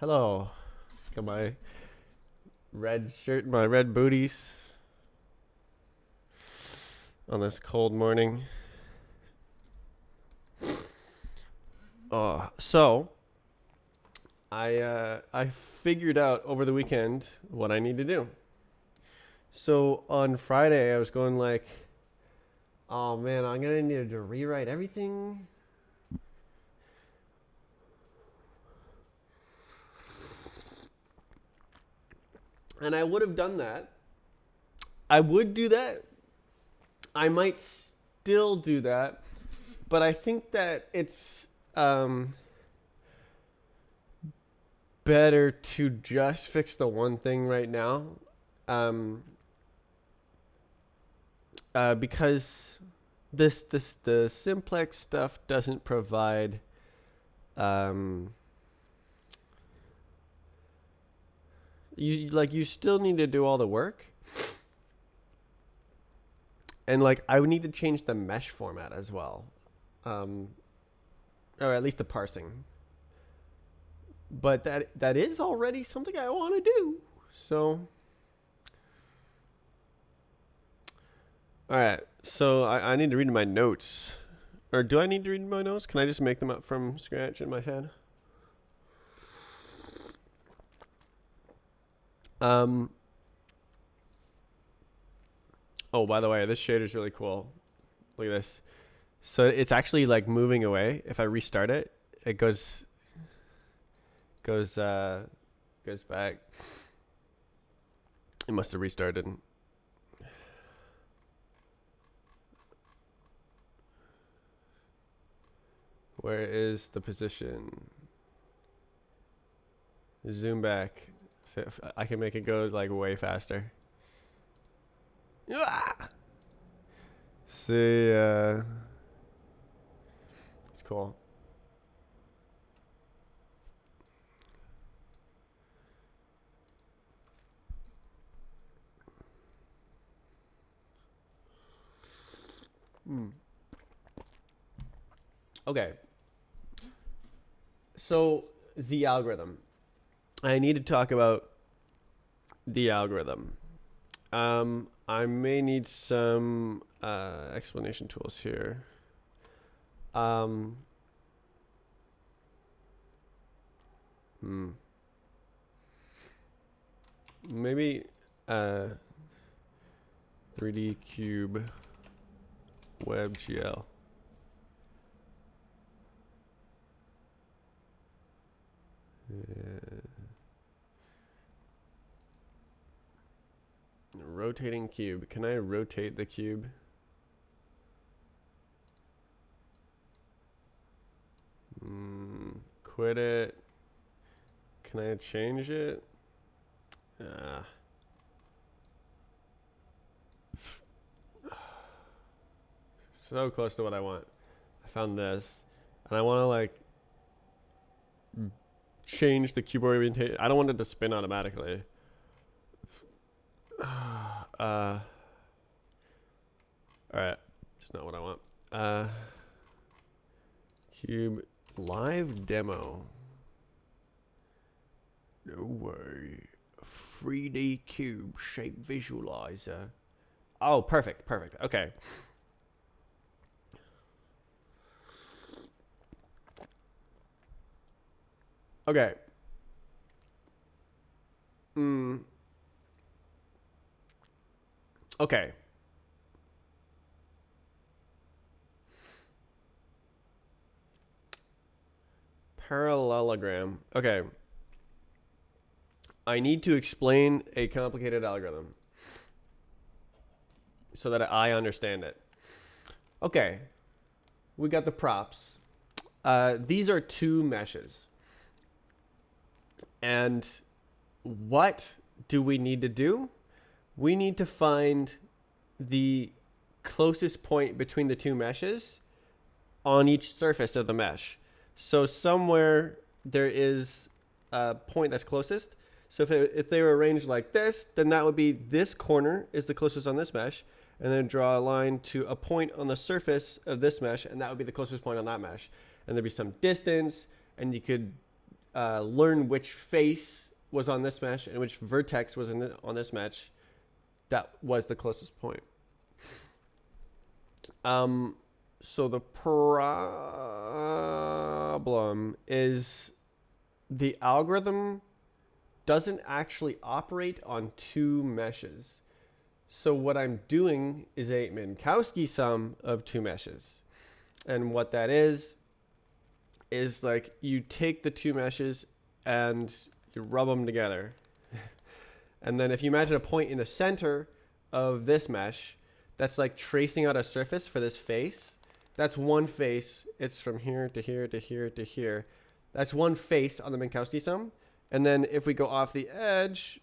Hello. Got my red shirt and my red booties on this cold morning. So I figured out over the weekend what I need to do. So on Friday I was going like, oh man, I'm gonna need to rewrite everything. And I would have done that. I would do that. I might still do that, but I think that it's better to just fix the one thing right now, um, because the simplex stuff doesn't provide um, you still need to do all the work, and like I would need to change the mesh format as well, um, or at least the parsing. But that is already something I want to do. So, all right. So I need to read my notes, or do I need to read my notes? Can I just make them up from scratch in my head? Oh, by the way, this shader is really cool. Look at this. So it's actually like moving away. If I restart it, it goes back. It must have restarted. Where is the position? Zoom back. So if I can make it go like way faster. Ah! See, it's cool. Okay. So the algorithm. I need to talk about the algorithm. I may need some explanation tools here. Um, Maybe 3D cube WebGL. Rotating cube. Can I rotate the cube? Quit it. Can I change it? So close to what I want. I found this, and I want to like change the keyboard orientation. I don't want it to spin automatically. All right, just not what I want. Cube live demo. No way. 3D cube shape visualizer. Oh, perfect. Okay. Okay. Okay. Parallelogram. Okay. I need to explain a complicated algorithm so that I understand it. Okay. We got the props. These are two meshes. And what do we need to do? We need to find the closest point between the two meshes on each surface of the mesh. So somewhere there is a point that's closest. So if they were arranged like this, then that would be this corner is the closest on this mesh, and then draw a line to a point on the surface of this mesh, and that would be the closest point on that mesh. And there'd be some distance, and you could learn which face was on this mesh and which vertex was on this mesh that was the closest point. So the problem is the algorithm doesn't actually operate on two meshes. So what I'm doing is a Minkowski sum of two meshes. And what that is like you take the two meshes and you rub them together. And then if you imagine a point in the center of this mesh, that's like tracing out a surface for this face. That's one face. It's from here to here to here to here. That's one face on the Minkowski sum. And then if we go off the edge,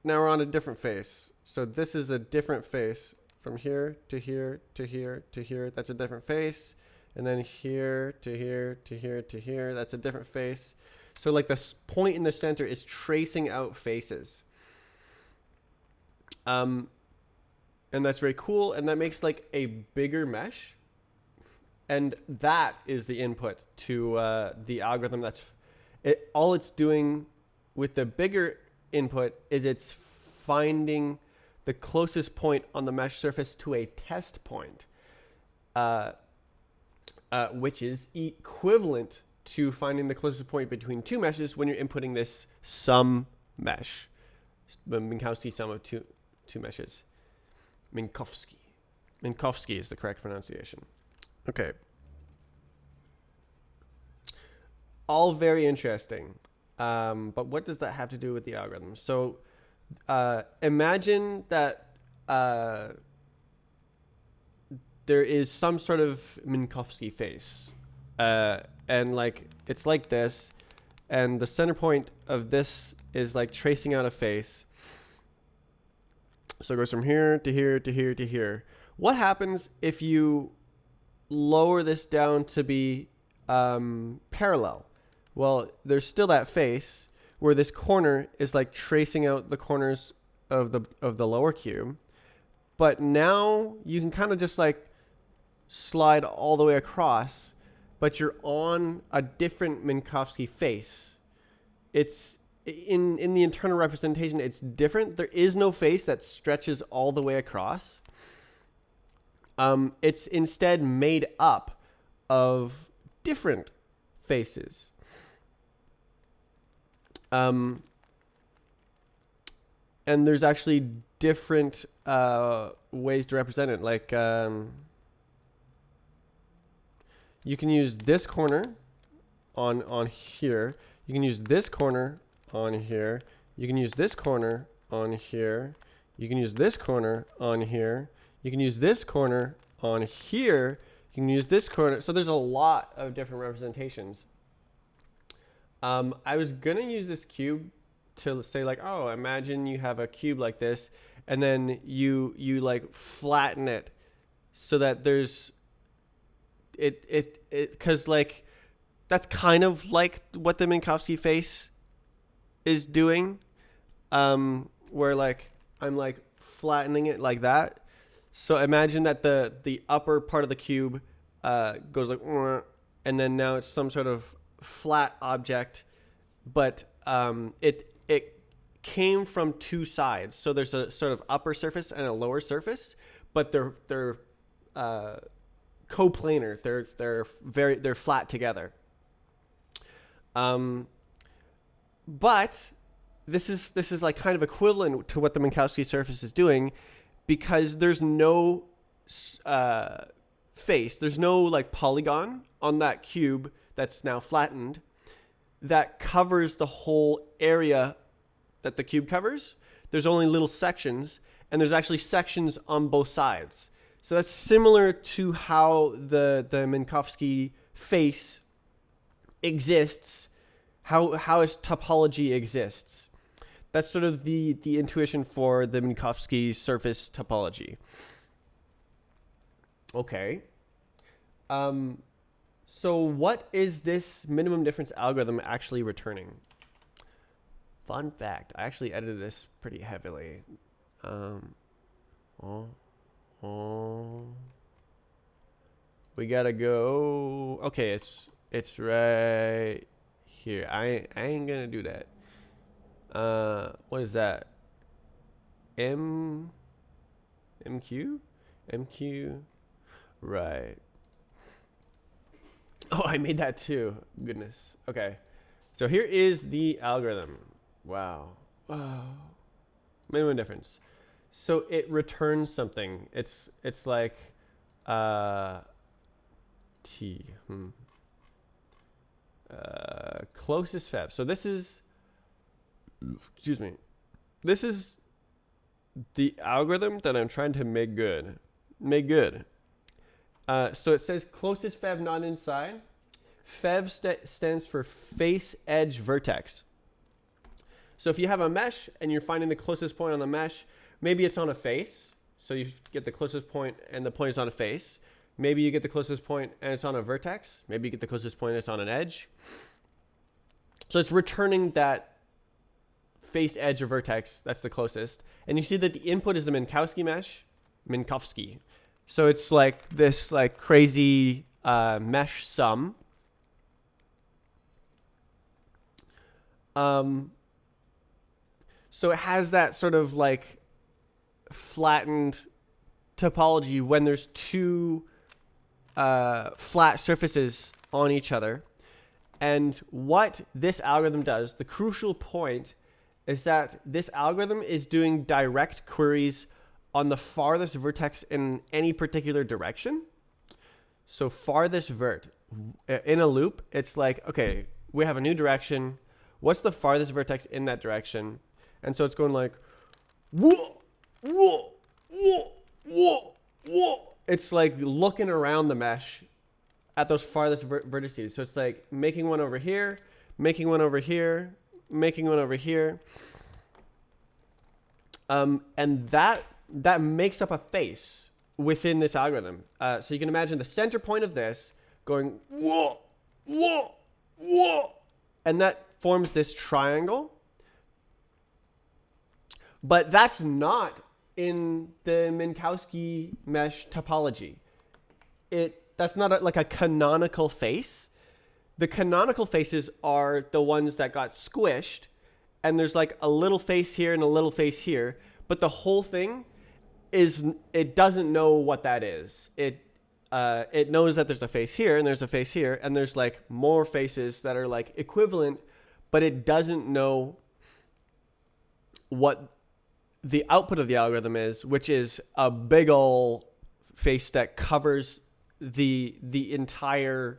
now we're on a different face. So this is a different face from here to here to here to here. That's a different face. And then here to here to here to here. That's a different face. So like the point in the center is tracing out faces. And that's very cool. And that makes like a bigger mesh. And that is the input to the algorithm. All it's doing with the bigger input is it's finding the closest point on the mesh surface to a test point, which is equivalent to finding the closest point between two meshes when you're inputting this sum mesh, the Minkowski sum of two meshes. Minkowski is the correct pronunciation. Okay. All very interesting. But what does that have to do with the algorithm? So imagine that there is some sort of Minkowski face. And like it's like this. And the center point of this is like tracing out a face. So it goes from here to here to here to here. What happens if you lower this down to be parallel? Well, there's still that face where this corner is like tracing out the corners of the lower cube. But now you can kind of just like slide all the way across, but you're on a different Minkowski face. It's in the internal representation, it's different. There is no face that stretches all the way across. It's instead made up of different faces. And there's actually different ways to represent it. Like you can use this corner on here. You can use this corner on here. You can use this corner on here. You can use this corner on here. You can use this corner on here. You can use this corner. So there's a lot of different representations. I was going to use this cube to say like, oh, imagine you have a cube like this, and then you like flatten it so that there's because like that's kind of like what the Minkowski face is doing, where like I'm like flattening it like that. So imagine that the upper part of the cube goes like, and then now it's some sort of flat object, but it came from two sides. So there's a sort of upper surface and a lower surface, but they're coplanar. They're flat together. But this is like kind of equivalent to what the Minkowski surface is doing, because there's no face, there's no like polygon on that cube that's now flattened that covers the whole area that the cube covers. There's only little sections, and there's actually sections on both sides. So that's similar to how the Minkowski face exists, how its topology exists. That's sort of the intuition for the Minkowski surface topology. Okay. So what is this minimum difference algorithm actually returning? Fun fact, I actually edited this pretty heavily. We gotta go. Okay, it's right here. I ain't gonna do that. What is that? MQ? MQ? Right. Oh, I made that too. Goodness. Okay. So here is the algorithm. Wow. Wow. Minimum difference. So it returns something. It's like T. Closest fab. So this is, excuse me. This is the algorithm that I'm trying to make good. Make good. So it says closest fab not inside. Fab stands for face edge vertex. So if you have a mesh and you're finding the closest point on the mesh, maybe it's on a face. So you get the closest point and the point is on a face. Maybe you get the closest point and it's on a vertex. Maybe you get the closest point and it's on an edge. So it's returning that face edge or vertex. That's the closest. And you see that the input is the Minkowski mesh. Minkowski. So it's like this like crazy mesh sum. So it has that sort of like flattened topology when there's two flat surfaces on each other. And what this algorithm does, the crucial point, is that this algorithm is doing direct queries on the farthest vertex in any particular direction. So farthest vert. In a loop, it's like, okay, we have a new direction. What's the farthest vertex in that direction? And so it's going like, whoa, whoa, whoa, whoa, whoa. It's like looking around the mesh at those farthest vertices. So it's like making one over here, making one over here, making one over here. And that makes up a face within this algorithm. So you can imagine the center point of this going, whoa, whoa, whoa. And that forms this triangle. But that's not in the Minkowski mesh topology. That's not like a canonical face. The canonical faces are the ones that got squished. And there's like a little face here and a little face here. But the whole thing it doesn't know what that is. It knows that there's a face here and there's a face here. And there's like more faces that are like equivalent. But it doesn't know what the output of the algorithm is, which is a big ol' face that covers the entire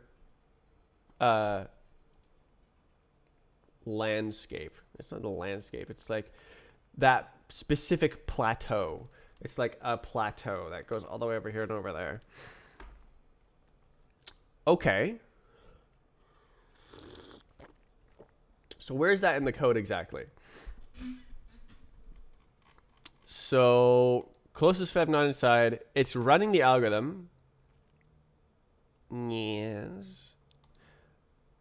landscape. It's not the landscape. It's like that specific plateau. It's like a plateau that goes all the way over here and over there. Okay. So where's that in the code exactly? So closest fab not inside. It's running the algorithm. Yes.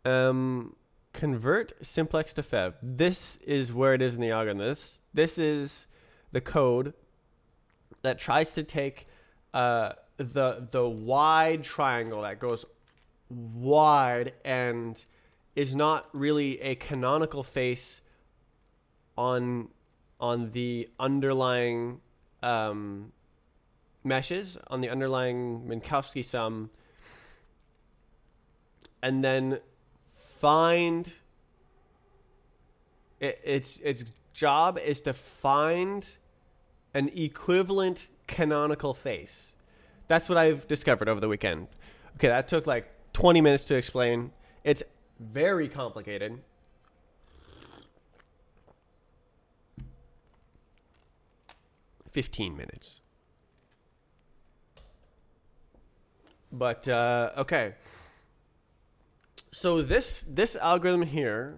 Convert simplex to fab. This is where it is in the algorithm. This is the code that tries to take the wide triangle that goes wide and is not really a canonical face on the underlying meshes, on the underlying Minkowski sum, and then find its job is to find an equivalent canonical face. That's what I've discovered over the weekend. Okay, that took like 20 minutes to explain. It's very complicated. $15 minutes. But okay. So this algorithm here,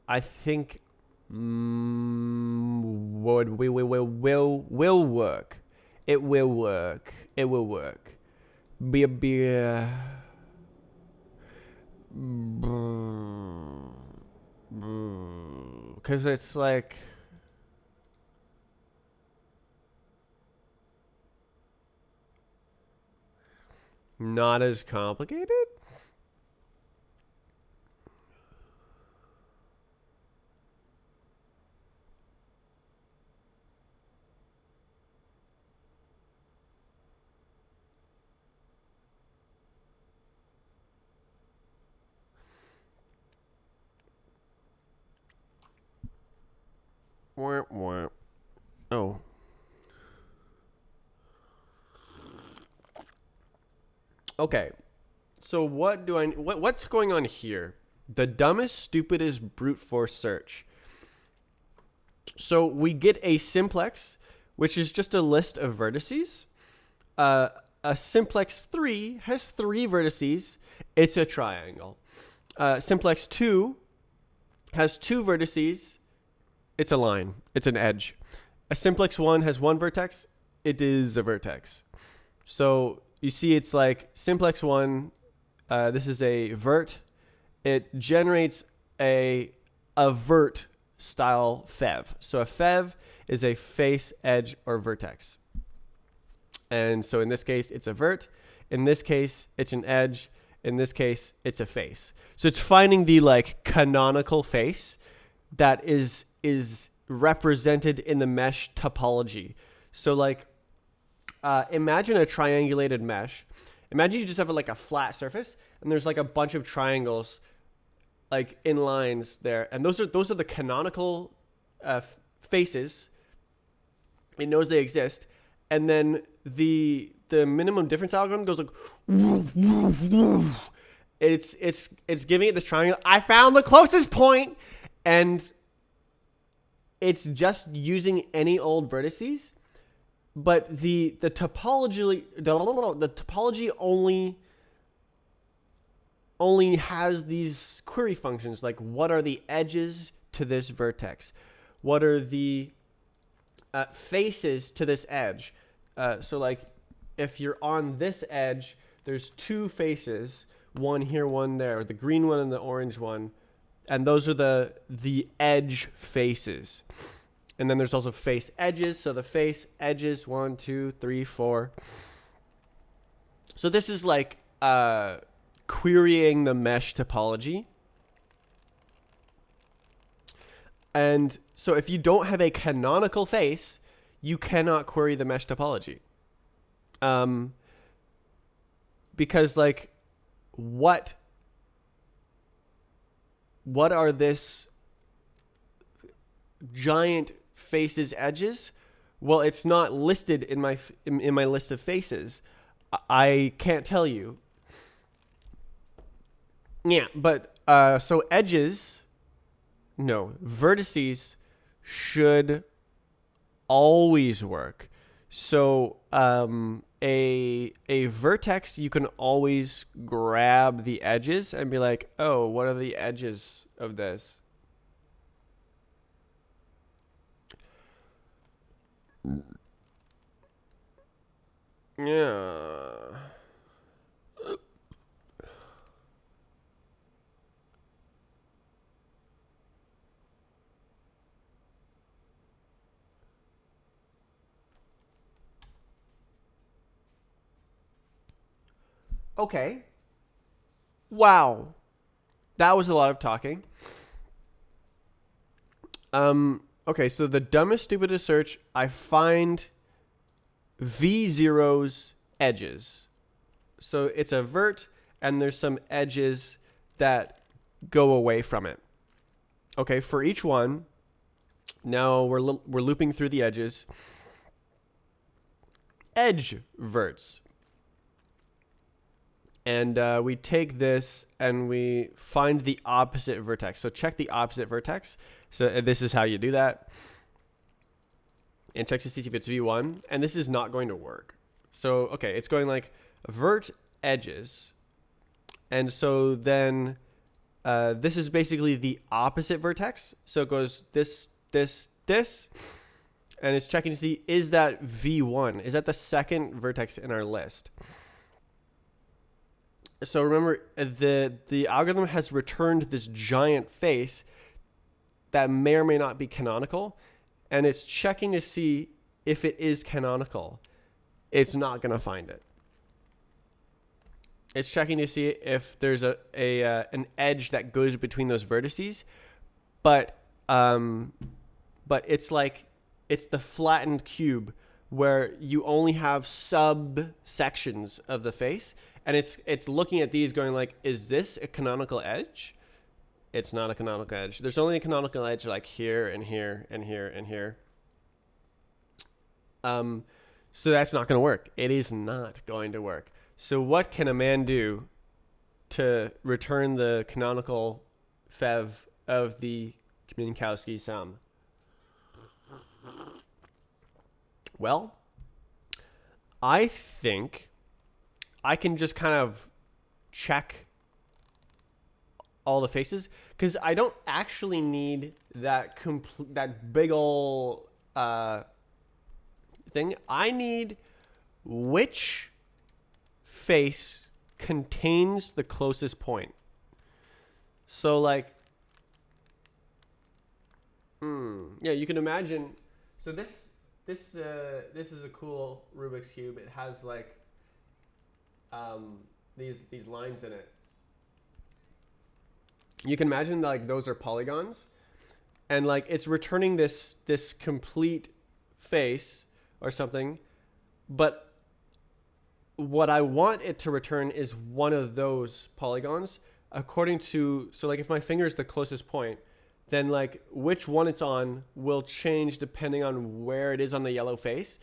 I think will work. It will work. It will work. Because it's like, Not as complicated? Oh. Okay. So what's going on here? The dumbest, stupidest brute force search. So we get a simplex, which is just a list of vertices. A simplex 3 has 3 vertices. It's a triangle. Simplex 2 has 2 vertices. It's a line. It's an edge. A simplex 1 has 1 vertex. It is a vertex. So you see it's like simplex 1, this is a vert. It generates a vert style fev. So a fev is a face, edge, or vertex. And so in this case, it's a vert. In this case, it's an edge. In this case, it's a face. So it's finding the like canonical face that is represented in the mesh topology. So like, imagine a triangulated mesh. Imagine you just have like a flat surface, and there's like a bunch of triangles, like in lines there, and those are the canonical faces. It knows they exist, and then the minimum difference algorithm goes like, it's giving it this triangle. I found the closest point, and it's just using any old vertices. But the topology only has these query functions like what are the edges to this vertex, what are the faces to this edge. So like if you're on this edge, there's 2 faces, one here, one there, the green one and the orange one, and those are the edge faces. And then there's also face edges. So the face edges, 1, 2, 3, 4. So this is like querying the mesh topology. And so if you don't have a canonical face, you cannot query the mesh topology. Because like, what are this giant faces edges? Well, it's not listed in my list of faces. I can't tell you. Yeah, but so edges, no, vertices should always work. So a vertex, you can always grab the edges and be like, oh, what are the edges of this? Yeah. Okay. Wow. That was a lot of talking. Okay, so the dumbest, stupidest search, I find V0's edges. So it's a vert, and there's some edges that go away from it. Okay, for each one, now we're looping through the edges. Edge verts. And we take this and we find the opposite vertex. So check the opposite vertex. So this is how you do that. And check to see if it's V1. And this is not going to work. So, okay, it's going like vert edges. And so then this is basically the opposite vertex. So it goes this, this, this. And it's checking to see, is that V1? Is that the second vertex in our list? So remember, the algorithm has returned this giant face that may or may not be canonical, and it's checking to see if it is canonical. It's not going to find it. It's checking to see if there's an edge that goes between those vertices, but it's like it's the flattened cube where you only have subsections of the face, and it's looking at these going like, is this a canonical edge? It's not a canonical edge. There's only a canonical edge like here and here and here and here. So that's not going to work. It is not going to work. So what can a man do to return the canonical fev of the Canonical sum? Well, I think I can just kind of check all the faces, because I don't actually need that that big ol' thing. I need which face contains the closest point. So like, yeah, you can imagine. So this is a cool Rubik's cube. It has like these lines in it. You can imagine like those are polygons, and like it's returning this complete face or something, but what I want it to return is one of those polygons according to, so like if my finger is the closest point, then like which one it's on will change depending on where it is on the yellow face.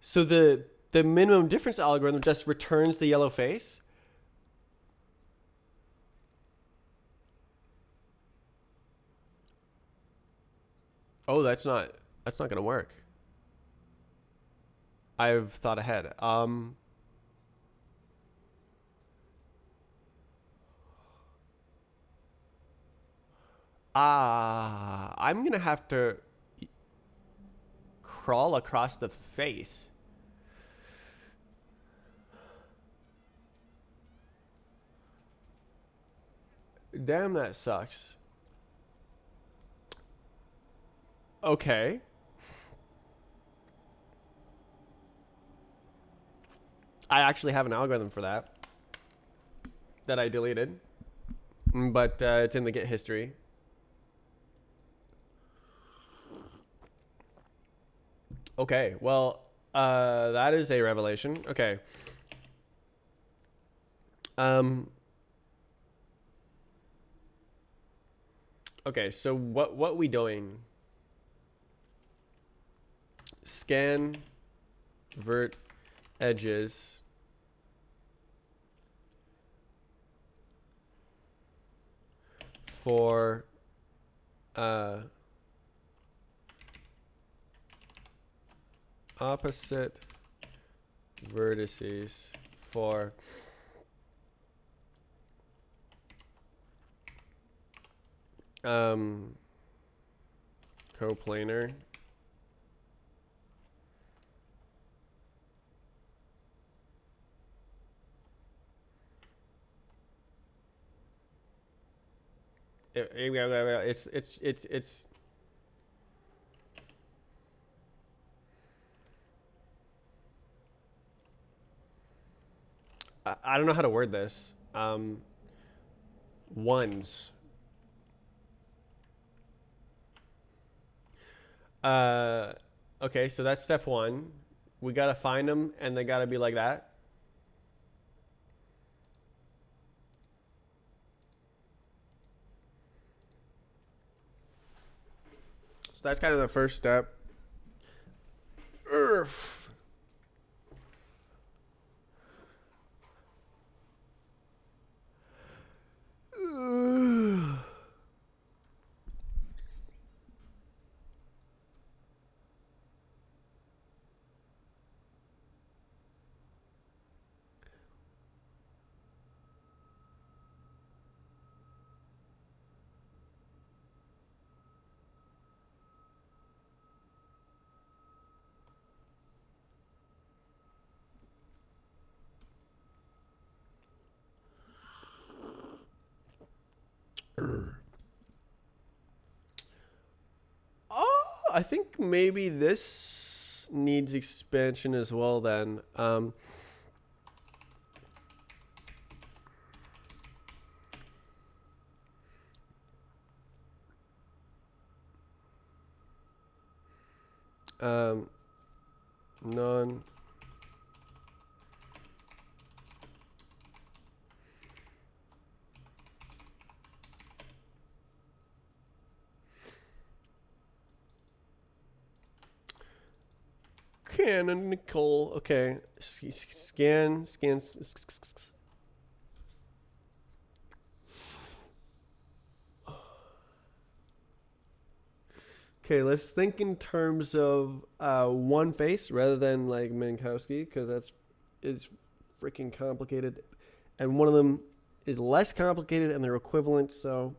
So the minimum difference algorithm just returns the yellow face. Oh, that's not going to work. I've thought ahead. I'm going to have to crawl across the face. Damn, that sucks. Okay. I actually have an algorithm for that I deleted, but it's in the Git history. Okay, well, that is a revelation. Okay. Okay, so what we doing? Scan vert edges for opposite vertices for coplanar it's I don't know how to word this. Ones. Okay, so that's step one. We gotta find them, and they gotta be like that. So that's kind of the first step. Oh, I think maybe this needs expansion as well then. Non. Canonical. Okay. Scan. Okay, let's think in terms of one face rather than like Minkowski, because is freaking complicated, and one of them is less complicated, and they're equivalent. So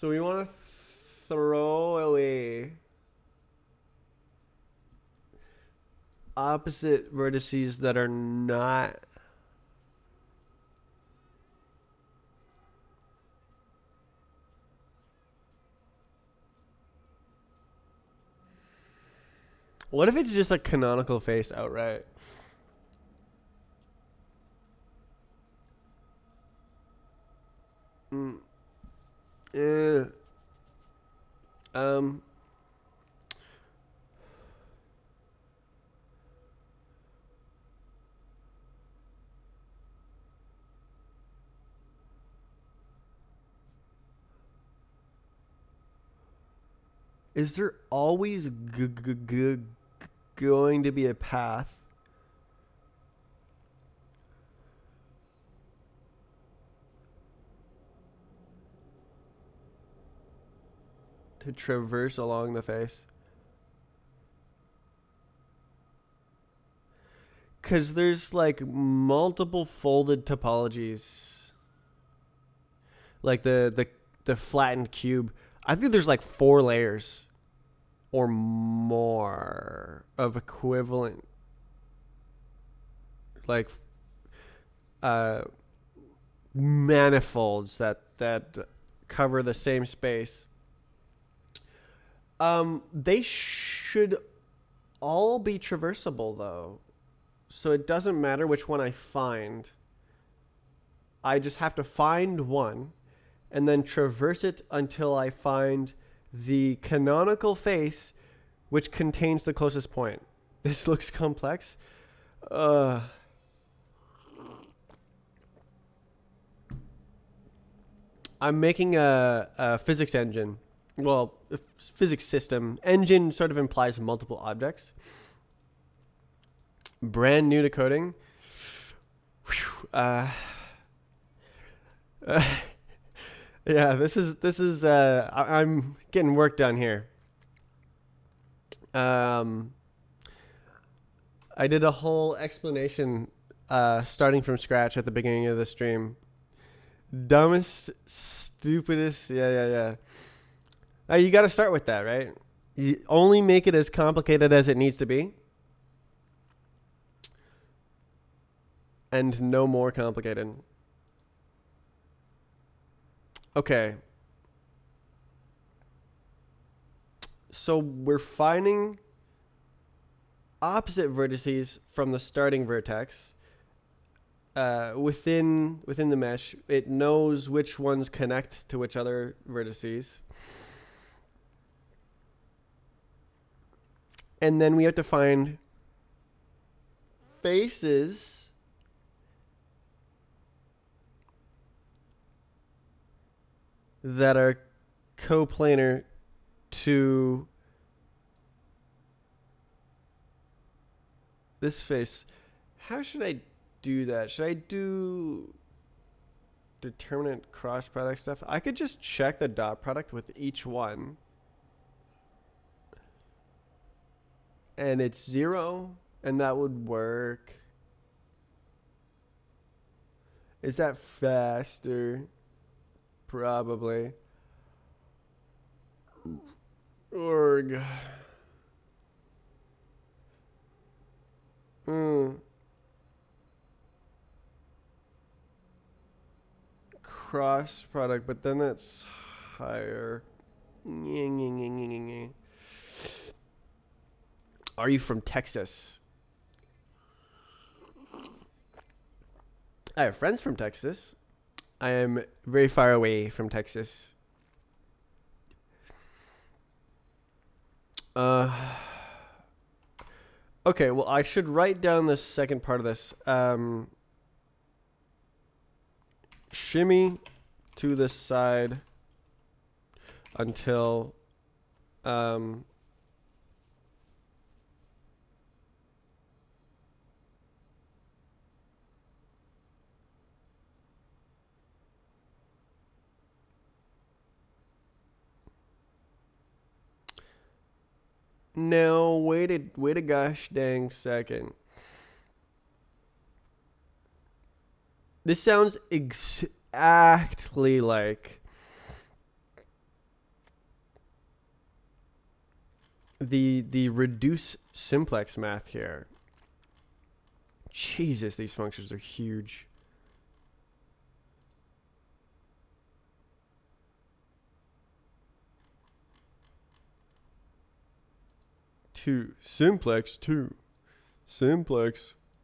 we want to throw away opposite vertices that are not What if it's just a canonical face outright? Yeah. Um. Is there always going to be a path to traverse along the face? Because there's like multiple folded topologies, like the flattened cube. I think there's like 4 layers or more of equivalent, like manifolds that cover the same space. They should all be traversable though, so it doesn't matter which one I find. I just have to find one and then traverse it until I find the canonical face which contains the closest point. This looks complex. I'm making a physics engine. Well, a physics system. Engine sort of implies multiple objects. Brand new to coding. Yeah, this is I'm getting work done here. I did a whole explanation starting from scratch at the beginning of the stream. Dumbest, stupidest, yeah. You got to start with that, right? You only make it as complicated as it needs to be, and no more complicated. Okay. So we're finding opposite vertices from the starting vertex. Within the mesh, it knows which ones connect to which other vertices. And then we have to find faces that are coplanar to this face. How should I do that? Should I do determinant cross product stuff? I could just check the dot product with each one. And it's 0, and that would work. Is that faster? Probably. Org. Cross product, but then it's higher. Are you from Texas? I have friends from Texas. I am very far away from Texas. Okay, well, I should write down the second part of this. Shimmy to the side until no, wait a gosh dang second. This sounds exactly like the reduce simplex math here. Jesus, these functions are huge. Two simplex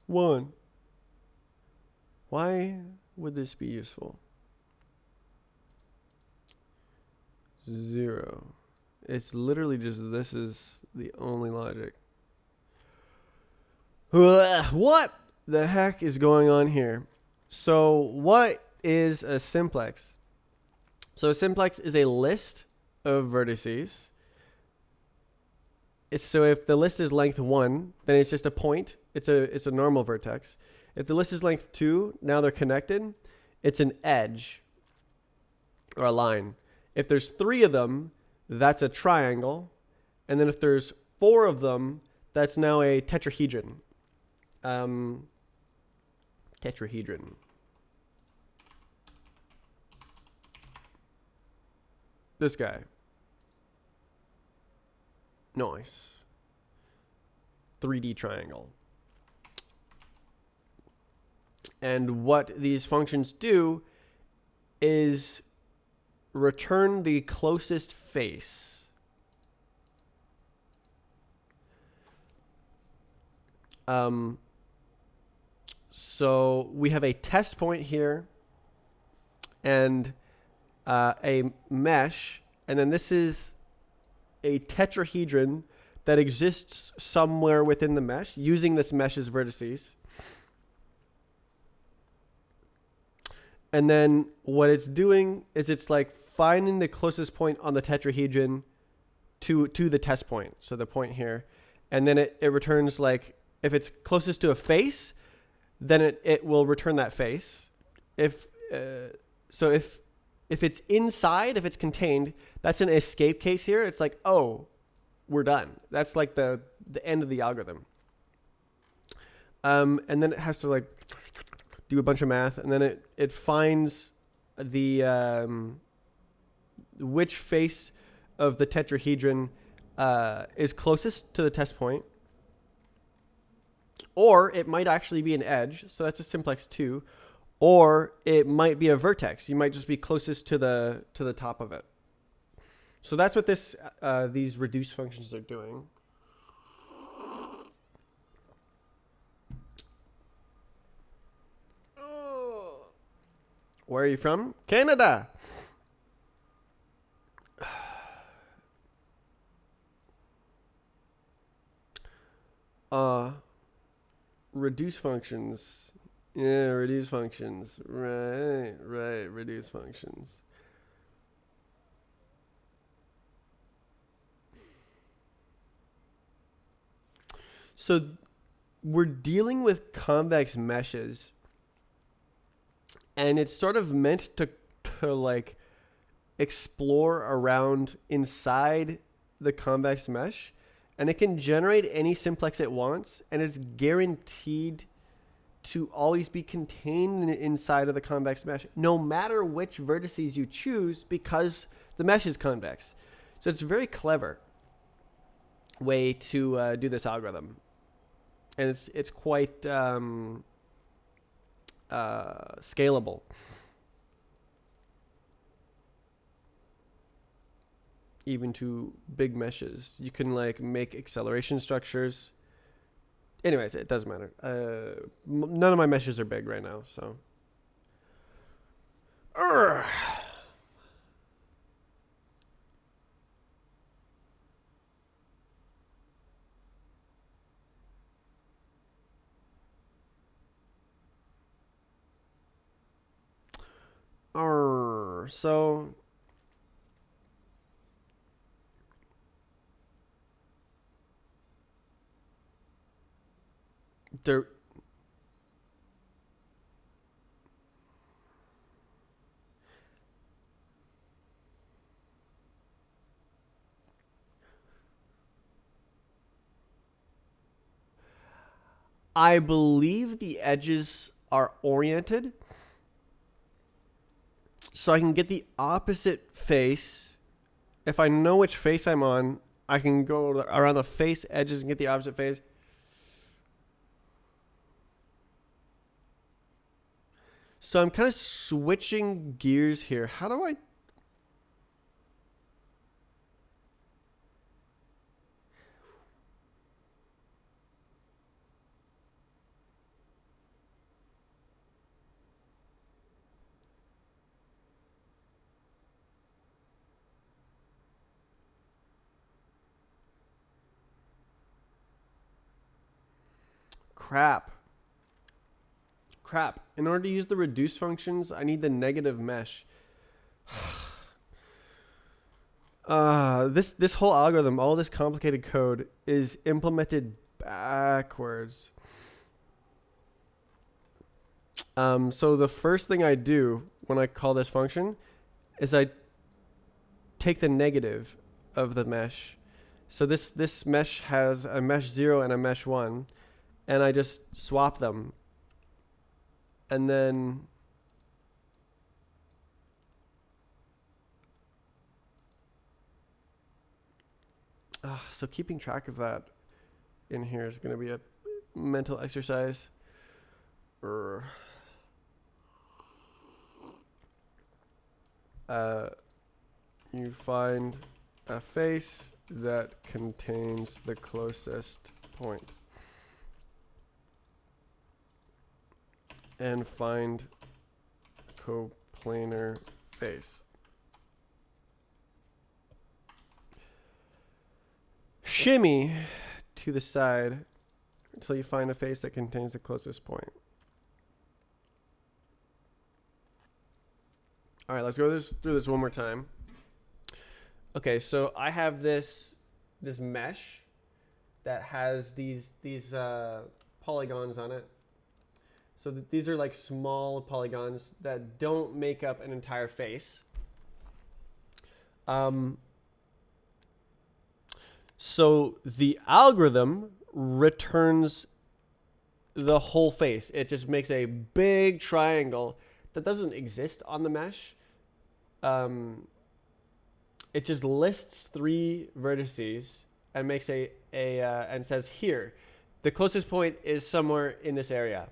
1. Why would this be useful? 0. It's literally just this is the only logic. What the heck is going on here? So what is a simplex? So a simplex is a list of vertices. So if the list is length 1, then it's just a point. It's a normal vertex. If the list is length 2, now they're connected. It's an edge or a line. If there's 3 of them, that's a triangle. And then if there's 4 of them, that's now a tetrahedron. Tetrahedron. This guy. Nice. 3D triangle. And what these functions do is return the closest face. So we have a test point here and a mesh, and then this is a tetrahedron that exists somewhere within the mesh using this mesh's vertices. And then what it's doing is it's like finding the closest point on the tetrahedron to the test point. So the point here. And then it returns, like, if it's closest to a face, then it will return that face. If it's inside, if it's contained, that's an escape case here. It's like, oh, we're done. That's like the end of the algorithm. And then it has to like do a bunch of math, and then it finds the which face of the tetrahedron is closest to the test point. Or it might actually be an edge, so that's a simplex 2. Or it might be a vertex. You might just be closest to the top of it. So that's what these reduce functions are doing. Where are you from? Canada. Reduce functions. Yeah, reduce functions. Right, reduce functions. So we're dealing with convex meshes, and it's sort of meant to like explore around inside the convex mesh, and it can generate any simplex it wants, and it's guaranteed to always be contained inside of the convex mesh, no matter which vertices you choose, because the mesh is convex. So it's a very clever way to do this algorithm, and it's quite scalable. Even to big meshes. You can like make acceleration structures. Anyways, it doesn't matter. None of my meshes are big right now, so. Urgh. So there, I believe the edges are oriented, so I can get the opposite face. If I know which face I'm on, I can go around the face edges and get the opposite face. So I'm kind of switching gears here. How do I... Crap. In order to use the reduce functions, I need the negative mesh. This whole algorithm, all this complicated code is implemented backwards. So the first thing I do when I call this function is I take the negative of the mesh. So this mesh has a mesh 0 and a mesh 1, and I just swap them. And then so keeping track of that in here is going to be a mental exercise. You find a face that contains the closest point. And find coplanar face. Shimmy to the side until you find a face that contains the closest point. All right, let's go through this one more time. Okay, so I have this mesh that has these polygons on it. So these are like small polygons that don't make up an entire face. So the algorithm returns the whole face. It just makes a big triangle that doesn't exist on the mesh. It just lists 3 vertices and makes and says here, the closest point is somewhere in this area.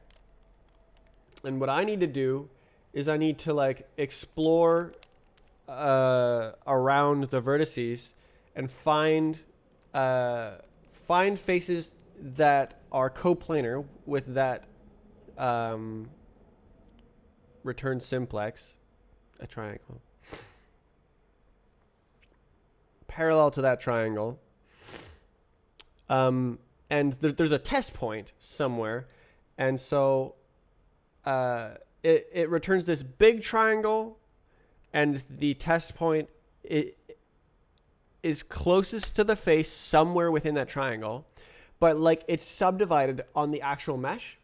And what I need to do is I need to like explore around the vertices and find faces that are coplanar with that return simplex, a triangle, parallel to that triangle. And there's a test point somewhere, and so it returns this big triangle, and the test point is closest to the face somewhere within that triangle, but like it's subdivided on the actual mesh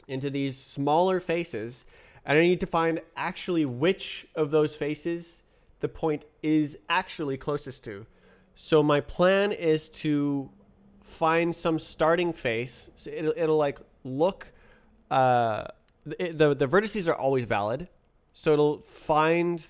into these smaller faces, and I need to find actually which of those faces the point is actually closest to. So my plan is to find some starting face. So it'll like look, the vertices are always valid. So it'll find,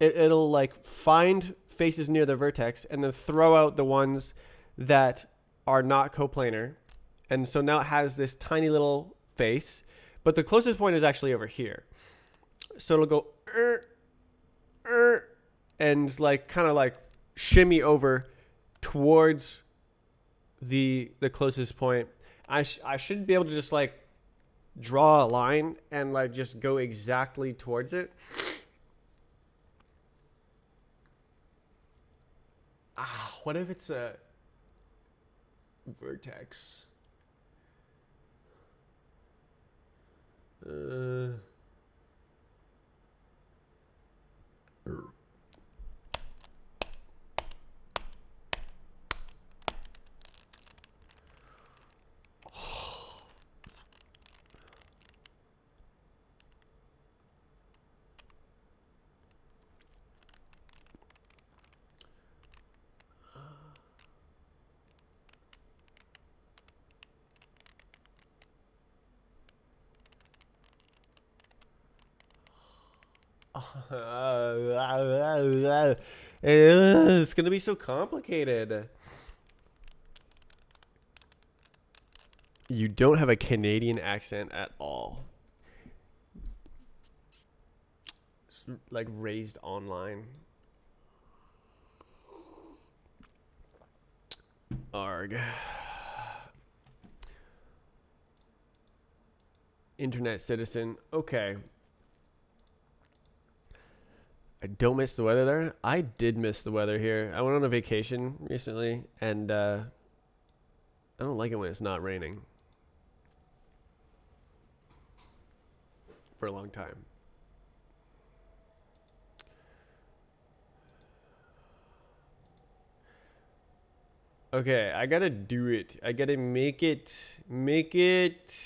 it'll like find faces near the vertex and then throw out the ones that are not coplanar. And so now it has this tiny little face, but the closest point is actually over here. So it'll go and like kind of like shimmy over towards the closest point, I should be able to just like draw a line and like just go exactly towards it. What if it's a vertex? It's gonna be so complicated. You don't have a Canadian accent at all. It's like raised online. Arg. Internet citizen. Okay. I don't miss the weather there. I did miss the weather here. I went on a vacation recently, and I don't like it when it's not raining for a long time. Okay, I gotta do it. I gotta make it. Make it.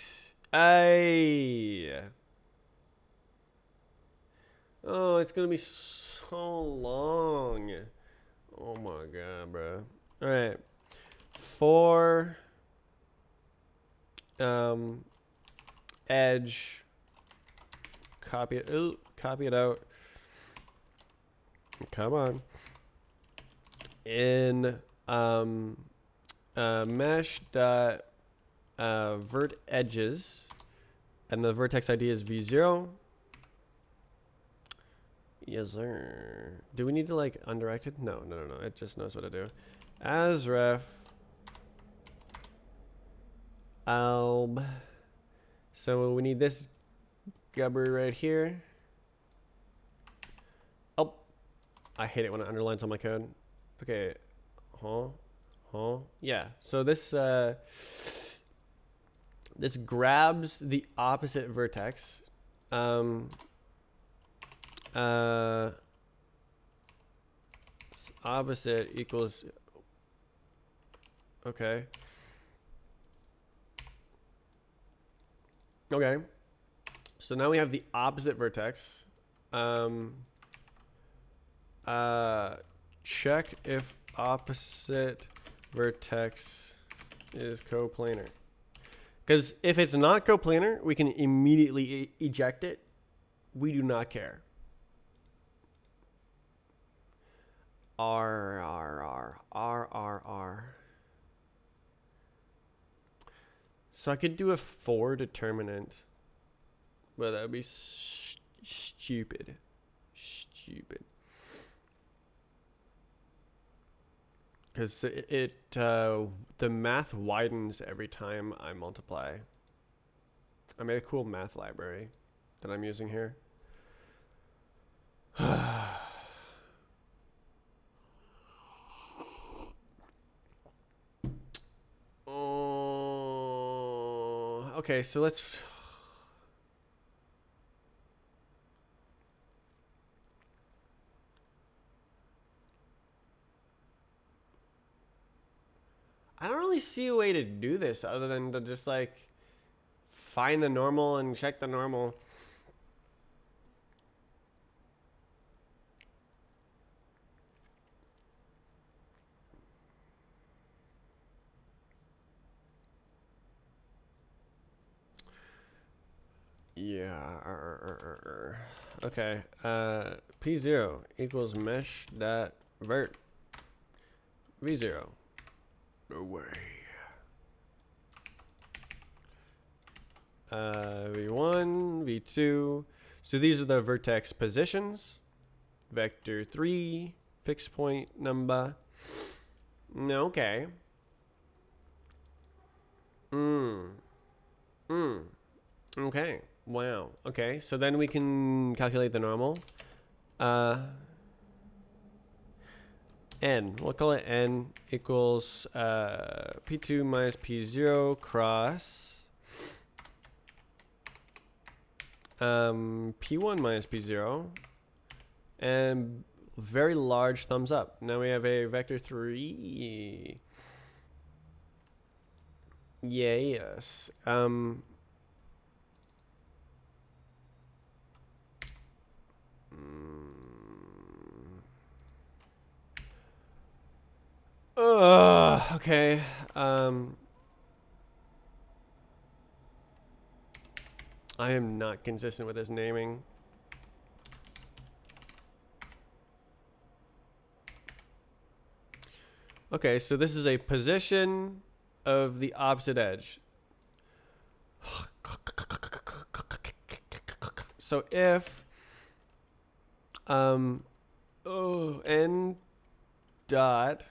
Oh, it's gonna be so long. Oh my god, bro. All right. For edge, copy it. Ooh, copy it out. Come on. In mesh dot vert edges, and the vertex ID is v0. Yes, sir. Do we need to like undirect it? No. It just knows what to do. As ref alb. So we need this gubber right here. Oh, I hate it when it underlines on my code. Okay. Yeah. So this this grabs the opposite vertex. Opposite equals. Okay. Okay. So now we have the opposite vertex. Check if opposite vertex is coplanar. Because if it's not coplanar, we can immediately eject it. We do not care. R. So I could do a for determinant, but that would be stupid. Because the math widens every time I multiply. I made a cool math library that I'm using here. Oh, okay, so let's. I don't really see a way to do this other than to just like find the normal and check the normal. Yeah. Okay. P0 equals mesh dot vert v0. No way. V1, V2. So these are the vertex positions. Vector 3, fixed point number. Okay. Okay. Wow. Okay. So then we can calculate the normal. N. We'll call it N equals P2 minus P0 cross P1 minus P0. And very large thumbs up. Now we have a vector 3. Yes. Okay. I am not consistent with this naming. Okay, so this is a position of the opposite edge. So if n dot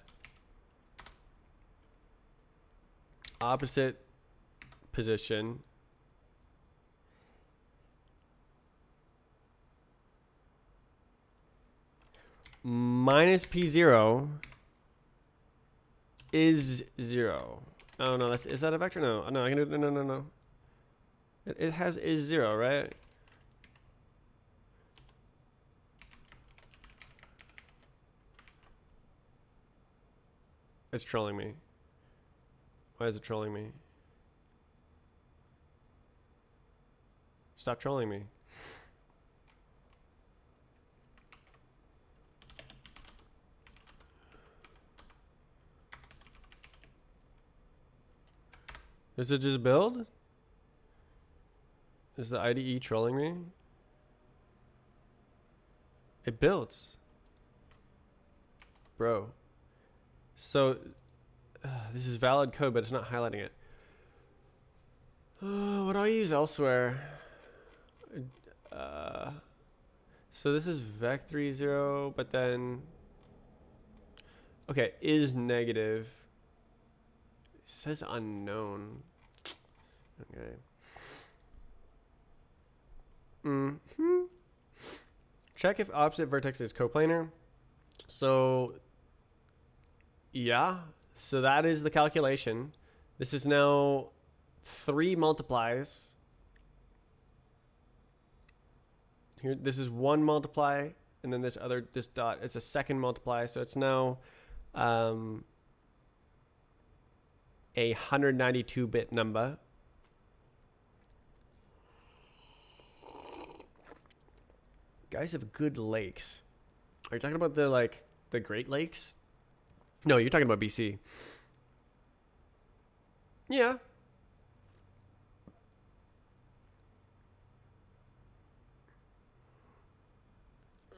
opposite position minus P0 is 0. Oh no, is that a vector? No, no, I can do no. It has is 0, right? It's trolling me. Why is it trolling me? Stop trolling me. Does it just build? Is the IDE trolling me? It builds. Bro. So, this is valid code, but it's not highlighting it. What do I use elsewhere? So this is vec30, but then... Okay, is negative. It says unknown. Okay. Check if opposite vertex is coplanar. So, yeah. So that is the calculation. This is now 3 multiplies. Here, this is 1 multiply, and then this dot is a second multiply. So it's now a 192-bit number. Guys have good lakes. Are you talking about the Great Lakes? No, you're talking about BC. Yeah.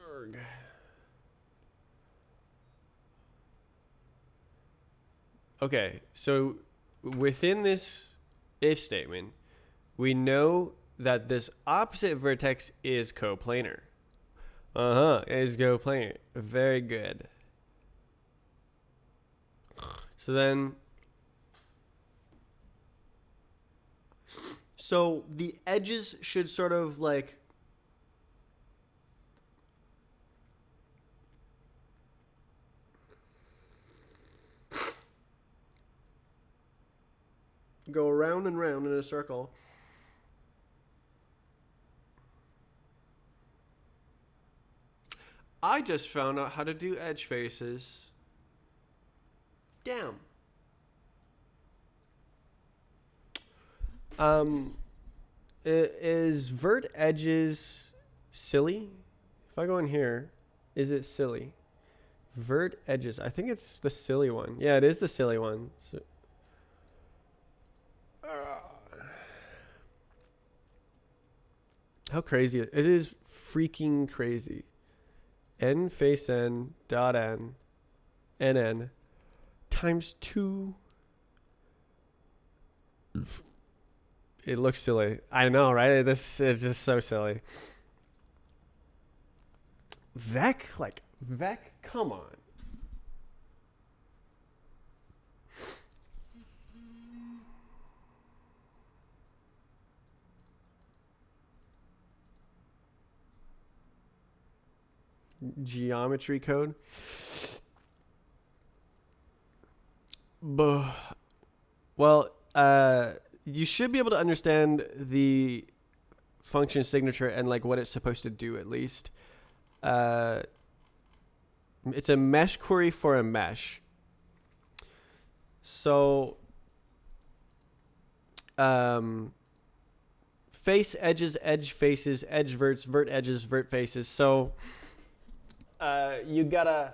Erg. Okay, so within this if statement, we know that this opposite vertex is coplanar. Is coplanar. Very good. So then, so the edges should sort of like go around and round in a circle. I just found out how to do edge faces. Damn. Is vert edges silly? If I go in here, is it silly? Vert edges. I think it's the silly one. Yeah, it is the silly one. So, how crazy it is! Freaking crazy. N face n dot n nn times 2. It looks silly. I know, right? This is just so silly. Vec, come on. geometry code. Well, you should be able to understand the function signature and like what it's supposed to do at least. It's a mesh query for a mesh. So face edges, edge faces, edge verts, vert edges, vert faces. So you got a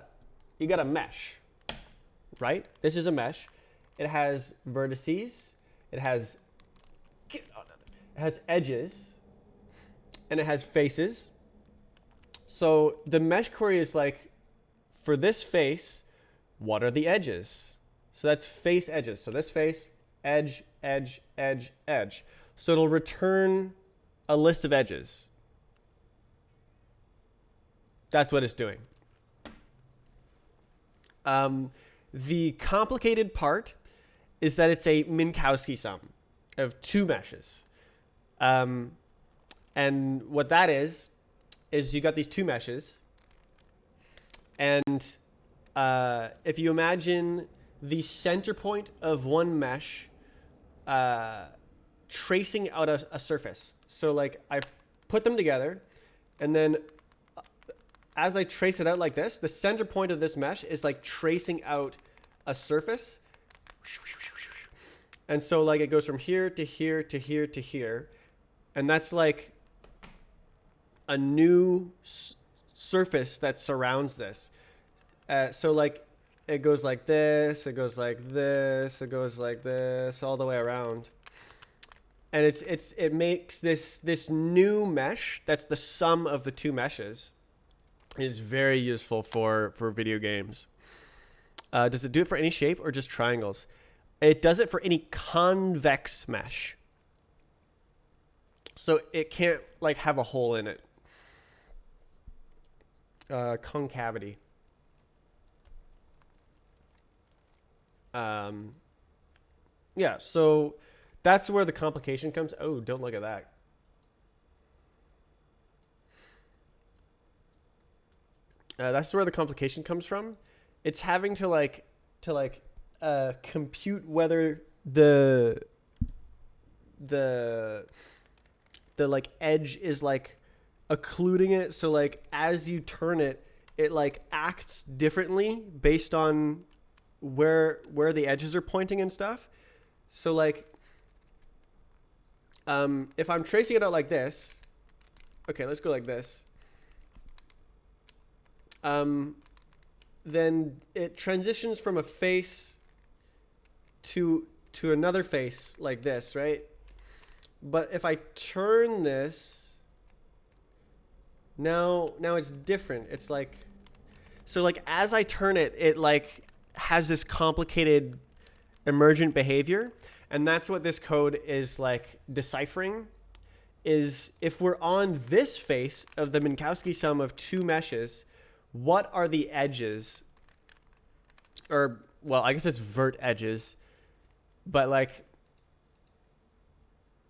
mesh, right? This is a mesh. It has vertices, it has edges, and it has faces. So the mesh query is like, for this face, what are the edges? So that's face edges. So this face, edge, edge, edge, edge. So it'll return a list of edges. That's what it's doing. The complicated part is that it's a Minkowski sum of two meshes. And what that is you got these two meshes. And if you imagine the center point of one mesh tracing out a surface. So like I put them together, and then as I trace it out like this, the center point of this mesh is like tracing out a surface. And so like it goes from here to here to here to here. And that's like a new surface that surrounds this. So like it goes like this, it goes like this, it goes like this, all the way around. And it makes this new mesh that's the sum of the two meshes. It is very useful for video games. Does it do it for any shape or just triangles? It does it for any convex mesh. So it can't like have a hole in it. Concavity. Yeah, so that's where the complication comes. Oh, don't look at that. That's where the complication comes from. It's having to compute whether the like edge is like occluding it. So like as you turn it, it like acts differently based on where the edges are pointing and stuff. So like if I'm tracing it out like this, okay, let's go like this. Then it transitions from a face to another face like this, right? But if I turn this, now it's different. It's like, so like as I turn it, it like has this complicated emergent behavior. And that's what this code is like deciphering, is if we're on this face of the Minkowski sum of two meshes, what are the edges? Or, well, I guess it's vert edges, but like,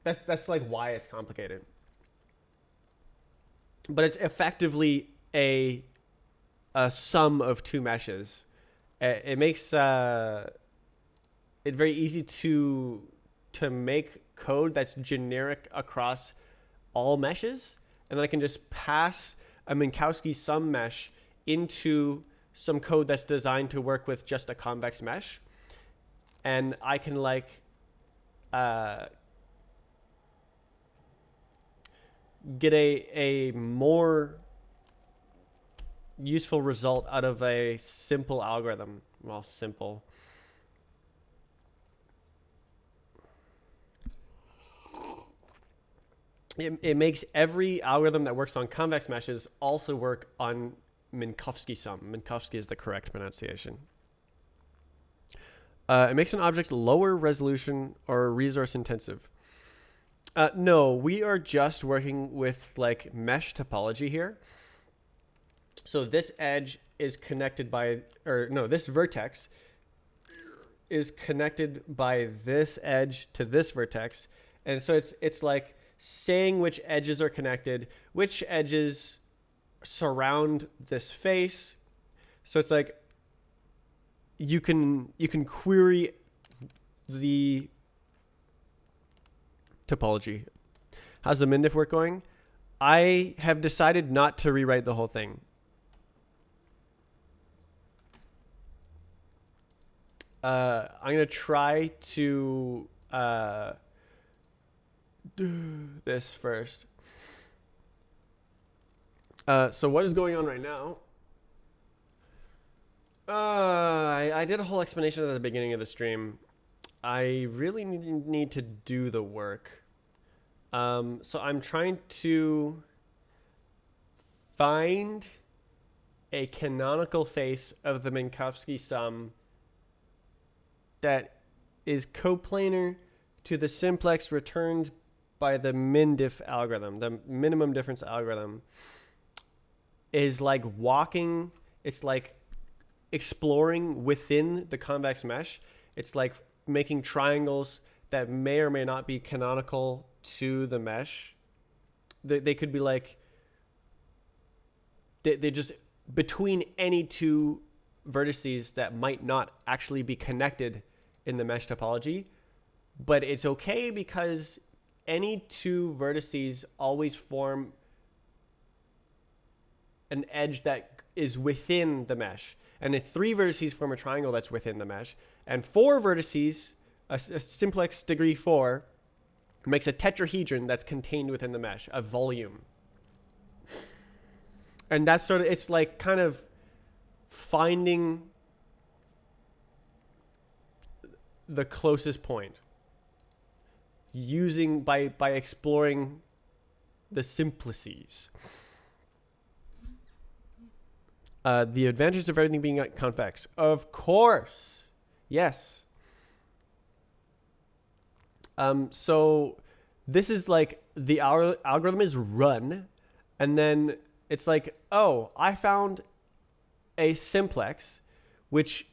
that's like why it's complicated. But it's effectively a sum of two meshes. It makes it very easy to make code that's generic across all meshes, and then I can just pass a Minkowski sum mesh into some code that's designed to work with just a convex mesh, and I can like get a more useful result out of a simple algorithm. Well, simple. It makes every algorithm that works on convex meshes also work on Minkowski sum. Minkowski is the correct pronunciation. It makes an object lower resolution or resource intensive. No, we are just working with like mesh topology here. So this edge is connected by, or no, this vertex is connected by this edge to this vertex. And so it's like saying which edges are connected, which edges surround this face. So it's like you can query the topology. How's the MinDiff work going? I have decided not to rewrite the whole thing. I'm going to try to do this first. So what is going on right now? I did a whole explanation at the beginning of the stream. I really need to do the work. So I'm trying to find a canonical face of the Minkowski sum that is coplanar to the simplex returned by the MinDiff algorithm, the minimum difference algorithm. Is like walking, it's like exploring within the convex mesh. It's like making triangles that may or may not be canonical to the mesh. They could be like, they just between any two vertices that might not actually be connected in the mesh topology. But it's okay because any two vertices always form an edge that is within the mesh. And if 3 vertices form a triangle that's within the mesh, and 4 vertices, a simplex degree 4, makes a tetrahedron that's contained within the mesh, a volume. And that's sort of, it's like kind of finding the closest point using by exploring the simplices. The advantage of everything being convex. Of course. Yes. So this is like the algorithm is run, and then it's like, oh, I found a simplex which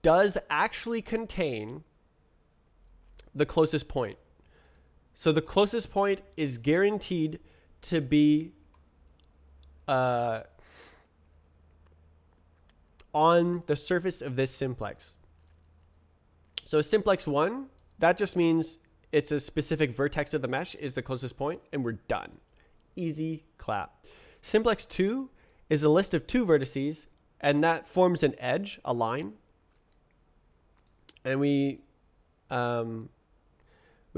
does actually contain the closest point. So the closest point is guaranteed to be on the surface of this simplex. So simplex 1, that just means it's a specific vertex of the mesh is the closest point, and we're done. Easy clap. Simplex 2 is a list of 2 vertices, and that forms an edge, a line. And we have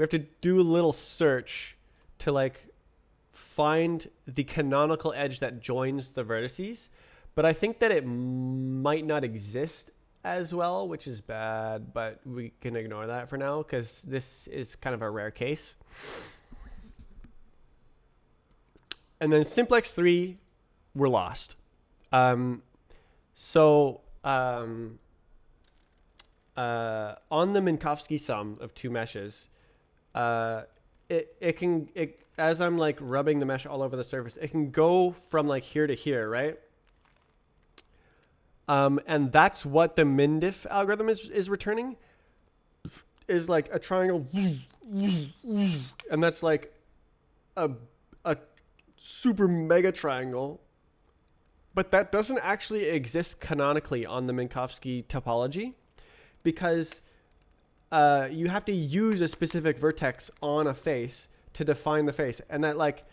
to do a little search to like find the canonical edge that joins the vertices, but I think that it might not exist as well, which is bad, but we can ignore that for now because this is kind of a rare case. And then simplex 3, we're lost. On the Minkowski sum of 2 meshes, it can as I'm like rubbing the mesh all over the surface, it can go from like here to here, right? And that's what the MinDiff algorithm is returning, is like a triangle, and that's like a super mega triangle, but that doesn't actually exist canonically on the Minkowski topology, because you have to use a specific vertex on a face to define the face, and that like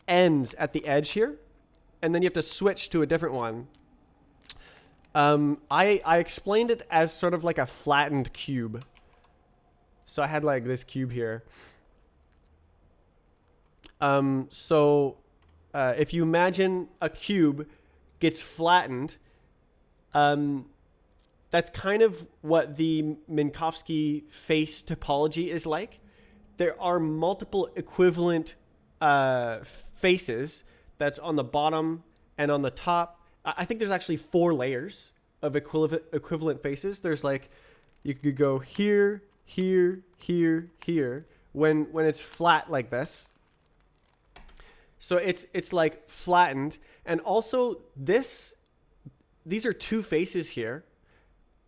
ends at the edge here, and then you have to switch to a different one. I explained it as sort of like a flattened cube. So I had like this cube here. If you imagine a cube gets flattened, that's kind of what the Minkowski face topology is like. There are multiple equivalent faces that's on the bottom and on the top. I think there's actually 4 layers of equivalent faces. There's like, you could go here, here, here, here, when it's flat like this. So it's like flattened. And also these are 2 faces here.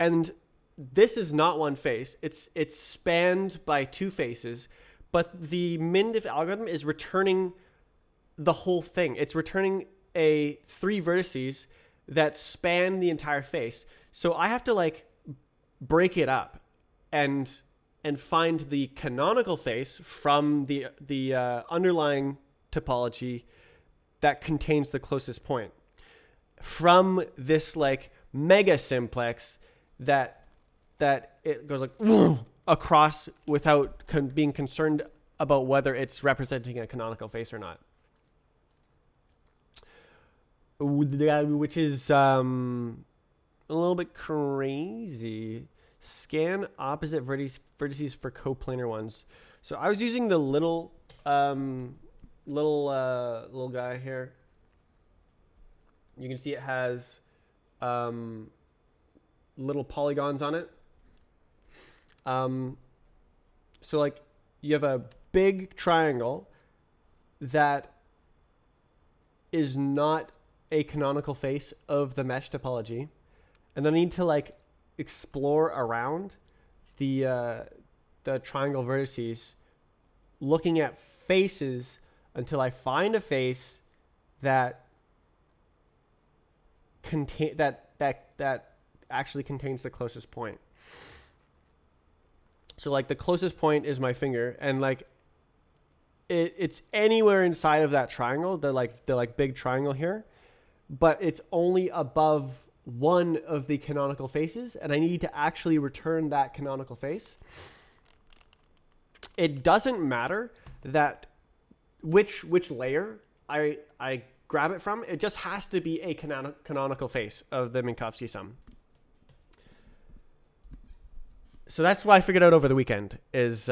And this is not one face. It's spanned by 2 faces. But the MinDiff algorithm is returning the whole thing. It's returning a 3 vertices that span the entire face. So I have to like break it up and find the canonical face from the underlying topology that contains the closest point from this like mega simplex that it goes like across without being concerned about whether it's representing a canonical face or not, which is a little bit crazy. Scan opposite vertices for coplanar ones. So I was using the little guy here. You can see it has little polygons on it. So like you have a big triangle that is not a canonical face of the mesh topology, and then I need to like explore around the triangle vertices, looking at faces until I find a face that actually contains the closest point. So like the closest point is my finger, and like it's anywhere inside of that triangle, the big triangle here, but it's only above one of the canonical faces, and I need to actually return that canonical face. It doesn't matter that which layer I grab it from. It just has to be a canonical face of the Minkowski sum. So that's what I figured out over the weekend is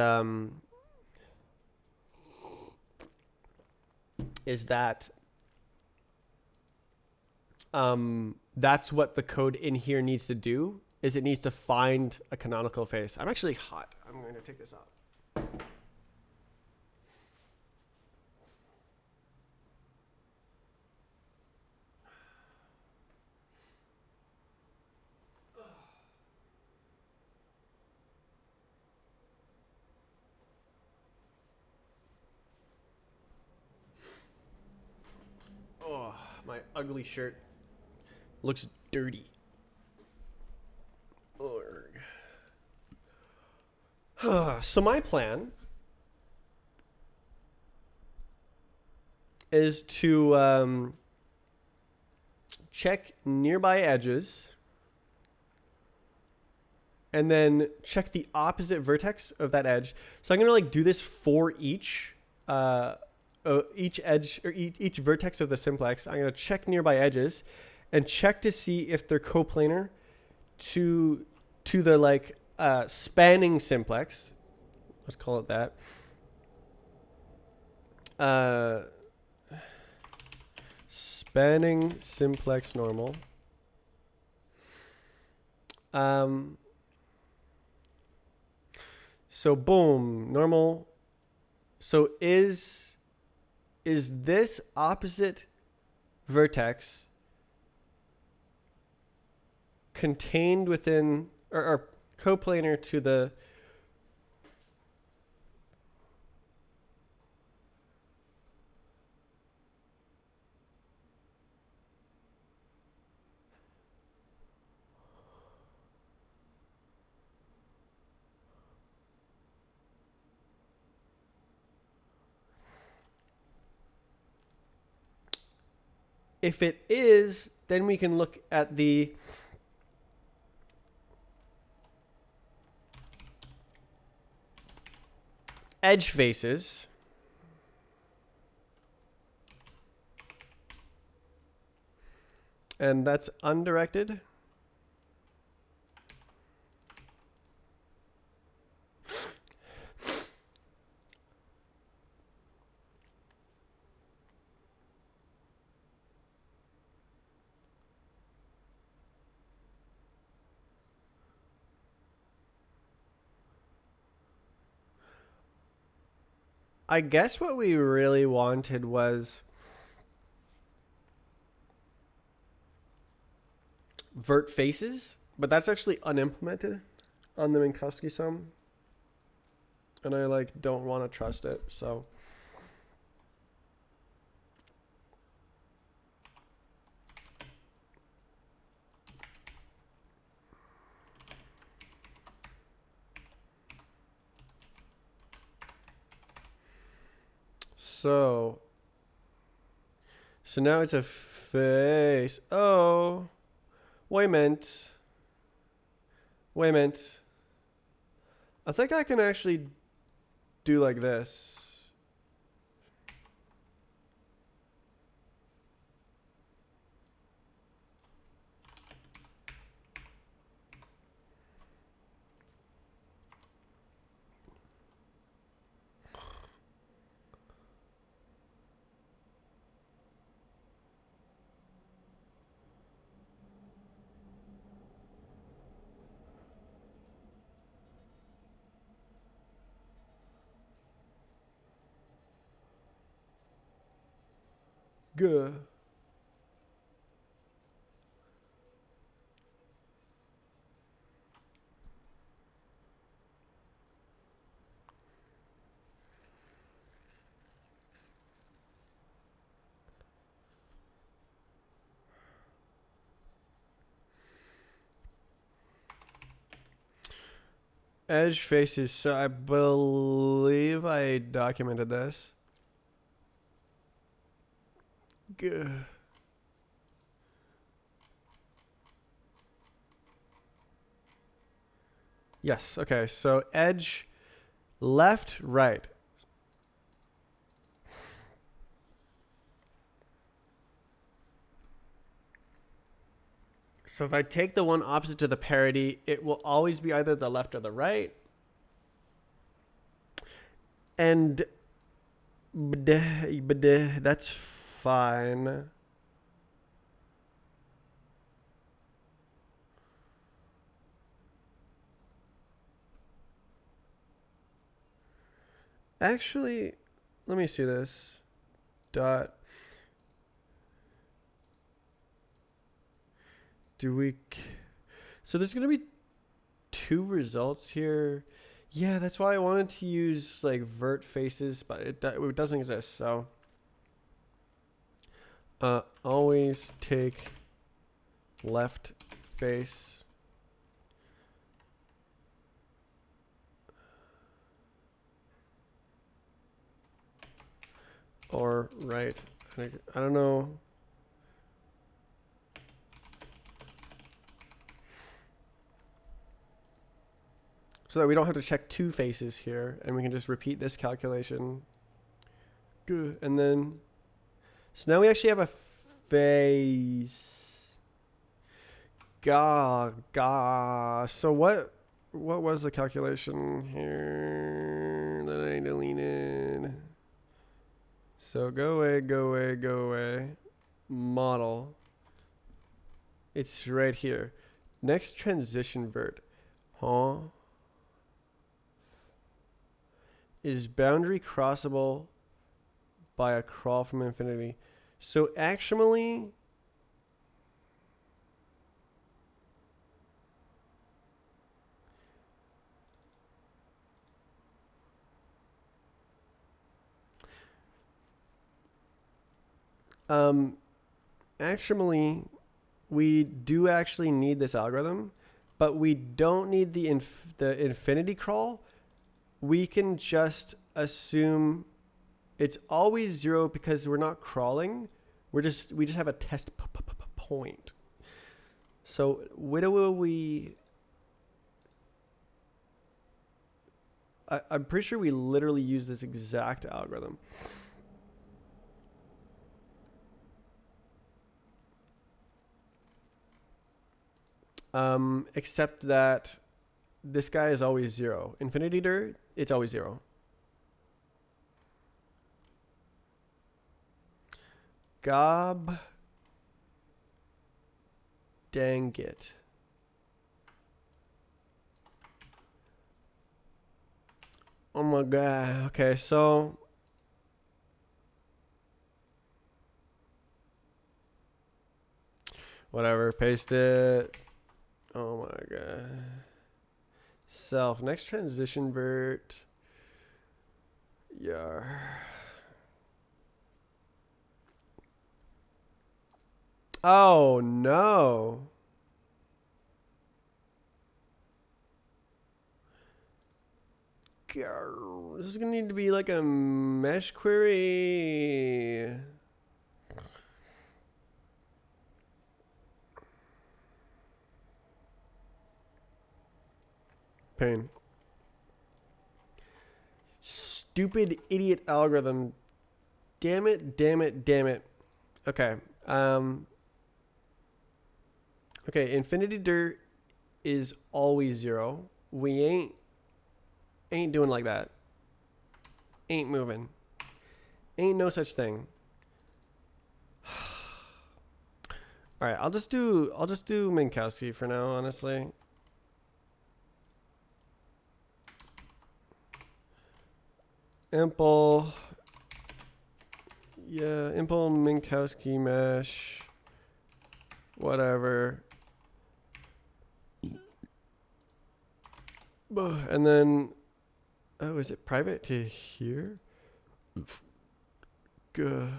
that that's what the code in here needs to do, is it needs to find a canonical face. I'm actually hot. I'm going to take this off. Oh, my ugly shirt looks dirty. So my plan is to check nearby edges and then check the opposite vertex of that edge. So I'm going to like do this for each edge or each vertex of the simplex. I'm going to check nearby edges and check to see if they're coplanar to the like spanning simplex. Let's call it that. Spanning simplex normal. So boom, normal. So is this opposite vertex contained within or coplanar to the if it is, then we can look at the edge faces. And that's undirected. I guess what we really wanted was vert faces, but that's actually unimplemented on the Minkowski sum, and I like don't want to trust it. So So now it's a face. Oh, wait a minute. Wait a minute. I think I can actually do like this. Good. Edge faces. So I believe I documented this. Good. Yes. Okay. So edge left, right. So if I take the one opposite to the parity, it will always be either the left or the right. And that's fine. Actually, let me see this. Dot. Do we... So there's going to be two results here. Yeah, that's why I wanted to use like vert faces, but it doesn't exist. So always take left face. Or right. I don't know. So that we don't have to check two faces here, and we can just repeat this calculation. Good. And then, so now we actually have a face. So what was the calculation here that I deleted? So go away. Model. It's right here. Next transition vert. Huh? Is boundary crossable by a crawl from infinity? So actually, actually, we do actually need this algorithm, but we don't need the infinity crawl. We can just assume it's always 0 because we're not crawling. We just have a test point. So what will we... I'm pretty sure we literally use this exact algorithm. Except that this guy is always 0. Infinity dir, it's always 0. Gob. Dang it. Oh my god. Okay, so whatever, paste it. Oh my god. Self. Next transition vert. Yeah. Oh no. This is gonna need to be like a mesh query. Pain. Stupid idiot algorithm. Damn it, damn it, damn it. Okay. Okay, infinity dirt is always 0. We ain't doing like that. Ain't moving. Ain't no such thing. All right, I'll just do Minkowski for now, honestly. Impl. Yeah, Impl Minkowski mesh. Whatever. And then, oh, is it private to here? Good.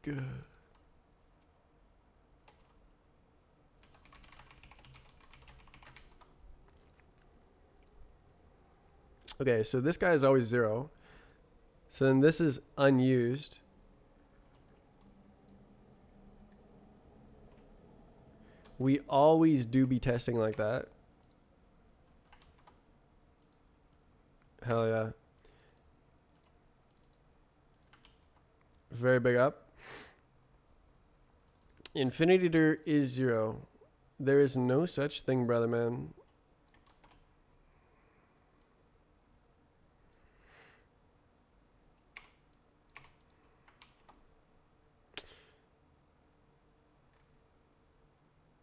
Good. Okay, so this guy is always 0. So then this is unused. We always do be testing like that. Hell yeah. Very big up. Infinity dirt is 0. There is no such thing, brother man.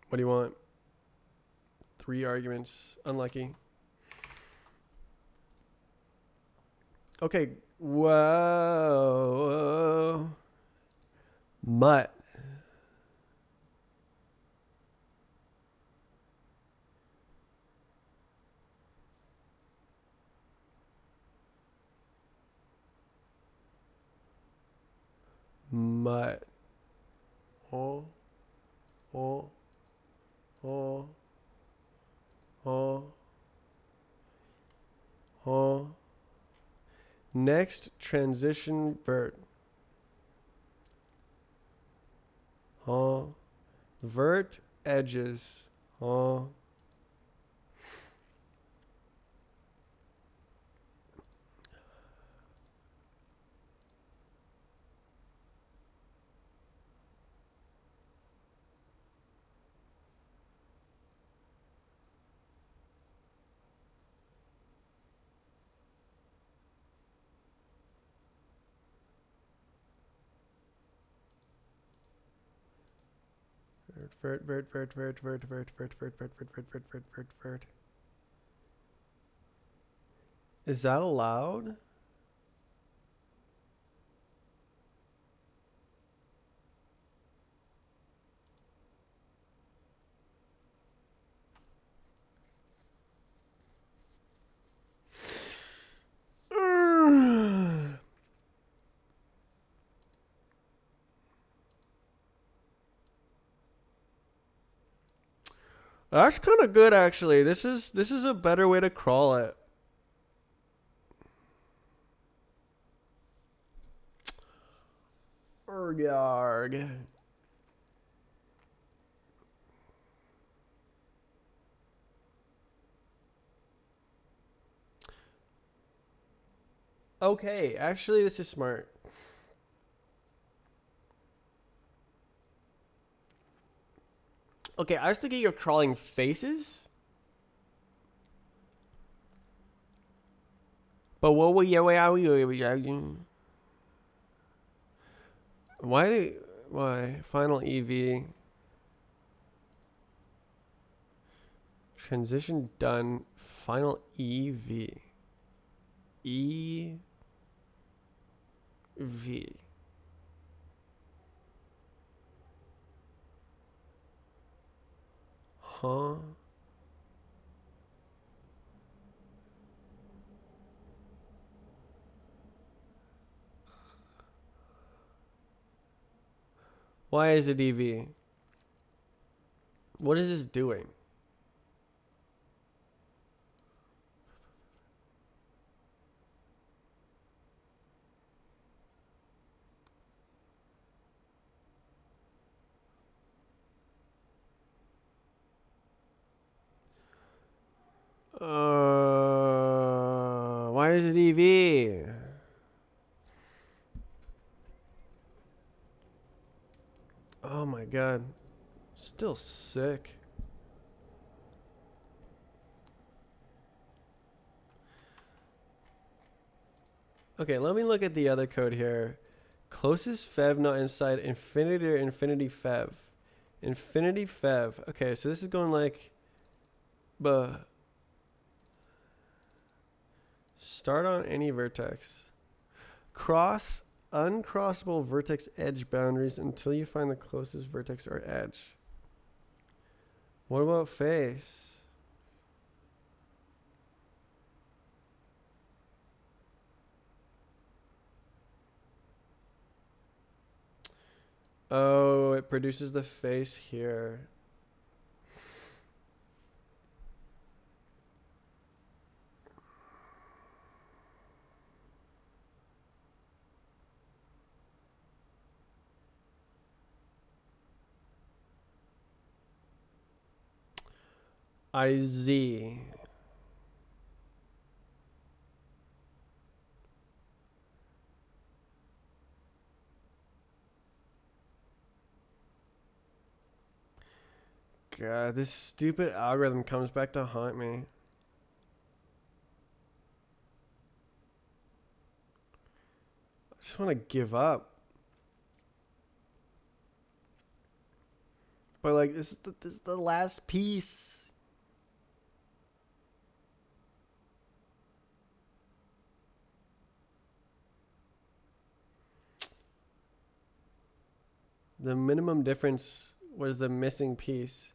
What do you want? 3 arguments. Unlucky. Okay. Whoa. Mutt. Mutt. Oh. Oh. Oh. Oh. Oh. Next transition vert. Oh. Vert edges. Oh. Vert. Is that allowed? That's kind of good, actually. This is a better way to crawl it. Yarg. Okay, actually, this is smart. Okay, I was thinking you're crawling faces. But what were you? Why final EV transition done? Final EV. EV. Huh? Why is it EV? What is this doing? Why is it EV? Oh my god. Still sick. Okay, let me look at the other code here. Closest fev not inside infinity or infinity fev. Infinity fev. Okay, so this is going like start on any vertex. Cross uncrossable vertex edge boundaries until you find the closest vertex or edge. What about face? Oh, it produces the face here. IZ. God, this stupid algorithm comes back to haunt me. I just want to give up. But like, this is the last piece. The minimum difference was the missing piece.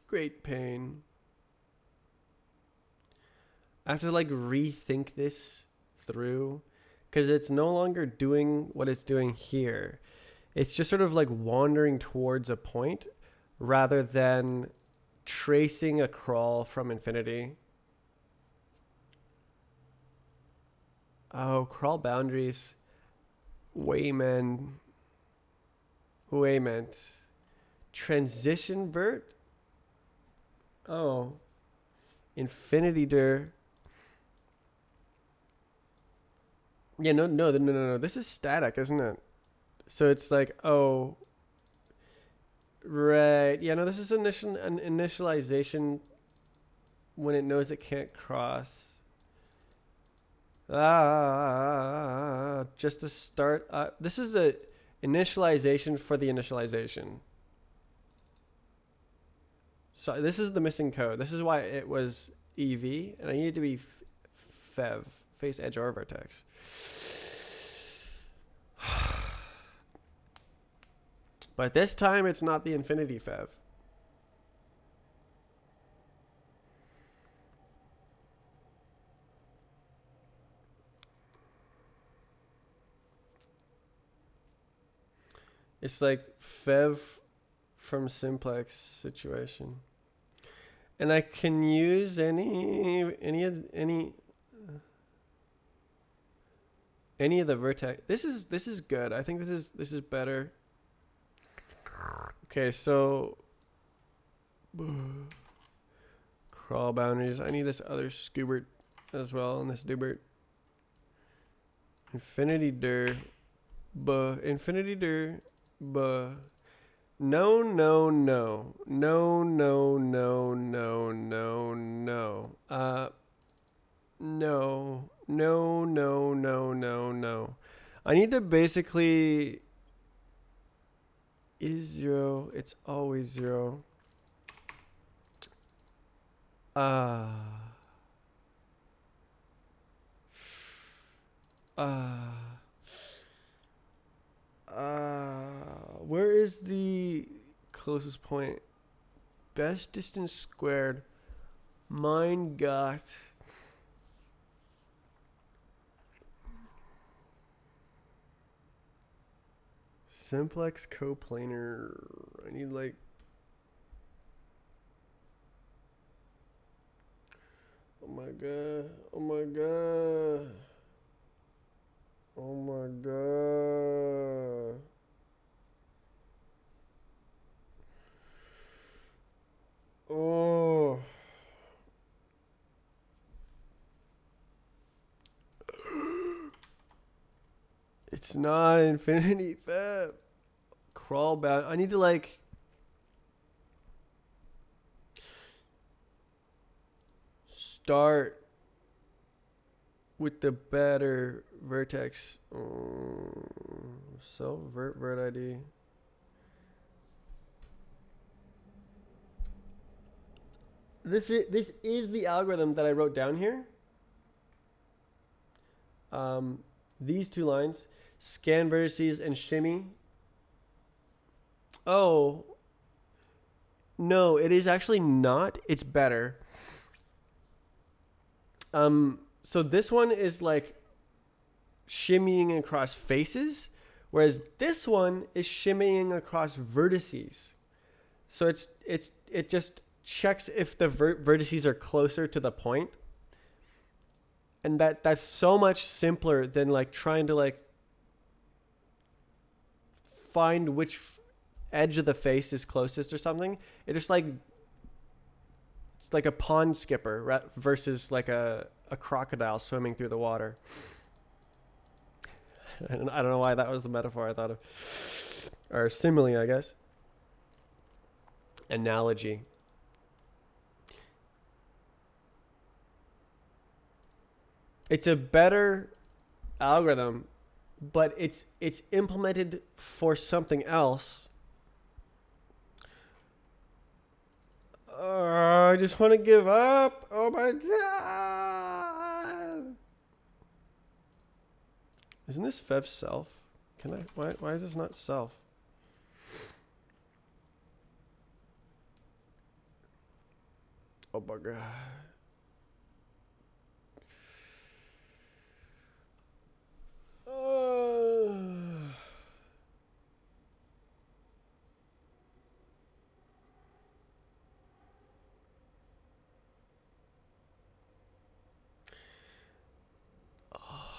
Great pain. I have to like rethink this through because it's no longer doing what it's doing here. It's just sort of like wandering towards a point rather than tracing a crawl from infinity. Oh, crawl boundaries. Wayment. Transition vert? Oh. Infinity dir. Yeah, no. This is static, isn't it? So it's like, oh, right. Yeah, no, this is an initialization when it knows it can't cross. Just to start. This is a initialization for the initialization. So this is the missing code. This is why it was EV, and I need it to be fev, face, edge, or vertex. But this time it's not the infinity fev. It's like fev from simplex situation. And I can use any of the vertex. This is good. I think this is better. Okay, so crawl boundaries. I need this other Scoobert as well, and this Dubert. Infinity dir. Infinity dir. No. No. I need to basically is 0. It's always 0. Where is the closest point? Best distance squared. Mein Gott. Simplex coplanar. I need like. Oh my god. Oh my god. Oh. It's not infinity fab. Crawl back. I need to like start with the better vertex. So vert ID. This is the algorithm that I wrote down here. These two lines, scan vertices and shimmy. Oh, no, it is actually not. It's better. So this one is like shimmying across faces, whereas this one is shimmying across vertices. So it just checks if the vertices are closer to the point. And that's so much simpler than like trying to like find which edge of the face is closest or something. It just like it's like a pond skipper versus like a crocodile swimming through the water. And I don't know why that was the metaphor I thought of, or simile, I guess. Analogy. It's a better algorithm, but it's implemented for something else. I just want to give up. Oh my god! Isn't this Fev self? Can I? Why is this not self? Oh my god.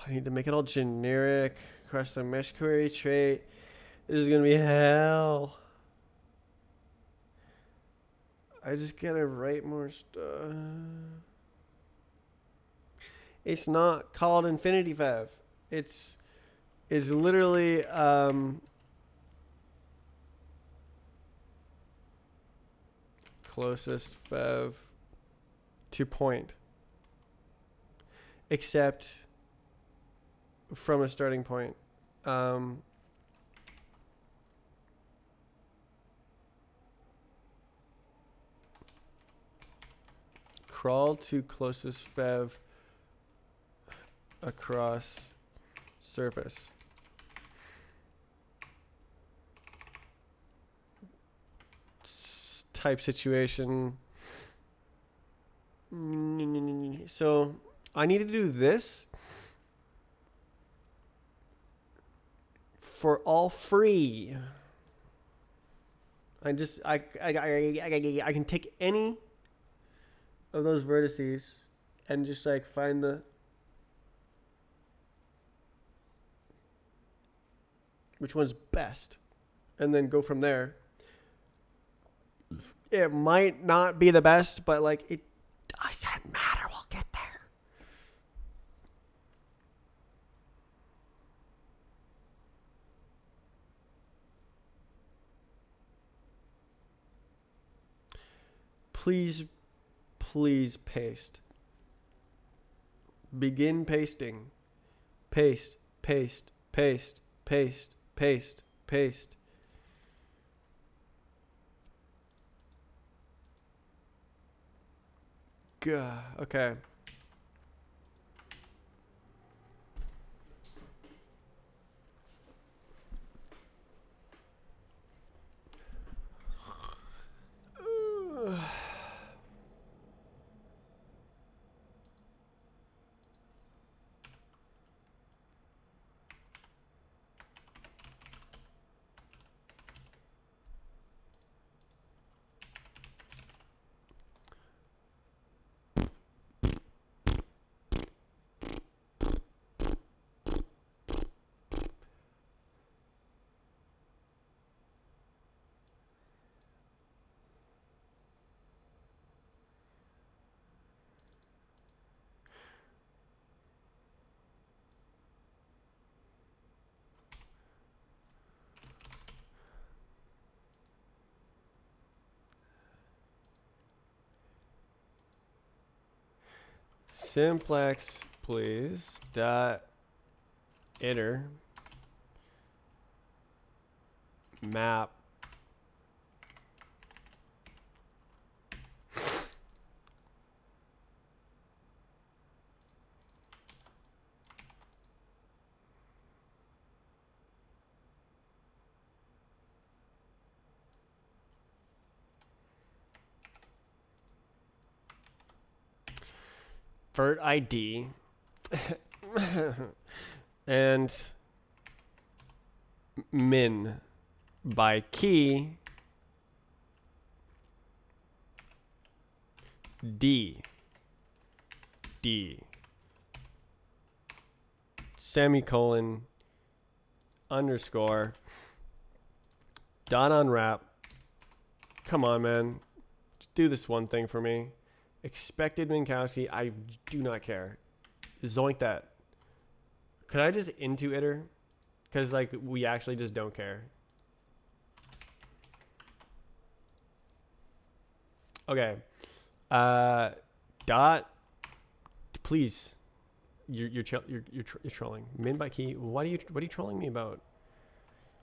I need to make it all generic. Crush the mesh query trait. This is gonna be hell. I just gotta write more stuff. It's not called Infinity Fev. It's literally closest Fev to point. Except from a starting point. Crawl to closest Fev across surface. Type situation. So I need to do this for all free. I can take any of those vertices and just like find the which one's best and then go from there. It might not be the best, but like it doesn't matter. We'll get there. Please paste. Begin pasting. Paste. Gah, okay. Simplex, please. Dot iter map vert ID and min by key D semicolon underscore dot unwrap. Come on, man. Just do this one thing for me. Expected Minkowski. I do not care. Zoink that. Could I just into iter? Because like we actually just don't care. Okay. Dot. Please. You're trolling. Min by key. What are you trolling me about?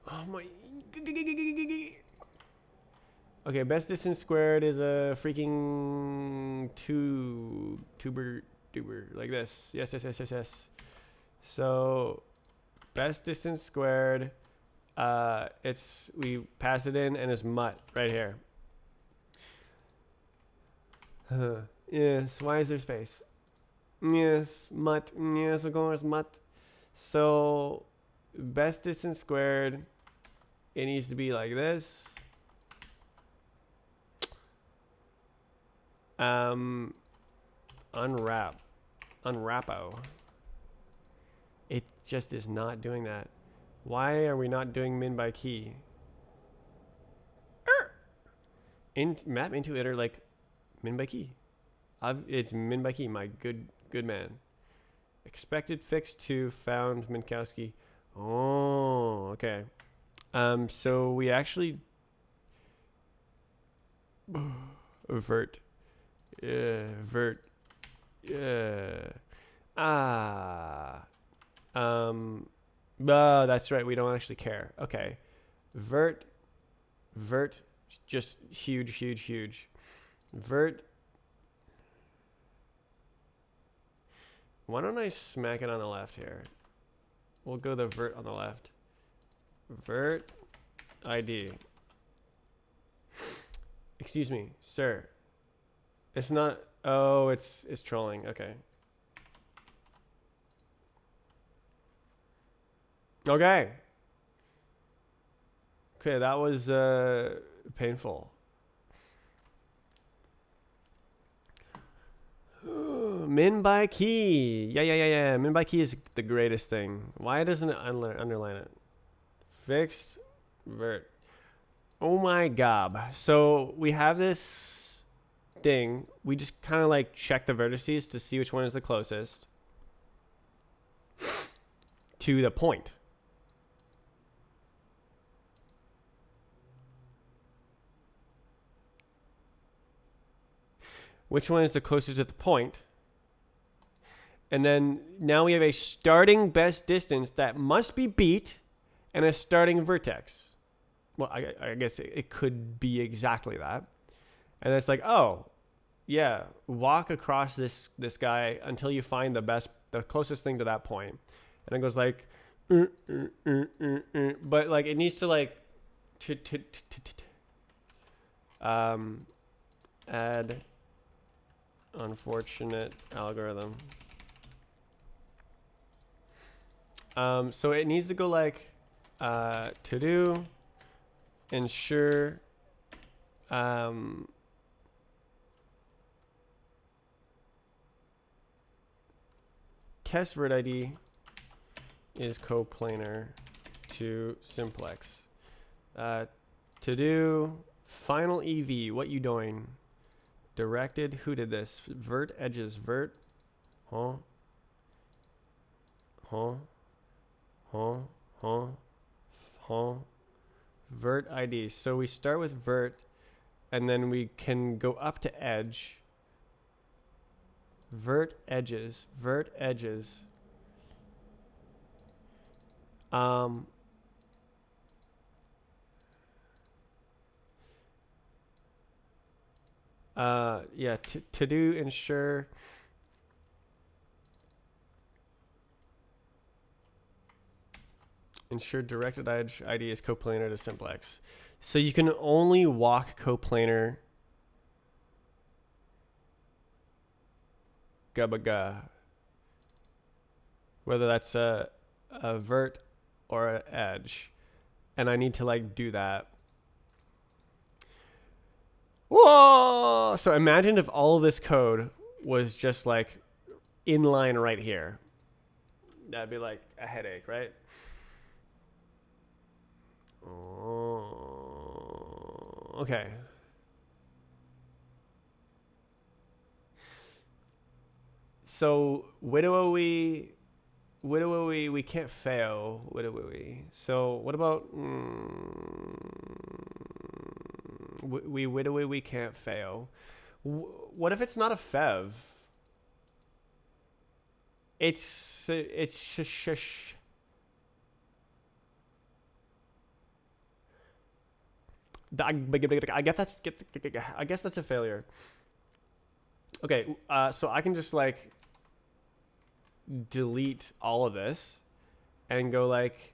Oh my. Okay, best distance squared is a freaking tuber like this. Yes. So best distance squared, we pass it in and it's mutt right here. Yes, why is there space? Yes, mutt. Yes, we're going with mutt. So best distance squared, it needs to be like this. Unwrappo. It just is not doing that. Why are we not doing min by key? Map into iter like min by key. It's min by key, my good man. Expected fix to found Minkowski. Oh, okay. So we actually vert. That's right. We don't actually care. Okay. Vert, just huge. Vert. Why don't I smack it on the left here? We'll go the vert on the left. Vert ID. Excuse me, sir. It's not. Oh, it's trolling. Okay. Okay, that was painful. Min by key. Yeah. Min by key is the greatest thing. Why doesn't it underline it? Fixed vert. Oh my god. So we have this thing. We just kind of like check the vertices to see which one is the closest to the point. Which one is the closest to the point? And then now we have a starting best distance that must be beat and a starting vertex. Well, I guess it could be exactly that. And it's like, oh, yeah, walk across this guy until you find the closest thing to that point. And it goes like, but like it needs to like, add unfortunate algorithm. So it needs to go like to do ensure test vert ID is coplanar to simplex. To do final EV, what you doing? Directed, who did this? Vert edges, vert, huh? Vert ID. So we start with vert, and then we can go up to edge. Vert edges. Yeah, to do ensure directed edge ID is coplanar to simplex. So you can only walk coplanar gabaga, whether that's a vert or an edge, and I need to like do that. Whoa! So imagine if all of this code was just like inline right here. That'd be like a headache, right? Oh, okay. So we can't fail. So what about we can't fail? What if it's not a fev? It's shush. I guess that's a failure. Okay, so I can just like delete all of this and go like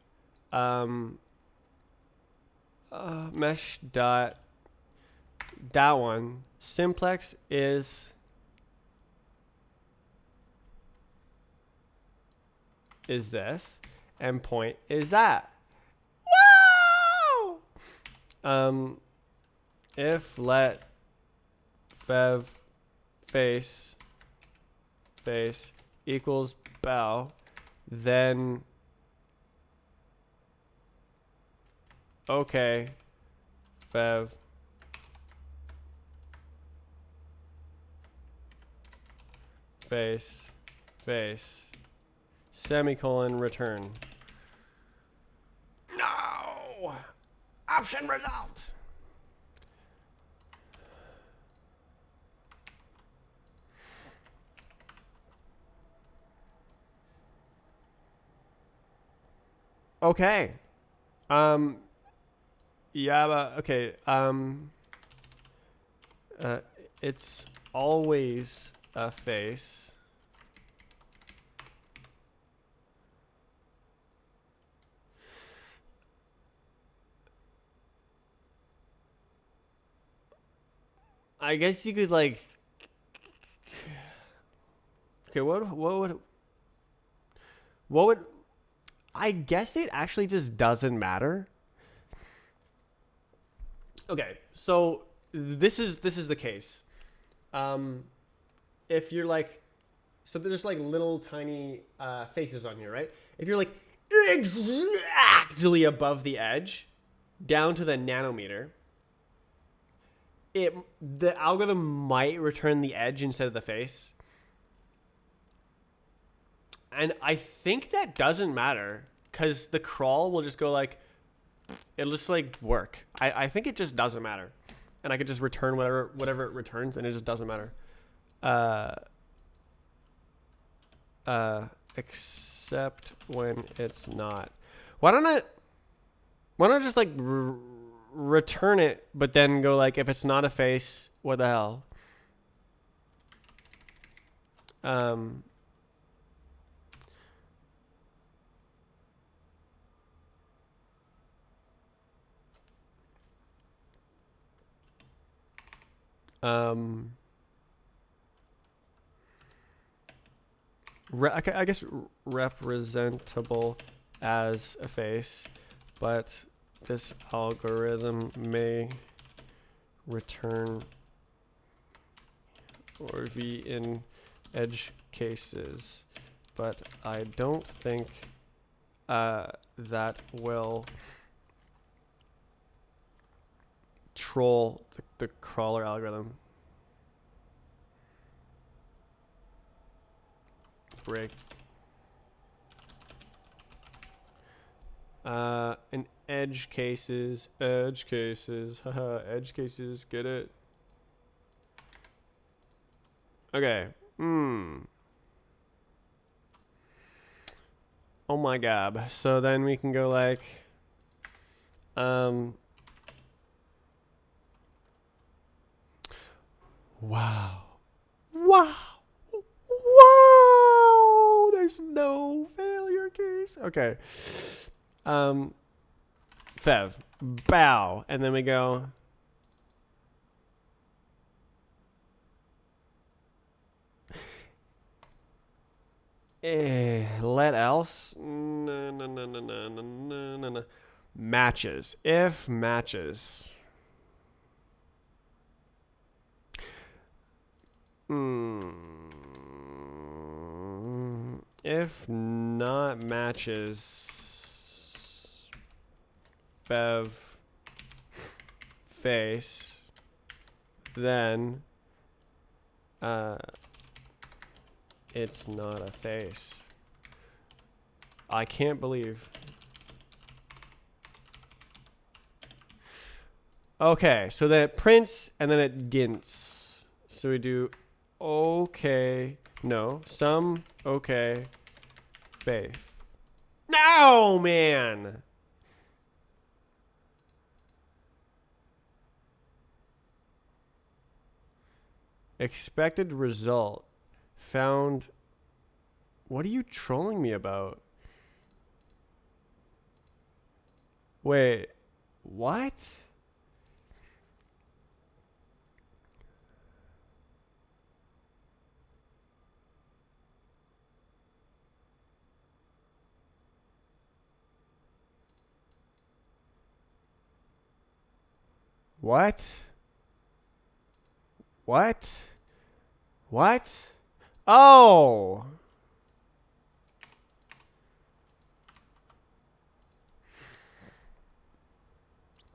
mesh dot that one simplex is this and point is that. Wow! If let fev face equals bow, then okay fev face semicolon return. No! Option result! Okay. Yeah, but okay. It's always a face. I guess you could like. Okay, what would? I guess it actually just doesn't matter. Okay, so this is the case. If you're like, so there's like little tiny faces on here, right? If you're like exactly above the edge, down to the nanometer, the algorithm might return the edge instead of the face. And I think that doesn't matter because the crawl will just go like, it'll just like work. I think it just doesn't matter. And I could just return whatever it returns and it just doesn't matter. Except when it's not. Why don't I just like return it, but then go like, if it's not a face, what the hell? I guess representable as a face, but this algorithm may return or v in edge cases, but I don't think that will troll the crawler algorithm. Break. In edge cases, haha, edge cases, get it? Okay, Oh my god. So then we can go like wow. Wow. Wow. There's no failure case. Okay. Fev. Bow. And then we go. Let else. No. Matches. If matches. If not matches, fev face, then it's not a face. I can't believe. Okay, so then it prints and then it gints. So we do okay, no, some okay, faith. No, man. Expected result found. What are you trolling me about? Wait, what? What? What? What? Oh!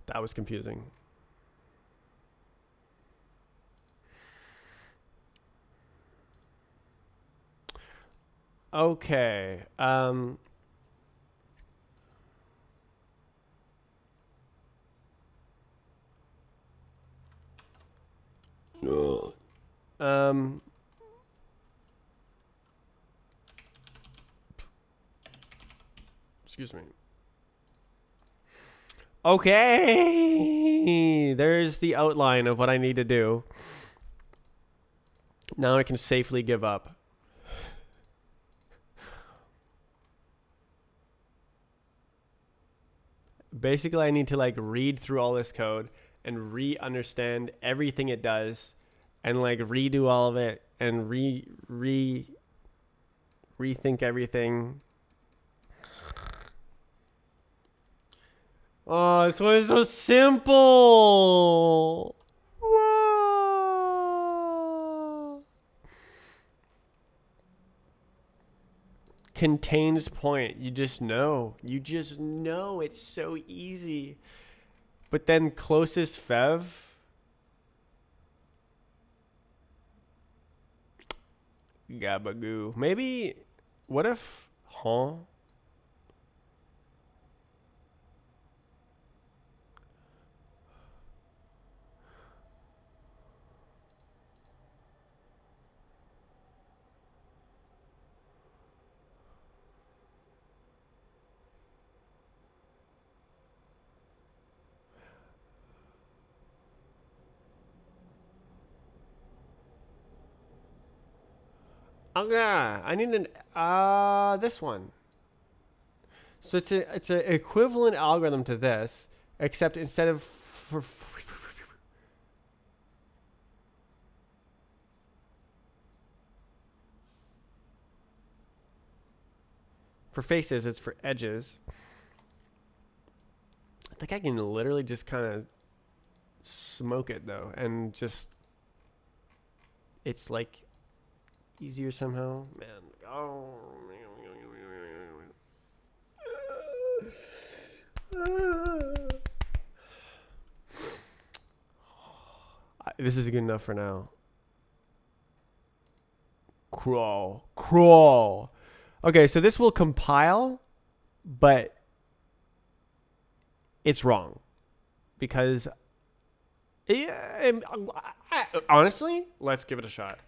That was confusing. Okay. Excuse me. Okay. There's the outline of what I need to do. Now I can safely give up. Basically, I need to like read through all this code and re-understand everything it does and like redo all of it and rethink everything. Oh, this one is so simple. Whoa. Contains point. You just know. You just know. It's so easy. But then closest fev. Gabagoo. Maybe. What if. Huh? Oh yeah, I need an this one. So it's a equivalent algorithm to this, except instead of for faces, it's for edges. I think I can literally just kind of smoke it though, and just it's like easier somehow, man. Oh. This is good enough for now. Crawl. Okay, so this will compile, but it's wrong because honestly, let's give it a shot.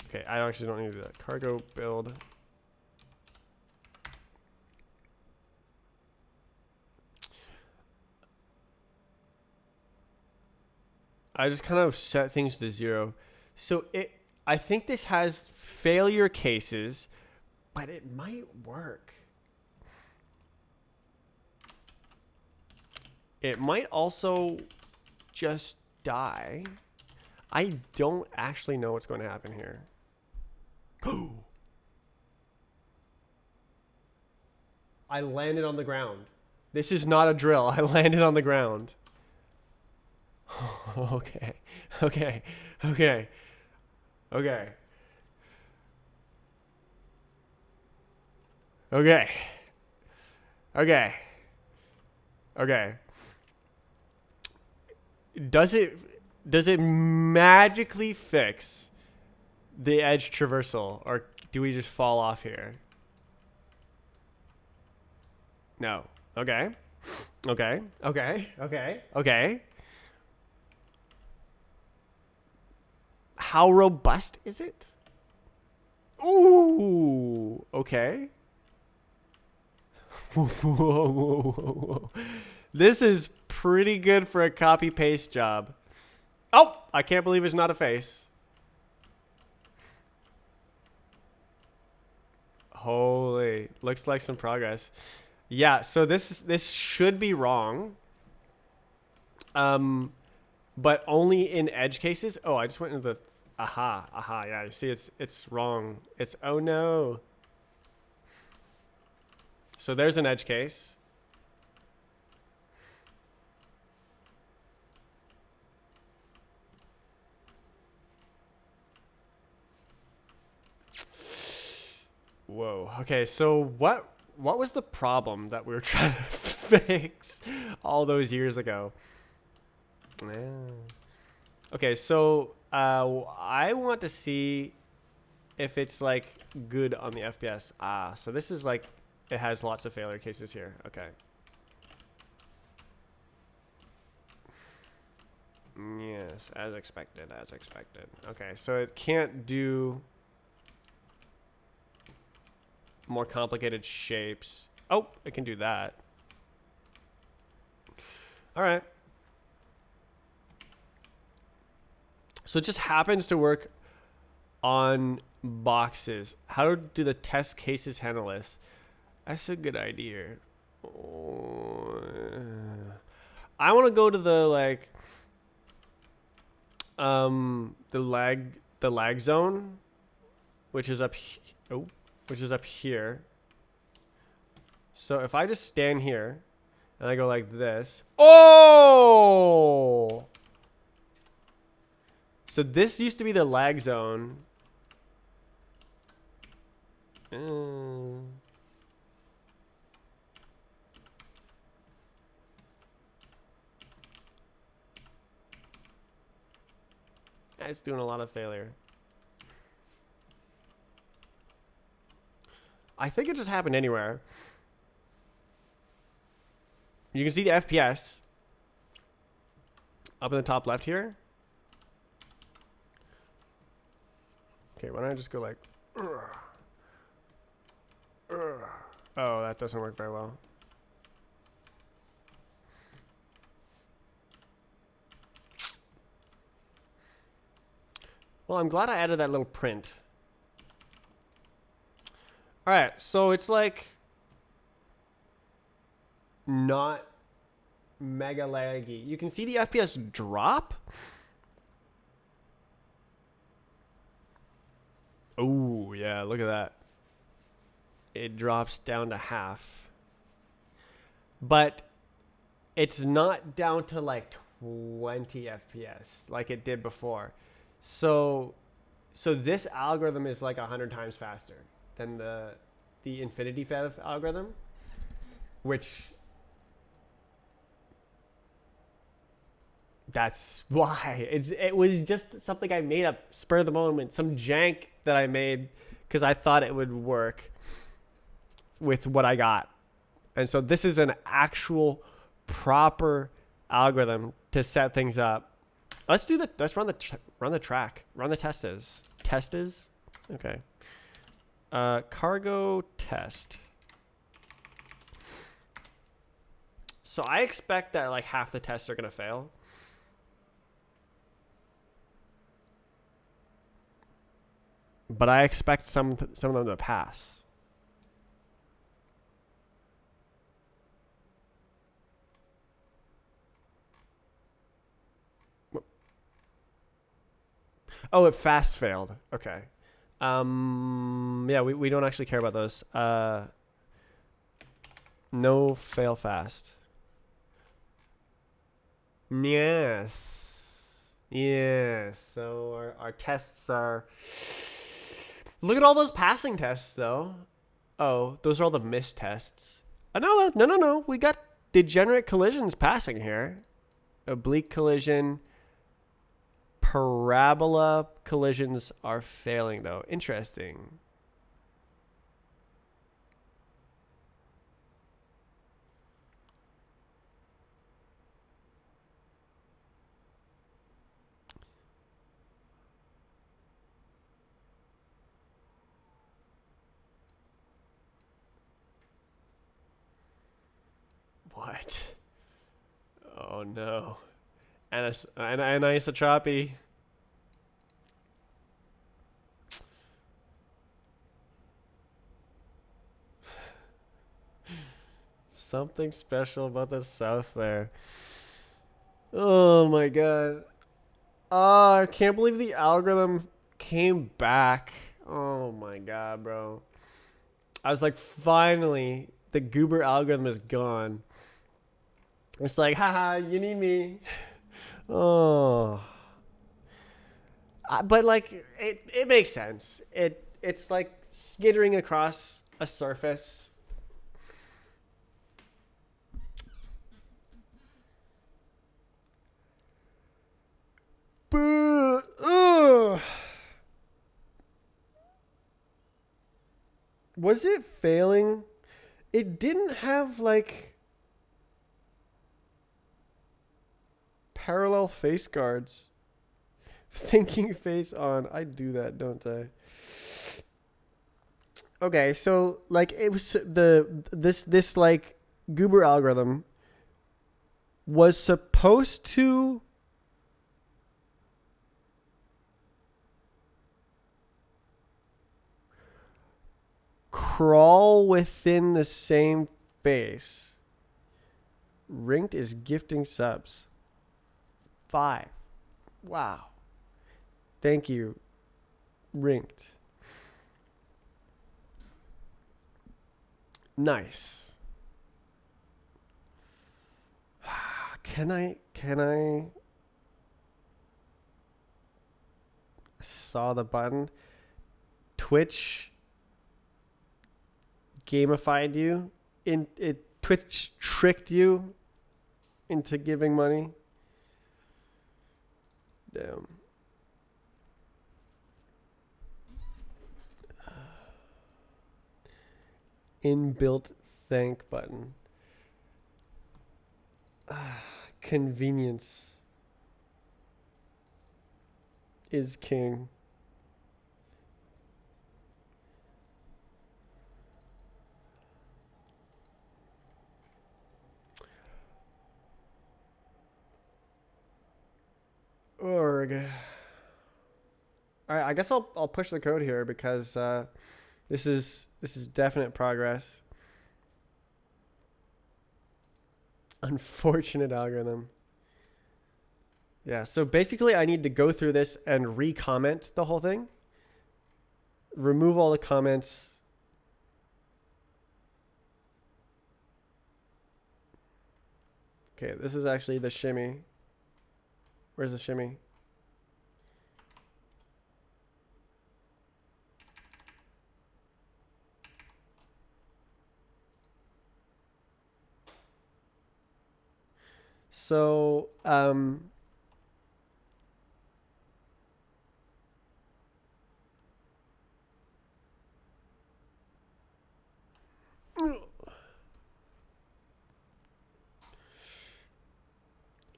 Okay, I actually don't need to do that. Cargo build. I just kind of set things to 0. So I think this has failure cases, but it might work. It might also just die. I don't actually know what's going to happen here. I landed on the ground. This is not a drill. I landed on the ground. Okay. Okay. Okay. Okay. Okay. Okay. Okay. Does it magically fix the edge traversal, or do we just fall off here? No. Okay. Okay. Okay. Okay. Okay. How robust is it? Ooh. Okay. Whoa, whoa, whoa, whoa. This is pretty good for a copy paste job. Oh, I can't believe it's not a face. Holy, looks like some progress. Yeah, so this should be wrong. But only in edge cases. Oh, I just went into the aha. Yeah, you see it's wrong. It's oh no. So there's an edge case. Whoa. Okay, so what was the problem that we were trying to fix all those years ago? Okay, so I want to see if it's like good on the FPS. So this is like, it has lots of failure cases here. Okay. Yes, as expected, as expected. Okay, so it can't do more complicated shapes. Oh, it can do that. All right. So it just happens to work on boxes. How do the test cases handle this? That's a good idea. I want to go to the like the lag zone, which is up which is up here. So if I just stand here and I go like this. Oh! So this used to be the lag zone. It's doing a lot of failure. I think it just happened anywhere. You can see the FPS up in the top left here. Okay, why don't I just go like... Oh, that doesn't work very well. Well, I'm glad I added that little print. All right, so it's like not mega laggy. You can see the FPS drop. Oh, yeah, look at that. It drops down to half. But it's not down to like 20 FPS like it did before. So this algorithm is like 100 times faster than the Infinity Fev algorithm, which that's why it was just something I made up spur of the moment, some jank that I made because I thought it would work with what I got. And so this is an actual proper algorithm to set things up. Let's run the track. Run the testers. Okay. Cargo test. So I expect that like half the tests are gonna fail. But I expect some of them to pass. Oh, it fast failed. Okay. Yeah, we don't actually care about those. No fail fast. Yes. Yes. So our tests are. Look at all those passing tests, though. Oh, those are all the missed tests. No. We got degenerate collisions passing here. Oblique collision. Parabola collisions are failing, though. Interesting. What? Oh, no. Anisotropy. Something special about the South there. Oh my god. I can't believe the algorithm came back. Oh my god, bro. I was like, finally, the goober algorithm is gone. It's like, haha, you need me. Oh. But like, it makes sense. It's like skittering across a surface. Was it failing? It didn't have like parallel face guards. Thinking face on. I do that, don't I? Okay, so like it was this like goober algorithm was supposed to crawl within the same face. Rinked is gifting subs. 5. Wow. Thank you, Rinked. Nice. Can I saw the button. Twitch gamified you. Twitch tricked you into giving money. Damn. Inbuilt thank button. Convenience is king. Org. All right, I guess I'll push the code here because this is definite progress. Unfortunate algorithm. Yeah, so basically I need to go through this and re-comment the whole thing. Remove all the comments. Okay, this is actually the shimmy. Where's the shimmy? So,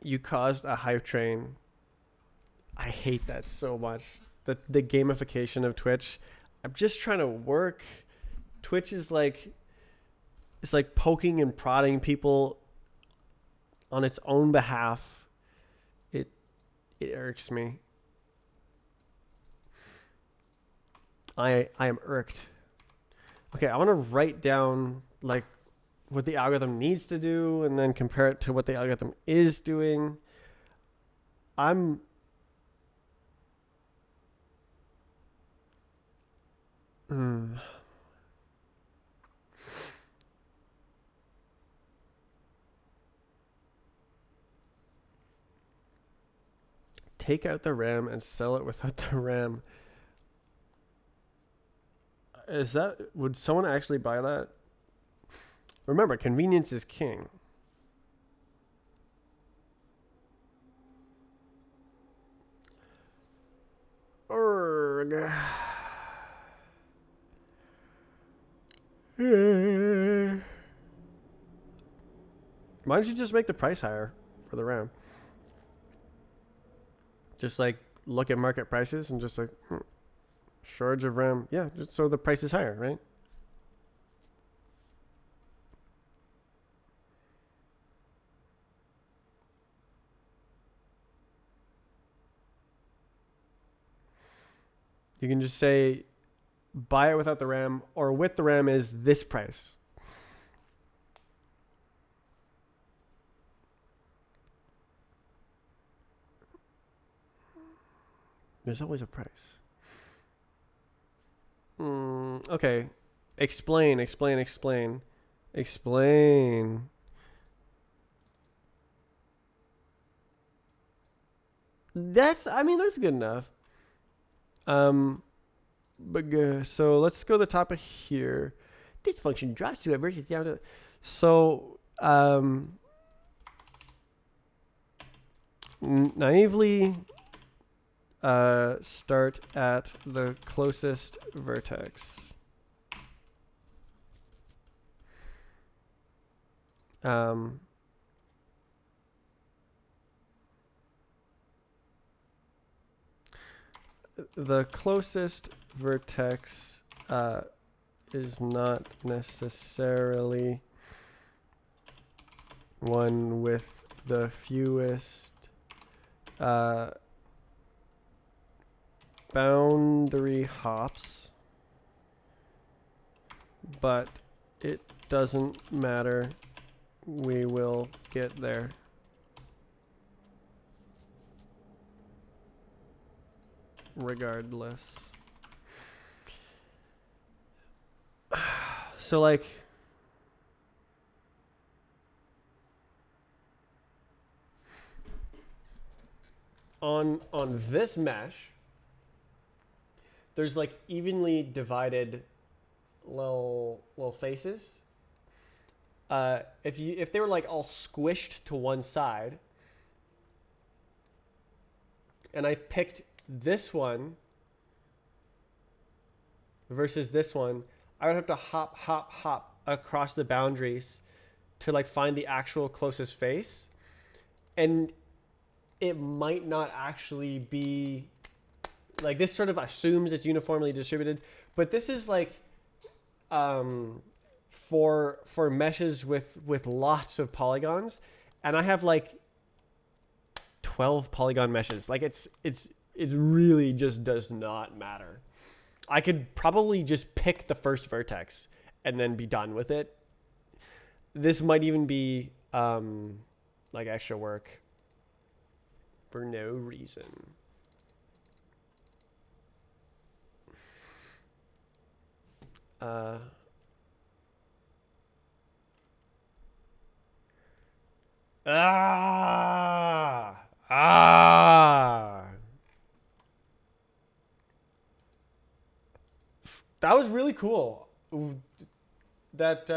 you caused a hype train. I hate that so much. The gamification of Twitch. I'm just trying to work. Twitch is like, it's like poking and prodding people on its own behalf. It irks me. I am irked. Okay, I want to write down like what the algorithm needs to do and then compare it to what the algorithm is doing. I'm take out the RAM and sell it without the RAM. Would someone actually buy that? Remember, convenience is king. Why don't you just make the price higher for the RAM? Just like look at market prices and just like shortage of RAM. Yeah, just so the price is higher, right? You can just say buy it without the RAM, or with the RAM is this price. There's always a price. Okay. Explain. That's good enough. So let's go to the top of here. This function drops to a vertex down to. So naively start at the closest vertex. The closest vertex is not necessarily one with the fewest boundary hops, but it doesn't matter. We will get there. Regardless. So like on this mesh, there's like evenly divided little faces. If they were like all squished to one side, and I picked this one versus this one, I would have to hop across the boundaries to like find the actual closest face, and it might not actually be like this. Sort of assumes it's uniformly distributed, but this is like for meshes with lots of polygons, and I have like 12 polygon meshes. Like it really just does not matter. I could probably just pick the first vertex and then be done with it. This might even be like extra work for no reason. That was really cool. That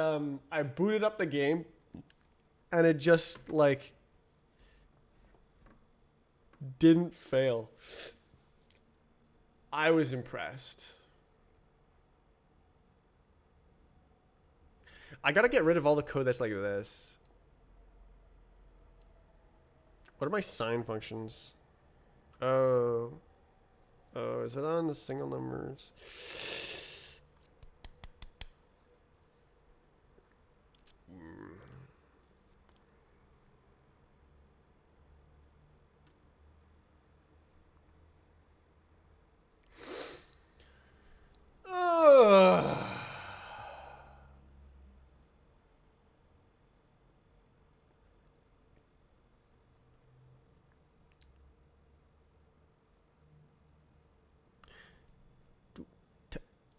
I booted up the game and it just like didn't fail. I was impressed. I gotta get rid of all the code that's like this. What are my sign functions? Oh, is it on the single numbers?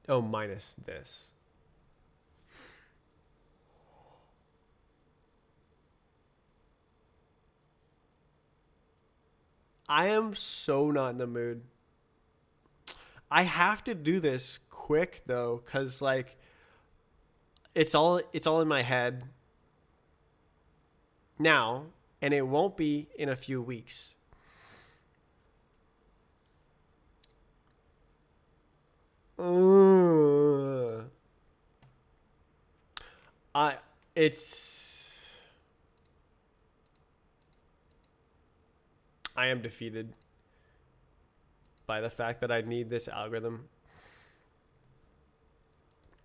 Oh, minus this. I am so not in the mood. I have to do this quick though, cause like it's all in my head now, and it won't be in a few weeks. I it's I am defeated by the fact that I need this algorithm.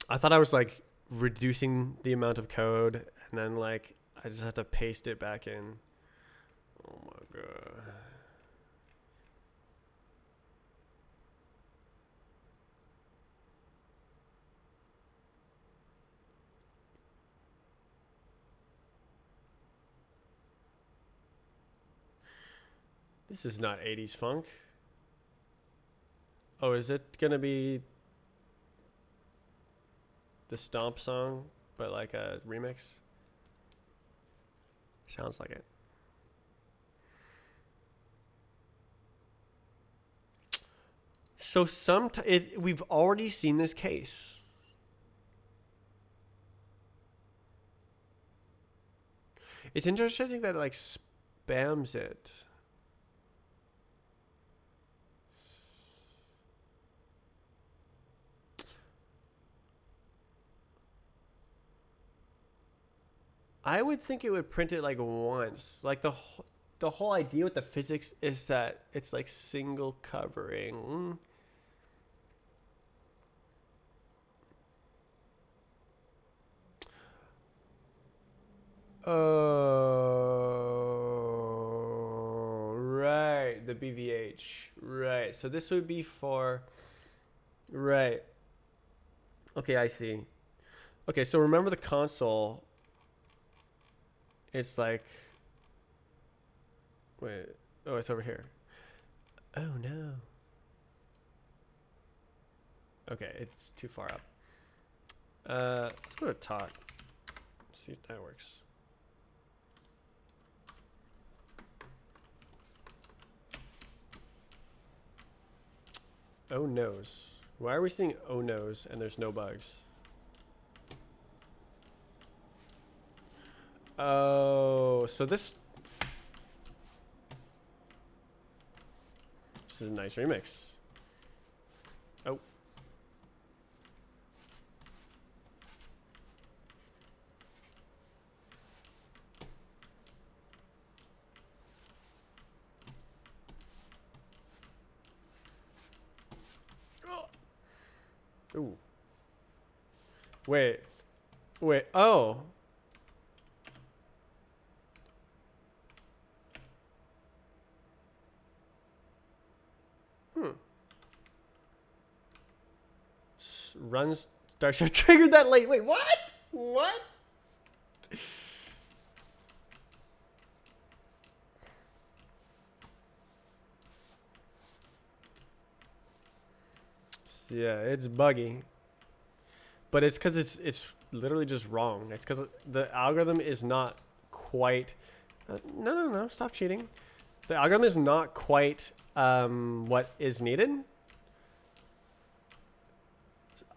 I thought I was like reducing the amount of code, and then like I just have to paste it back in. Oh my god. This is not 80s funk. Oh, is it gonna be the Stomp song, but like a remix? Sounds like it. So we've already seen this case. It's interesting that it like spams it. I would think it would print it like once. Like the whole idea with the physics is that it's like single covering. Oh, right. The BVH. Right. So this would be for. Right. Okay, I see. Okay, so remember the console. It's like. Wait. Oh, it's over here. Oh, no. Okay, it's too far up. Let's go to talk. See if that works. Oh no's. Why are we seeing oh no's and there's no bugs? Oh, so this is a nice remix. Oh. Ooh. Wait. Wait. Oh. Runs Starship triggered that late. Wait, what? What? Yeah, it's buggy. But it's because it's literally just wrong. It's because the algorithm is not quite. No. Stop cheating. The algorithm is not quite what is needed.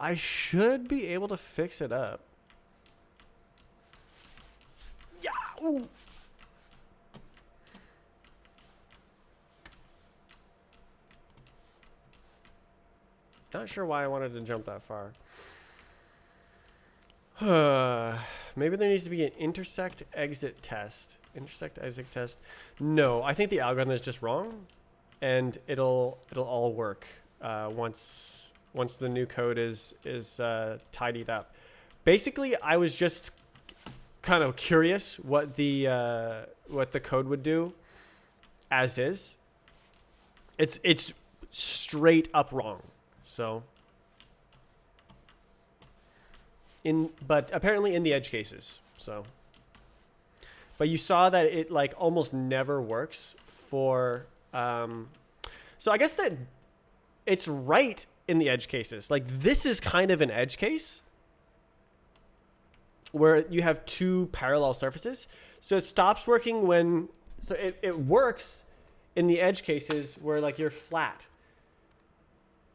I should be able to fix it up. Yeah. Ooh. Not sure why I wanted to jump that far. Maybe there needs to be an intersect exit test. Intersect exit test. No, I think the algorithm is just wrong, and it'll all work once the new code is tidied up. Basically, I was just kind of curious what the code would do as is. It's straight up wrong. So but apparently in the edge cases. So but you saw that it like almost never works for so I guess that it's right in the edge cases. Like this is kind of an edge case where you have two parallel surfaces. So it stops working when, so it works in the edge cases where like you're flat.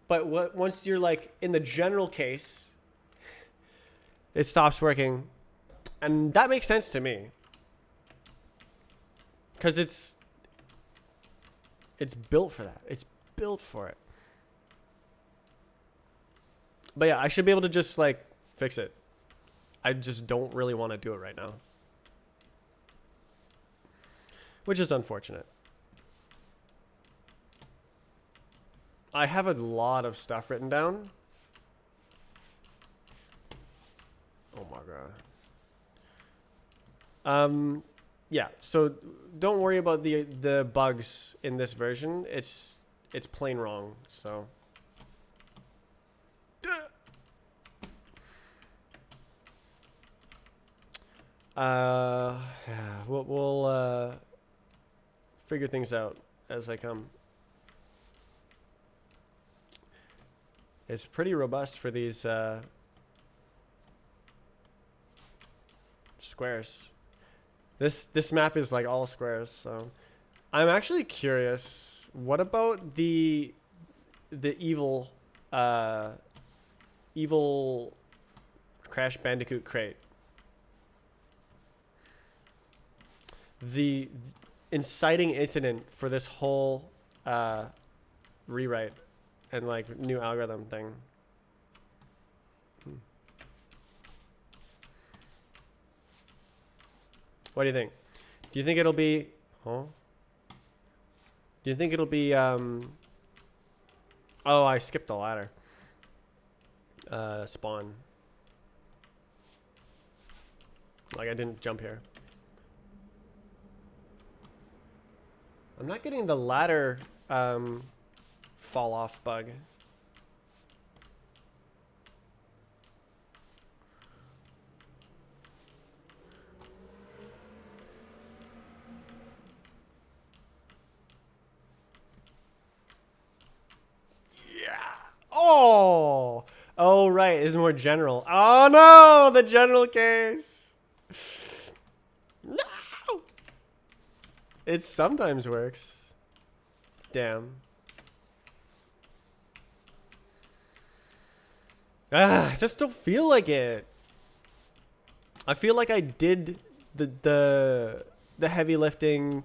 But once you're like in the general case, it stops working. And that makes sense to me. Because it's built for that. It's built for it. But yeah, I should be able to just like fix it. I just don't really want to do it right now. Which is unfortunate. I have a lot of stuff written down. Oh my god. Yeah, so don't worry about the bugs in this version. It's plain wrong, so. Yeah, we'll figure things out as they come. It's pretty robust for these squares. This map is like all squares, so I'm actually curious. What about the evil Crash Bandicoot crate? The inciting incident for this whole rewrite and like new algorithm thing. What do you think? Do you think it'll be, huh? Do you think it'll be, oh, I skipped the ladder. Spawn. Like I didn't jump here. I'm not getting the ladder fall off bug. Yeah. Oh. Oh right, it's more general. Oh no, the general case. No. It sometimes works. Damn. I just don't feel like it. I feel like I did the heavy lifting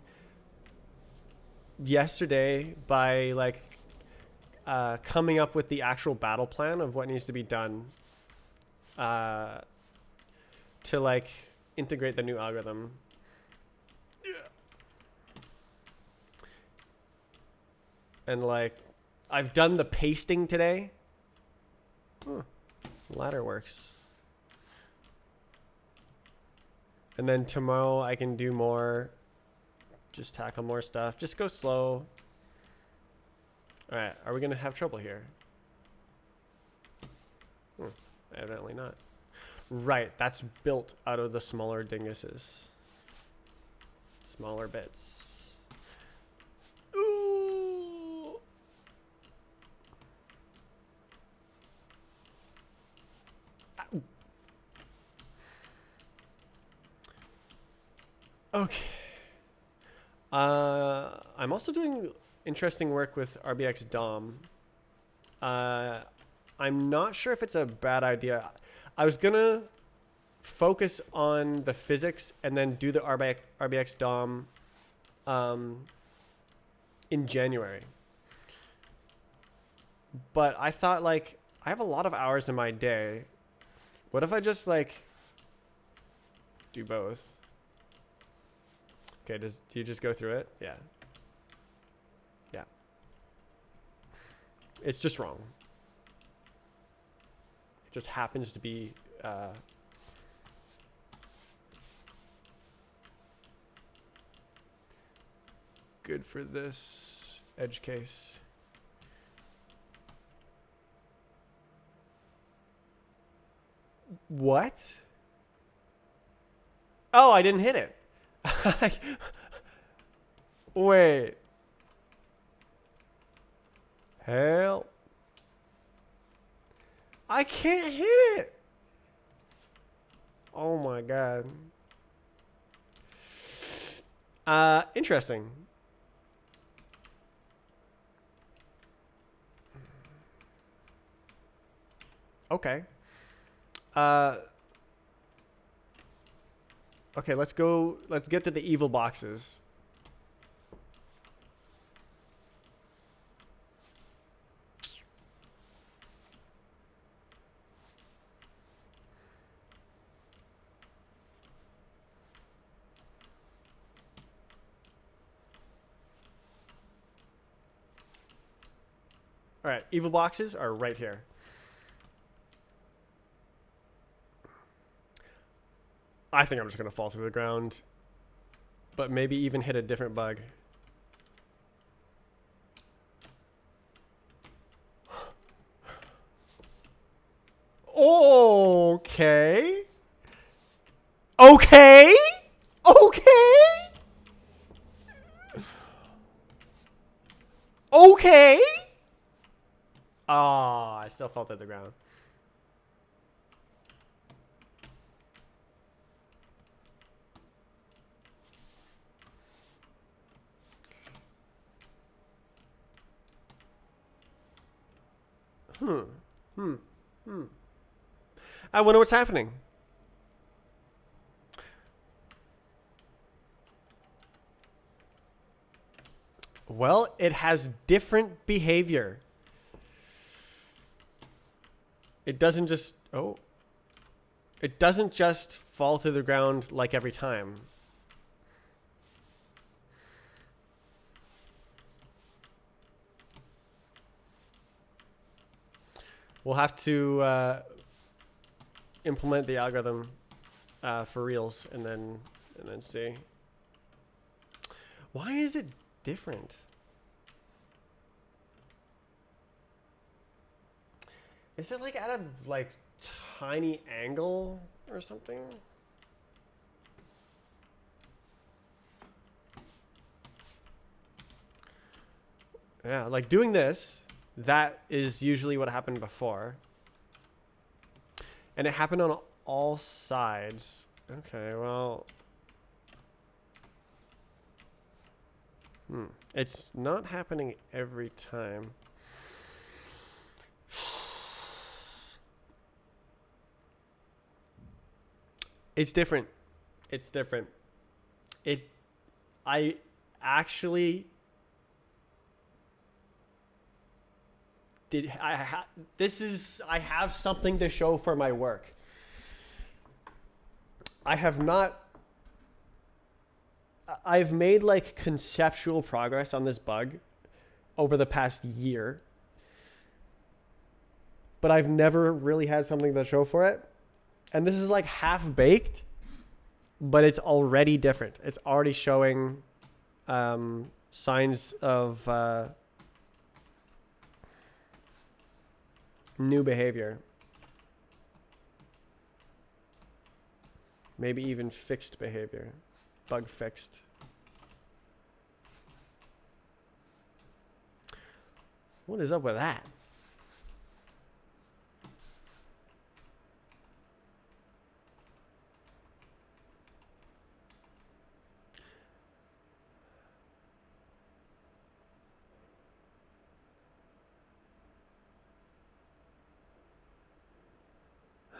yesterday by like coming up with the actual battle plan of what needs to be done to like integrate the new algorithm. And like I've done the pasting today. Huh. Ladder works. And then tomorrow I can do more. Just tackle more stuff. Just go slow. Alright, are we going to have trouble here? Evidently not. Right, that's built out of the smaller dinguses. Smaller bits. Ooh. Okay. I'm also doing interesting work with rbx-dom. I'm not sure if it's a bad idea. I was gonna focus on the physics and then do the rbx-dom in January. But I thought like I have a lot of hours in my day. What if I just like do both? Okay, do you just go through it? Yeah. Yeah. It's just wrong. It just happens to be good for this edge case. What? Oh, I didn't hit it. Wait. Help. I can't hit it. Oh my god. Interesting. Okay. Okay, let's go. Let's get to the evil boxes. All right, evil boxes are right here. I think I'm just going to fall through the ground, but maybe even hit a different bug. Okay. Okay. Okay. Okay. Oh, I still fell to the ground. I wonder what's happening. Well, it has different behavior. It doesn't just... Oh. It doesn't just fall through the ground like every time. We'll have to implement the algorithm for reals and then see. Why is it different? Is it like at a like tiny angle or something? Yeah, like doing this, that is usually what happened before. And it happened on all sides. Okay, well... It's not happening every time. It's different. It's different. I actually did. I have something to show for my work. I've made like conceptual progress on this bug over the past year, but I've never really had something to show for it. And this is like half baked, but it's already different. It's already showing signs of new behavior. Maybe even fixed behavior. Bug fixed. What is up with that?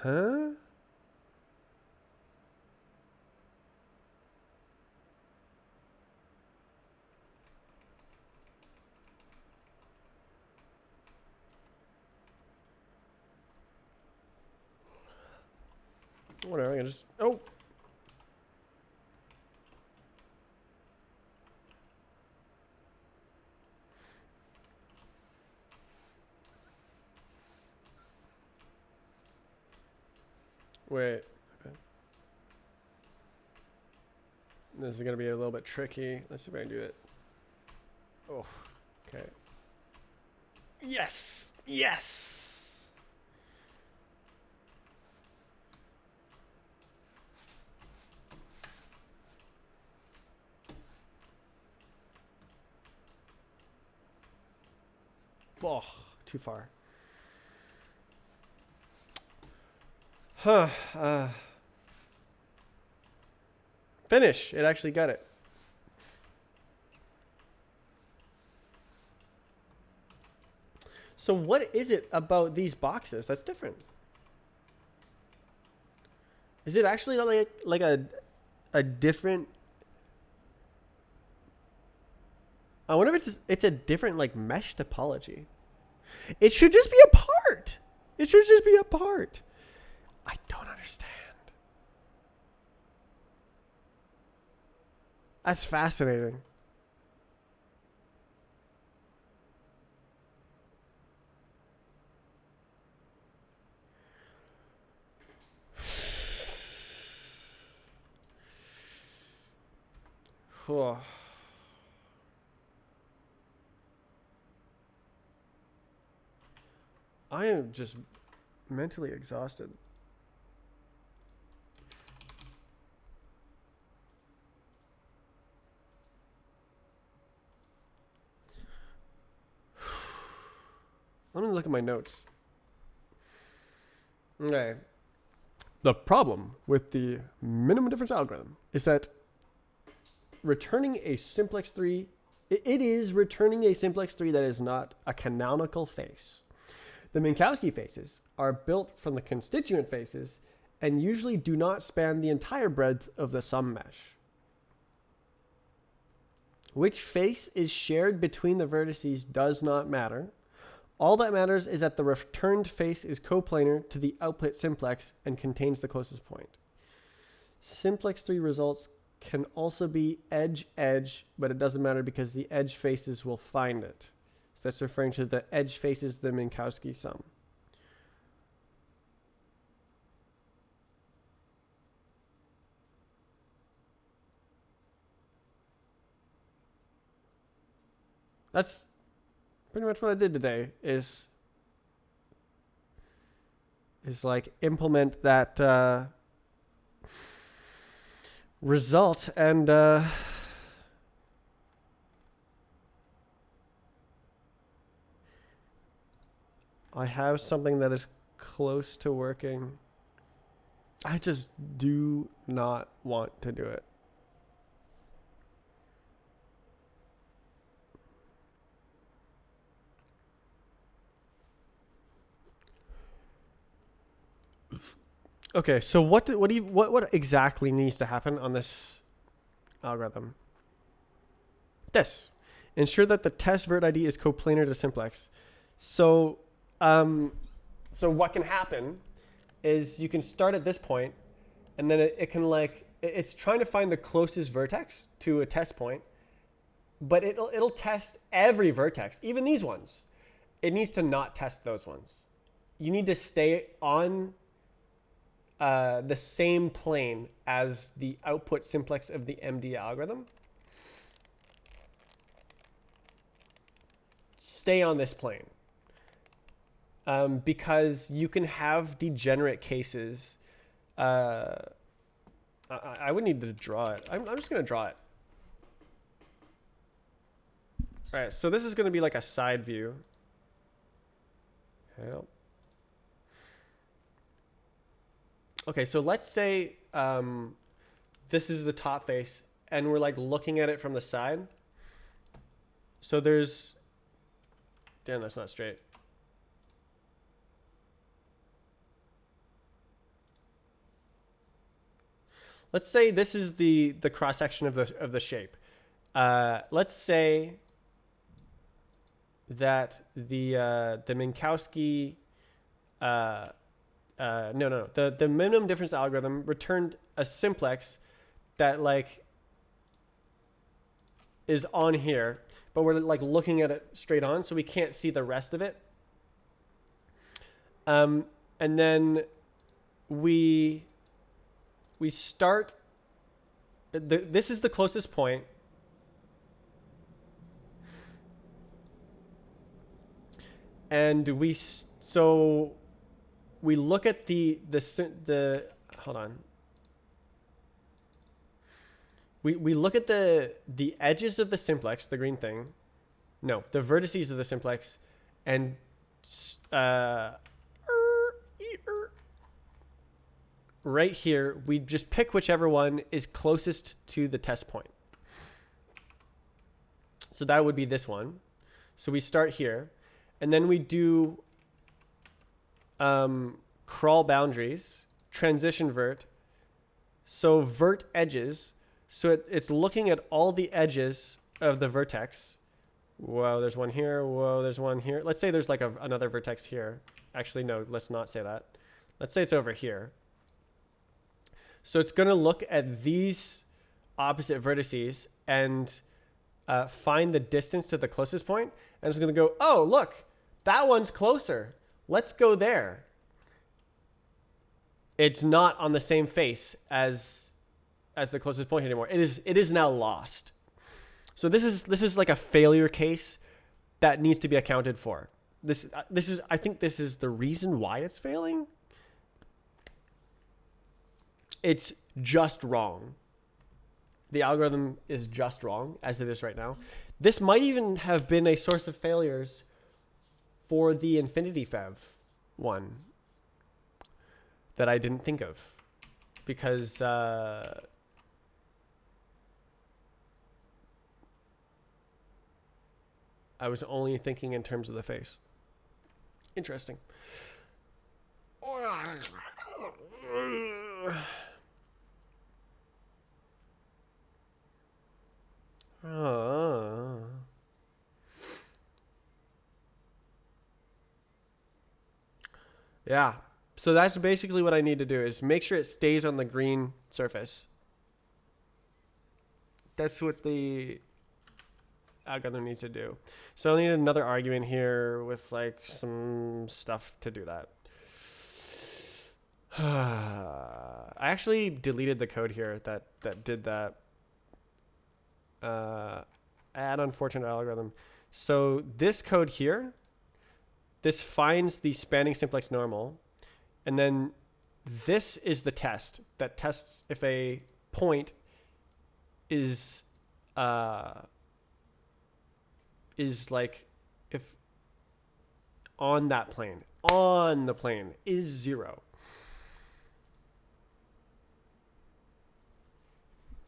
Huh? Whatever, I can just... Oh! Wait. Okay. This is going to be a little bit tricky. Let's see if I can do it. Oh, okay. Yes! Yes! Oh, too far. Huh. Finish. It actually got it. So what is it about these boxes that's different? Is it actually like a different? I wonder if it's a different like mesh topology. It should just be a part. It should just be a part. I don't understand. That's fascinating. I am just mentally exhausted. Let me look at my notes. Okay. The problem with the minimum difference algorithm is that returning a simplex 3, it is returning a simplex 3 that is not a canonical face. The Minkowski faces are built from the constituent faces and usually do not span the entire breadth of the sum mesh. Which face is shared between the vertices does not matter. All that matters is that the returned face is coplanar to the output simplex and contains the closest point. Simplex 3 results can also be edge-edge, but it doesn't matter because the edge faces will find it. So that's referring to the edge faces the Minkowski sum. That's pretty much what I did today is like implement that result and I have something that is close to working. I just do not want to do it. Okay, so what exactly needs to happen on this algorithm? This. Ensure that the test vert ID is coplanar to simplex. So what can happen is you can start at this point, and then it can it's trying to find the closest vertex to a test point, but it'll test every vertex, even these ones. It needs to not test those ones. You need to stay on the same plane as the output simplex of the MD algorithm. Stay on this plane. Because you can have degenerate cases. I would need to draw it. I'm just going to draw it. All right, so this is going to be like a side view. Help. Okay, so let's say this is the top face, and we're like looking at it from the side. So there's... Damn, that's not straight. Let's say this is the cross section of the shape. Let's say that the Minkowski the minimum difference algorithm returned a simplex that like is on here, but we're like looking at it straight on, so we can't see the rest of it. And then we start, this is the closest point. And we look at the hold on. We look at the edges of the simplex, the green thing. No, the vertices of the simplex, and right here, we just pick whichever one is closest to the test point. So that would be this one. So we start here, and then we do crawl boundaries, transition vert. So vert edges. So it's looking at all the edges of the vertex. Whoa, there's one here. Whoa, there's one here. Let's say there's like another vertex here. Actually, no, let's not say that. Let's say it's over here. So it's going to look at these opposite vertices and find the distance to the closest point. And it's going to go, oh, look, that one's closer. Let's go there. It's not on the same face as the closest point anymore. It is now lost. So this is like a failure case that needs to be accounted for. I think this is the reason why it's failing. It's just wrong. The algorithm is just wrong as it is right now. This might even have been a source of failures for the infinity fev one that I didn't think of, because I was only thinking in terms of the face. Interesting. Yeah. So that's basically what I need to do, is make sure it stays on the green surface. That's what the algorithm needs to do. So I need another argument here with like some stuff to do that. I actually deleted the code here that did that. Add unfortunate algorithm. So this code here, this finds the spanning simplex normal, and then this is the test that tests if a point is like, if on that plane, on the plane is 0.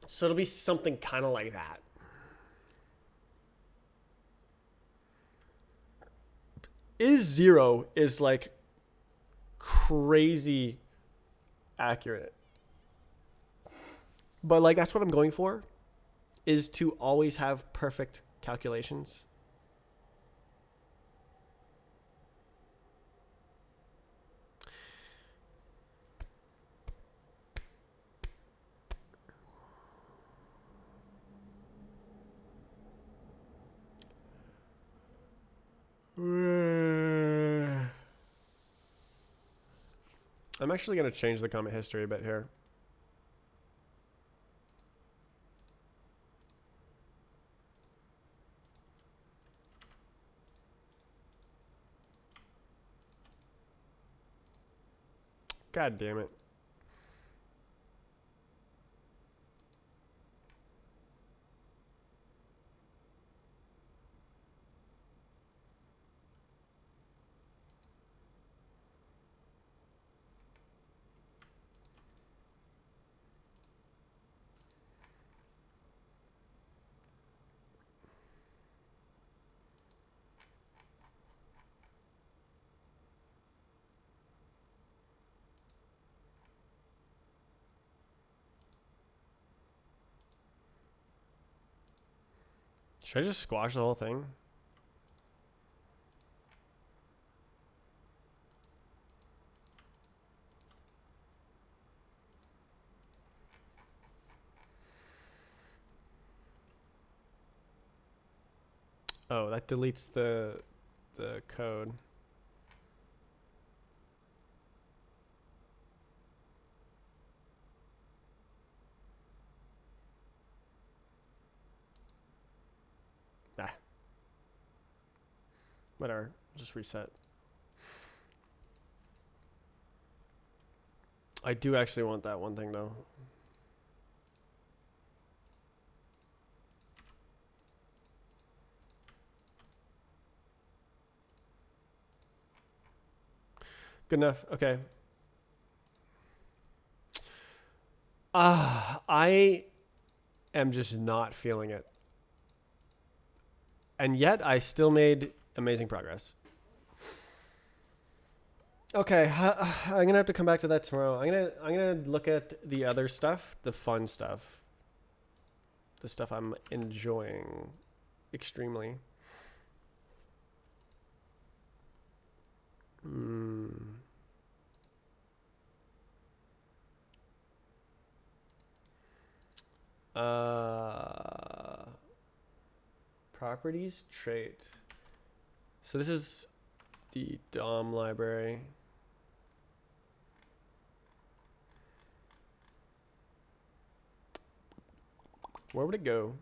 So it'll be something kind of like that. Is 0 is like crazy accurate. But like, that's what I'm going for, is to always have perfect calculations. I'm actually going to change the comment history a bit here. God damn it. Should I just squash the whole thing? Oh, that deletes the code. Nah. Whatever. Just reset. I do actually want that one thing though. Good enough. Okay. I am just not feeling it. And yet I still made amazing progress. Okay, I'm gonna have to come back to that tomorrow. I'm gonna look at the other stuff, the fun stuff, the stuff I'm enjoying extremely. Uh, Properties trait. So this is the DOM library. Where would it go?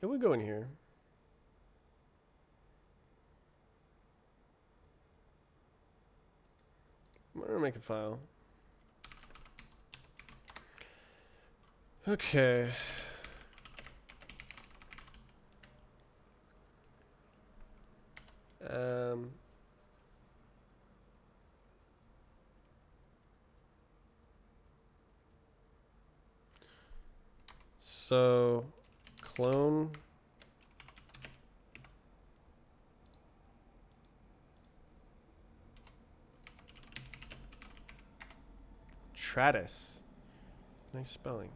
It would go in here. I'm gonna make a file. Okay. So clone Tratus. Nice spelling.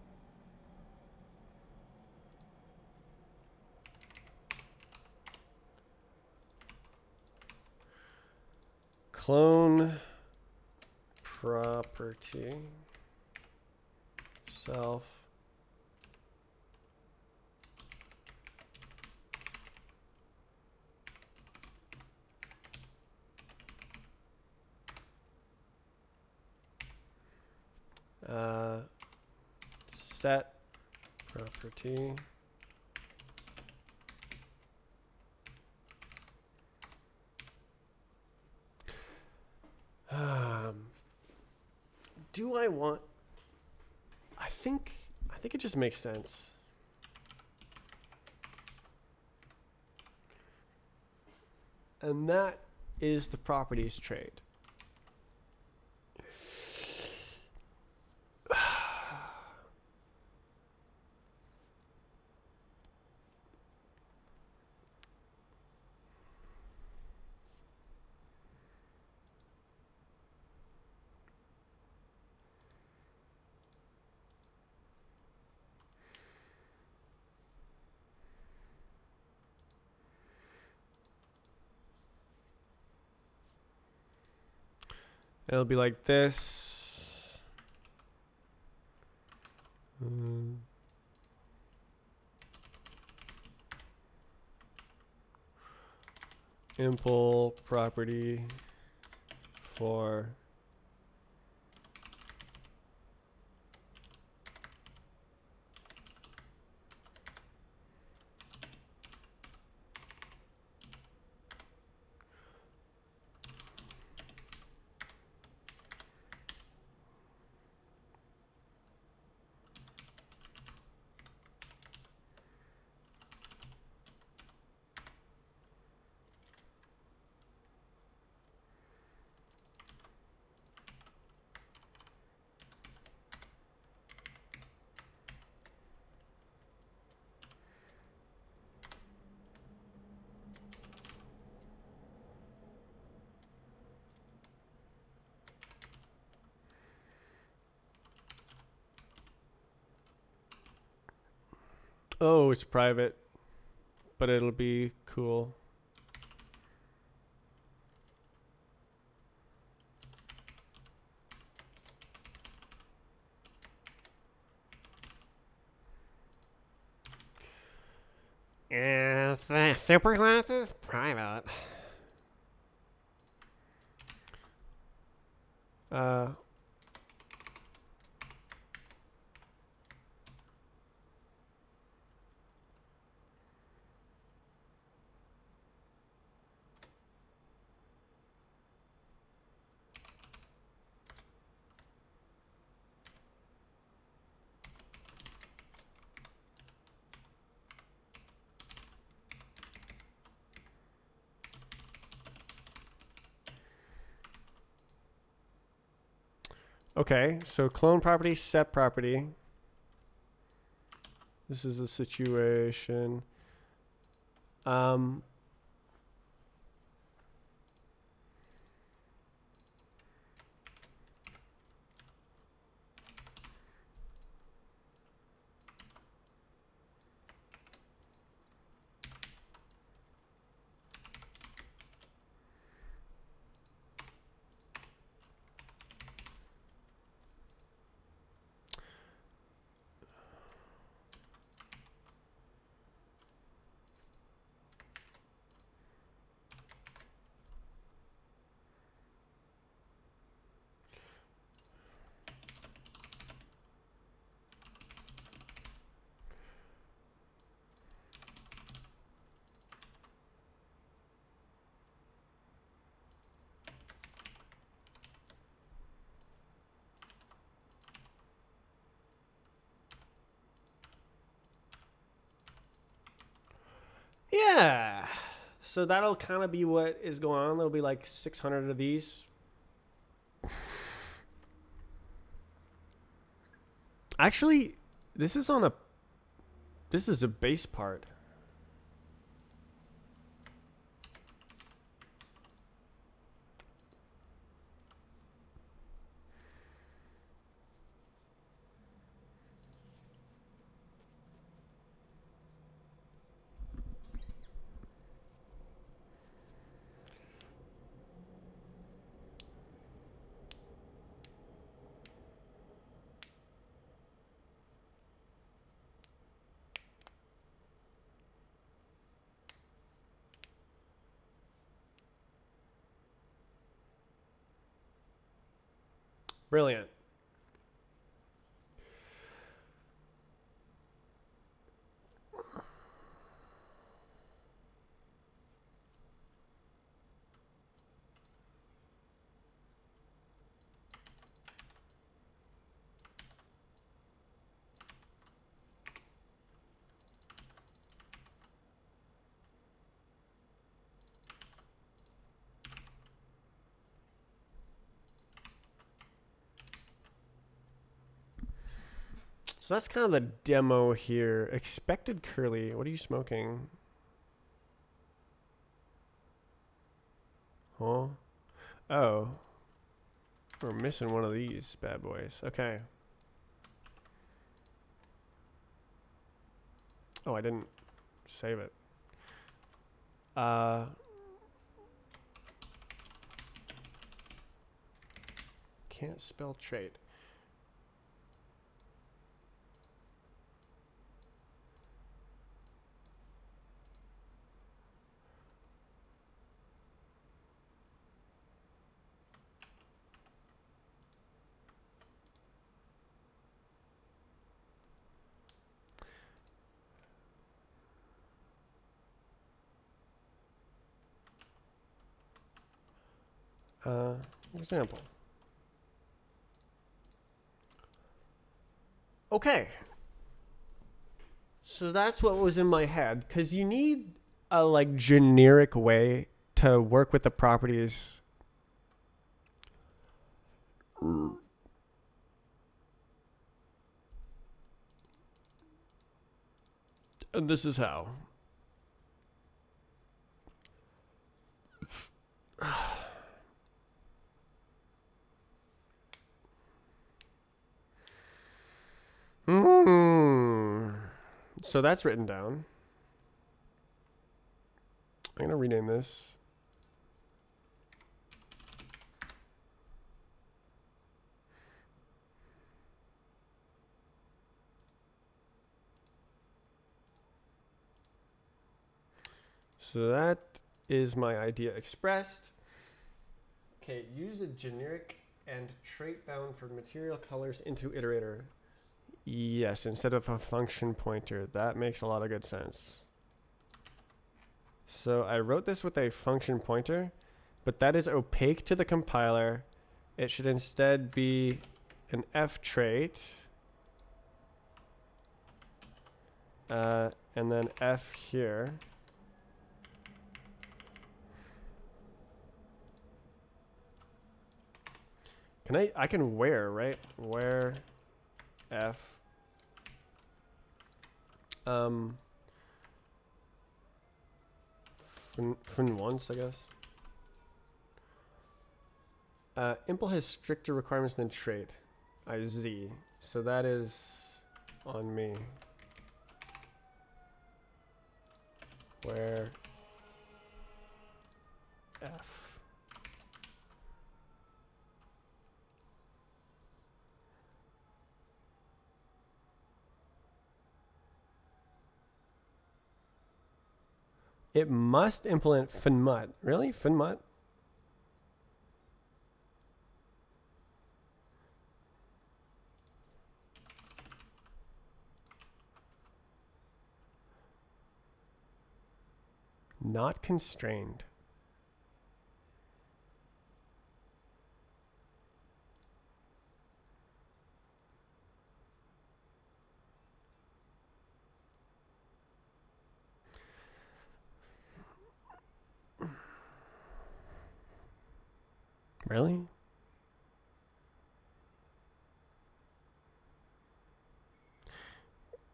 Clone property self set property do I want I think it just makes sense. And that is the properties trait. It'll be like this. Impl property for oh, it's private, but it'll be cool. Yeah, super class is private. Okay, so clone property, set property. This is a situation. Yeah. So that'll kind of be what is going on. There'll be like 600 of these. Actually, this is a base part. Brilliant. So that's kind of the demo here. Expected curly. What are you smoking? Huh? Oh. We're missing one of these bad boys. Okay. Oh, I didn't save it. Can't spell trait. Example. Okay. So that's what was in my head, because you need a like generic way to work with the properties. And this is how. So that's written down. I'm going to rename this. So that is my idea expressed. Okay, use a generic and trait bound for material colors into iterator. Yes, instead of a function pointer. That makes a lot of good sense. So I wrote this with a function pointer, but that is opaque to the compiler. It should instead be an f trait. And then f here. I can where, right? Where f fun once, I guess. Impl has stricter requirements than trait. Z. So that is on me. Where f. It must implement finmut. Really? Finmut? Not constrained. Really?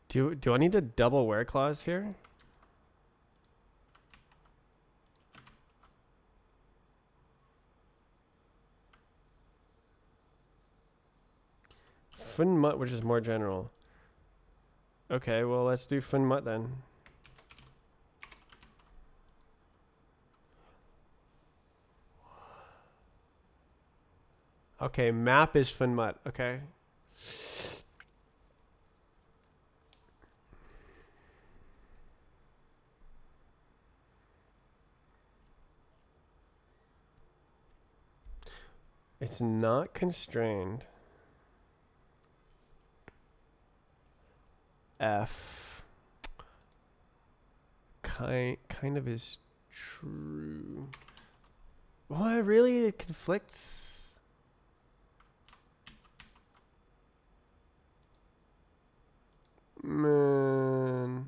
Do I need a double where clause here? Finmut, which is more general. Okay, well, let's do finmut then. Okay, map is finmut. Okay. It's not constrained. F kind of is true. What, really? It conflicts? Man.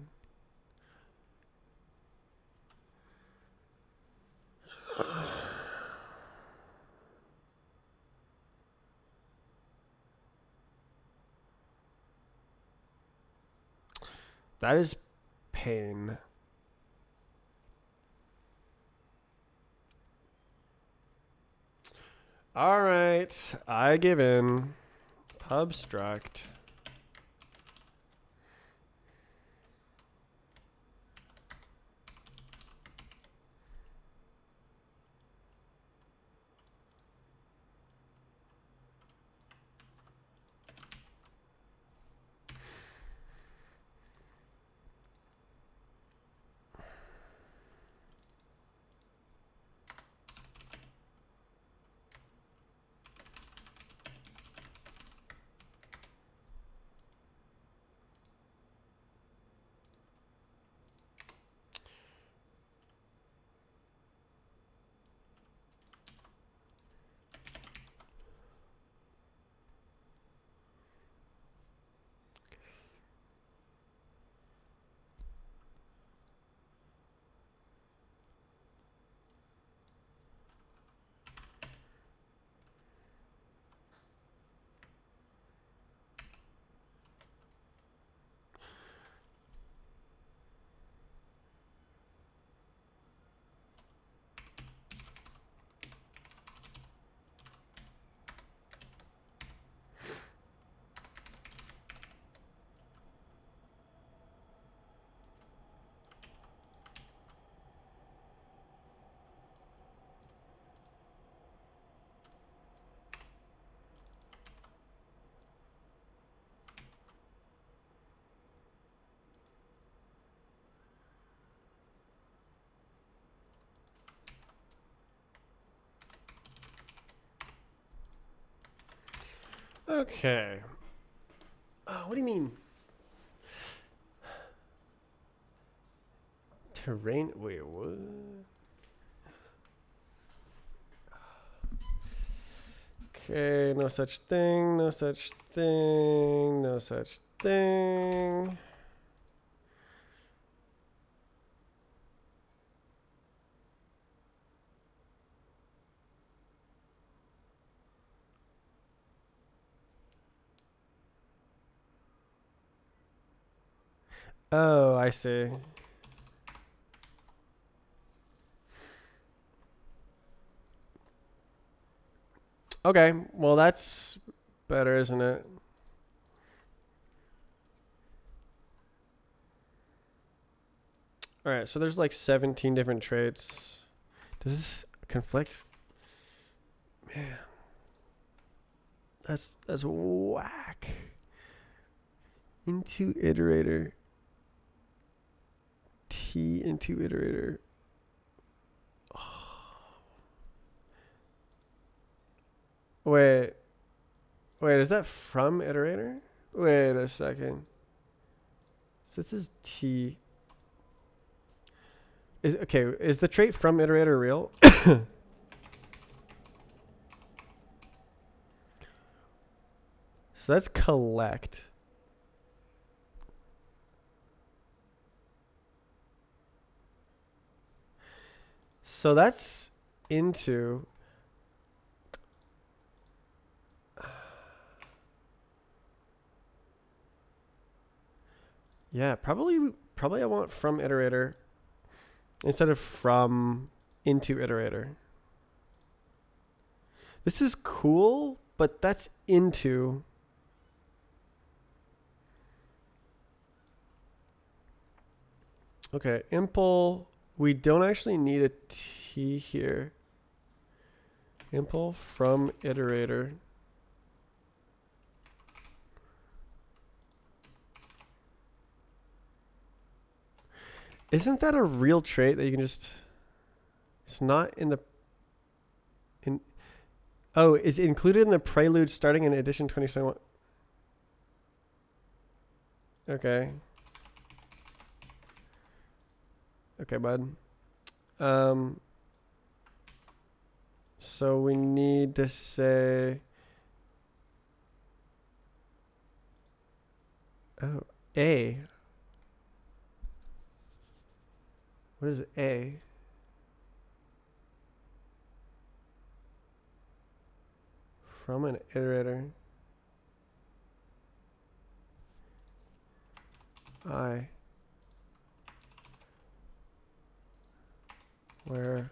That is pain. All right, I give in. Pub struct. Okay. What do you mean? Terrain. Wait, what? Okay, no such thing, no such thing, no such thing. Oh, I see. Okay, well that's better, isn't it? All right, so there's like 17 different traits. Does this conflict? Man, that's whack. Into iterator. T into iterator. Wait, is that from iterator? Wait a second. So this is T. Is the trait from iterator real? So that's collect. So that's into. Yeah, probably I want from iterator instead of from into iterator. This is cool, but that's into. Okay, impl. We don't actually need a T here. Impl from iterator. Isn't that a real trait that you can just... It's not in the... Oh, is it included in the prelude starting in edition 2021? Okay. Okay, bud. So we need to say... Oh, A. What is A? From an iterator. I. Where?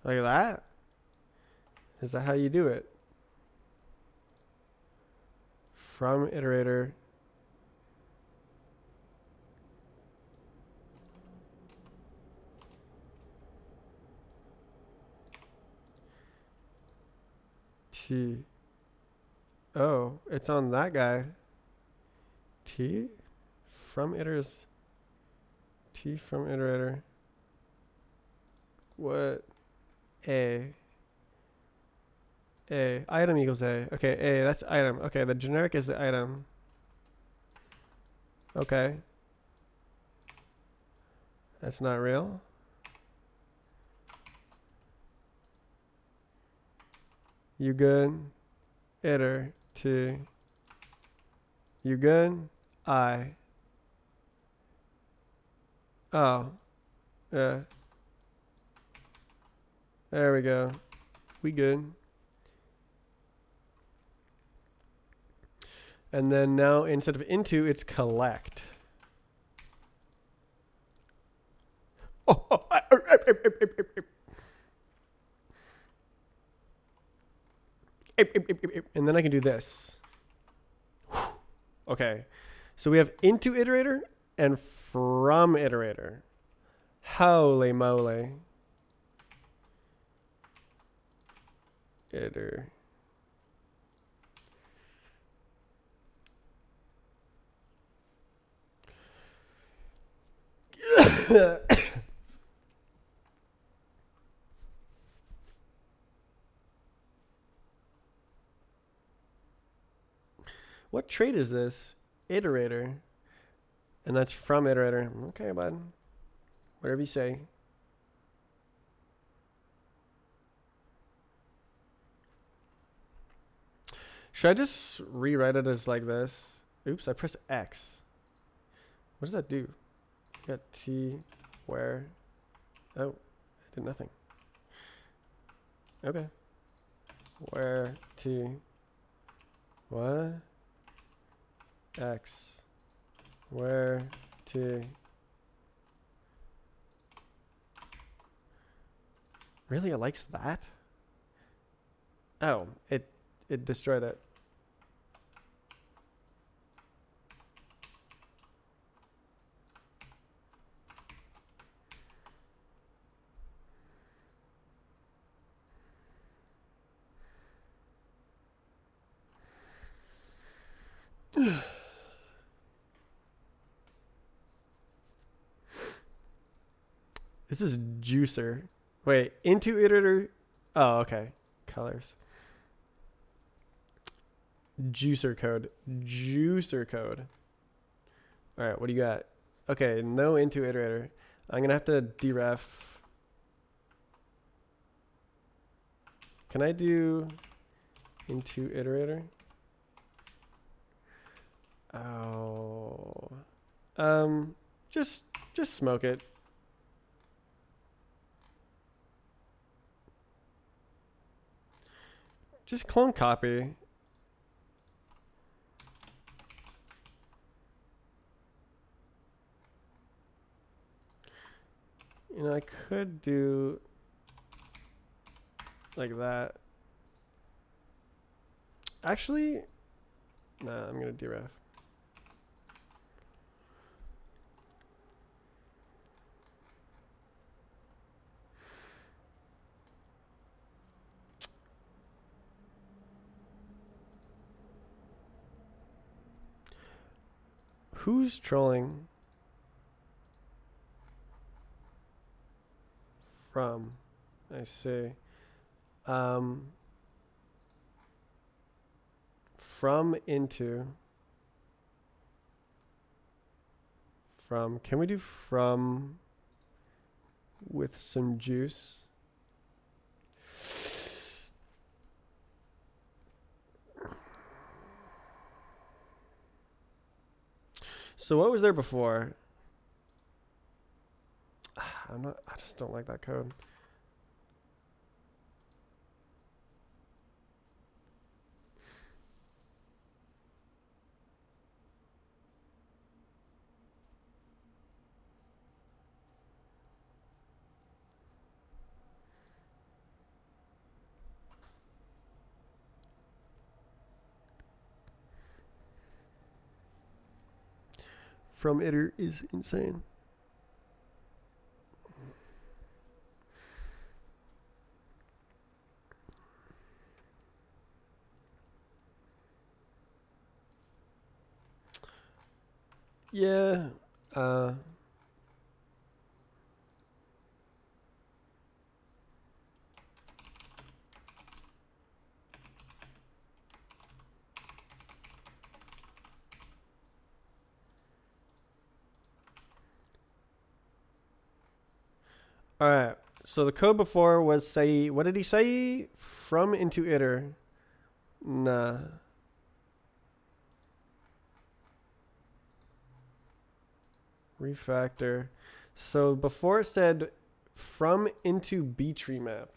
Like that? Is that how you do it? From iterator. T. Oh, it's on that guy. T from iterators. T from iterator. What? A. A. Item equals A. Okay, A. That's item. Okay, the generic is the item. Okay. That's not real. You good? Iter. T. You good? I. Oh. Yeah. There we go. We good. And then now instead of into, it's collect. And then I can do this. Okay. So we have into iterator and from iterator. Holy moly. Iter. What trait is this? Iterator. And that's from iterator. Okay, bud. Whatever you say. Should I just rewrite it as like this? Oops, I pressed X. What does that do? Got T, where? Oh, I did nothing. Okay. Where t what x where t really it likes that? Oh, it destroyed it. This is juicer. Wait, into iterator. Oh, okay. Colors. Juicer code. Juicer code. All right, what do you got? Okay, no into iterator. I'm gonna have to deref. Can I do into iterator? Oh, just smoke it. Just clone copy. You know, I could do like that. Actually, nah, I'm gonna deref. Who's trolling? From, I see. From into. From. Can we do from with some juice? So what was there before? I just don't like that code. From iter is insane. Yeah. All right. So the code before was say, what did he say? From into iter. Nah. Refactor. So before it said from into B tree map.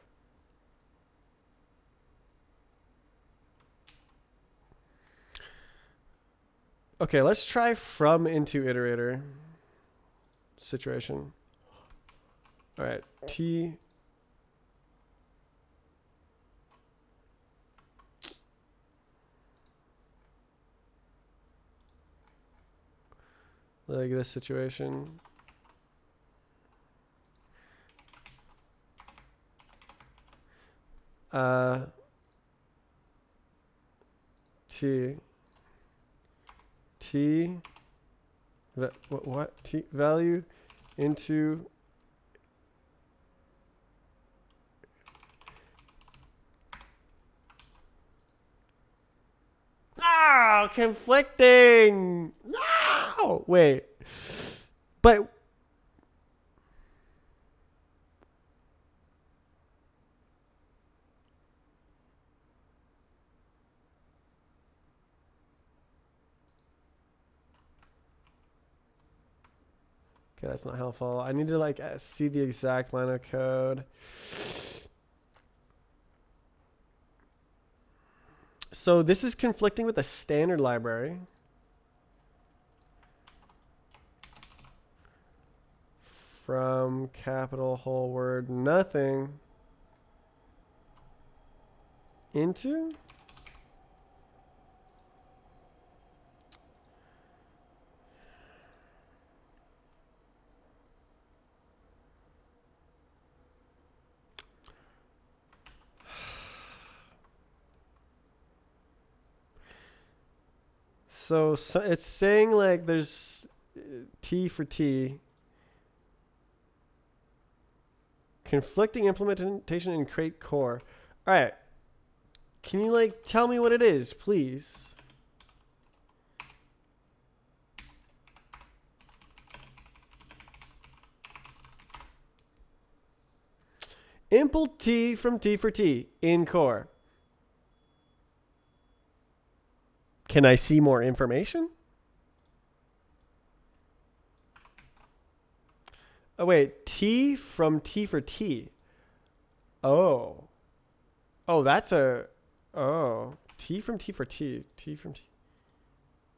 Okay, let's try from into iterator situation. All right, T. Like this situation. T. T. What? T value into. No, conflicting. No, wait, but okay, that's not helpful. I need to like see the exact line of code. So this is conflicting with the standard library. From capital whole word nothing into. So it's saying like there's T for T. Conflicting implementation in crate core. All right. Can you like tell me what it is, please? Impl T from T for T in core. Can I see more information? Oh, wait. T from T for T. Oh. Oh, that's a... Oh. T from T for T. T from T.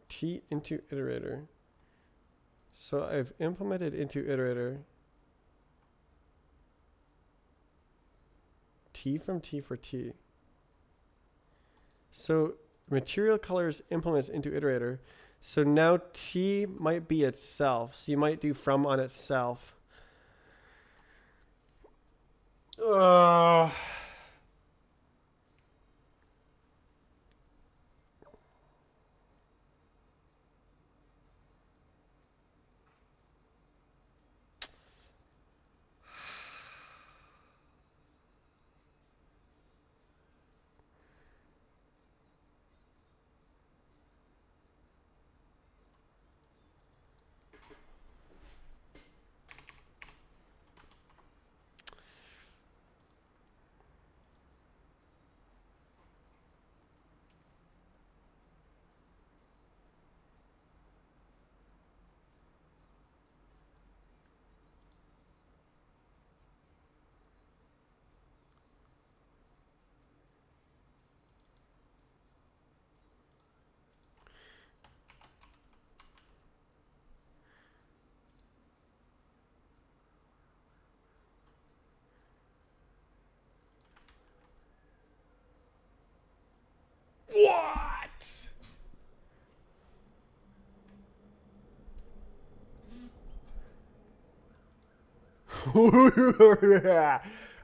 T into iterator. So I've implemented into iterator. T from T for T. So material colors implements into iterator. So now T might be itself. So you might do from on itself. What?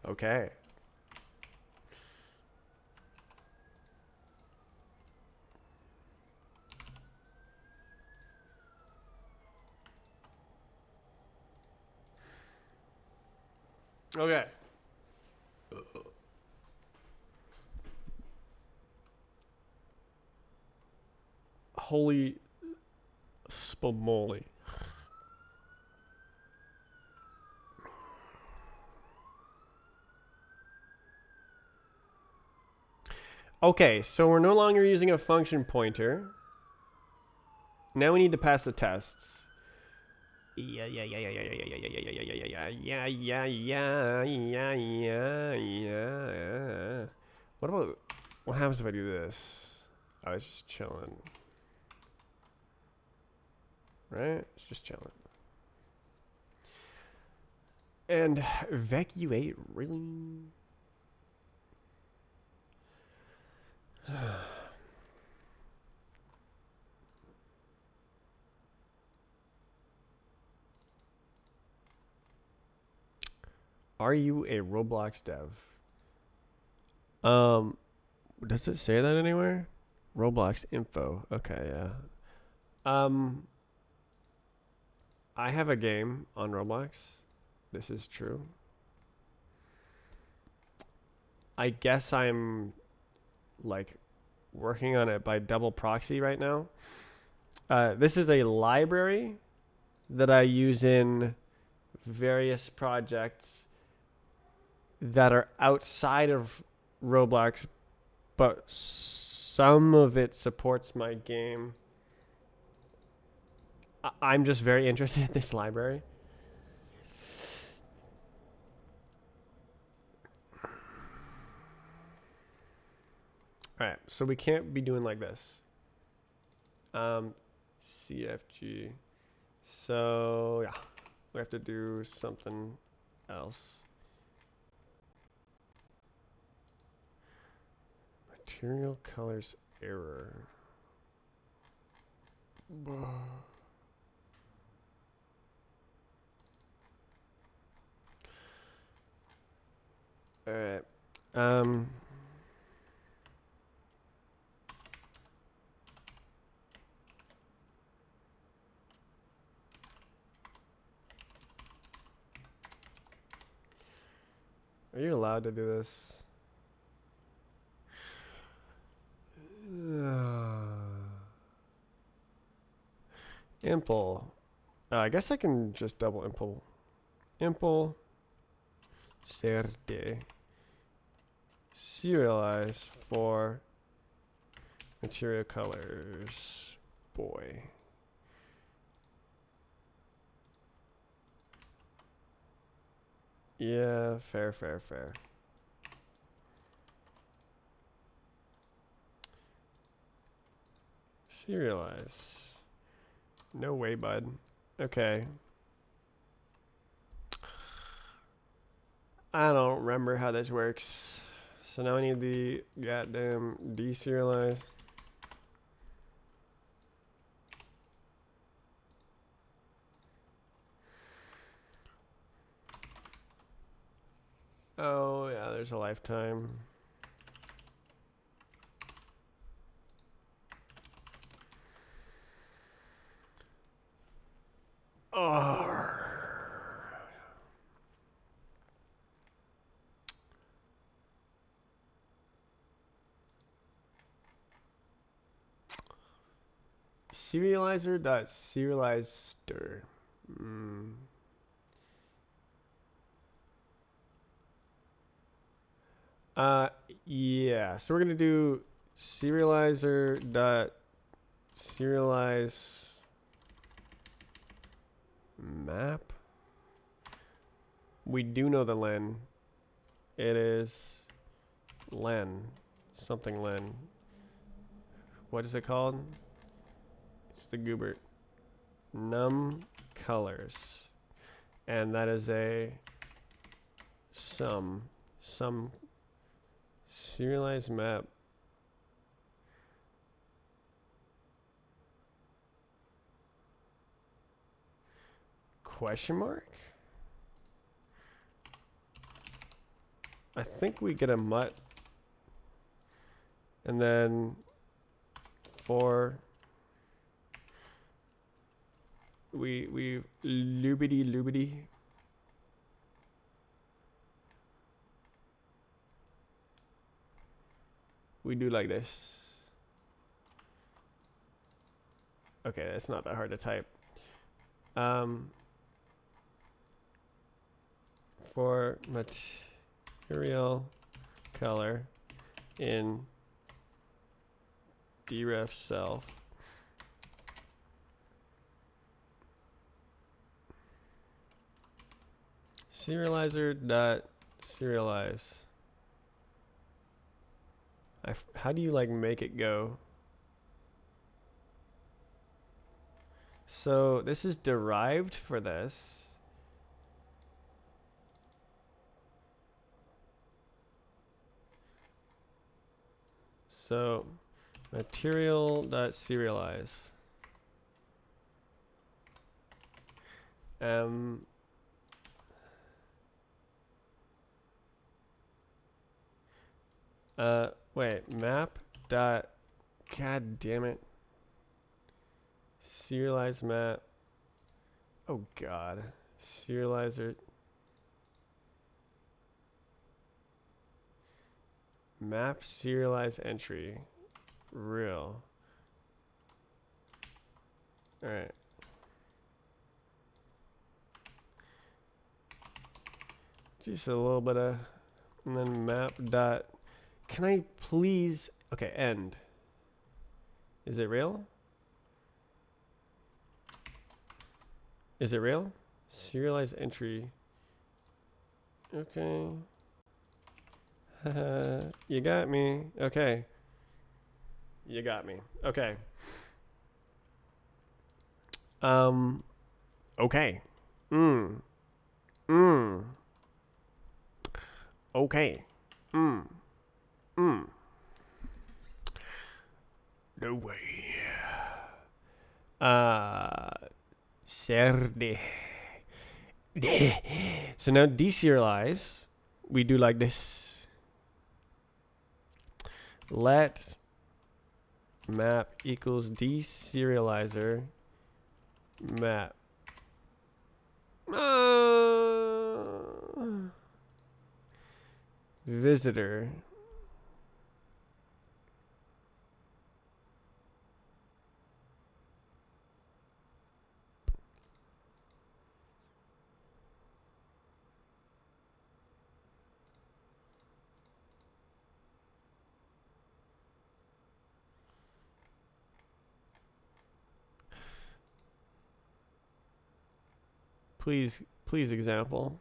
Okay. Okay. Holy spumoli. Okay, so we're no longer using a function pointer. Now we need to pass the tests. Yeah. What happens if I do this? I was just chilling. Right? It's just chilling. And evacuate, really? Are you a Roblox dev? Does it say that anywhere? Roblox info. Okay, yeah. I have a game on Roblox. This is true. I guess I'm like working on it by double proxy right now. This is a library that I use in various projects that are outside of Roblox, but some of it supports my game. I'm just very interested in this library. All right, so we can't be doing like this. CFG. So yeah, we have to do something else. Material colors error. All right. Are you allowed to do this? Impl. I guess I can just double impl. Impl. Certe. Serialize for material colors. Boy. Yeah, fair. Serialize. No way, bud. Okay. I don't remember how this works. So now I need the goddamn deserialize. Oh, yeah, there's a lifetime. Oh. Serializer.serializer. Yeah. So we're gonna do serializer.serialize map. We do know the len. It is len. Something len. What is it called? It's the Goobert. Num colors. And that is a some serialized map. Question mark? I think we get a mutt. And then for we loobity. We do like this. Okay, that's not that hard to type. For material color in deref self. Serializer.serialize. How do you like make it go? So this is derived for this. So material.serialize. Wait, map dot, god damn it. Serialize map. Oh god. Serializer. Map serialize entry. Real. Alright. Just a little bit of, and then map dot. Can I please? Okay, end. Is it real? Is it real? Serialize entry. Okay. You got me. Okay. You got me. Okay. Okay. Okay. No way. Serde. So now deserialize. We do like this. Let map equals deserializer map. Visitor. Please example.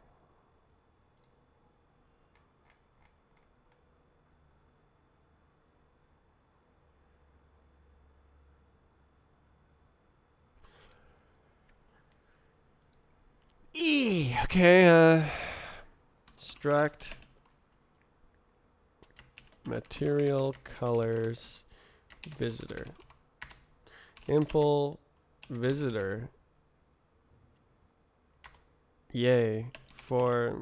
Okay, struct material colors visitor. Impl visitor. Yay. For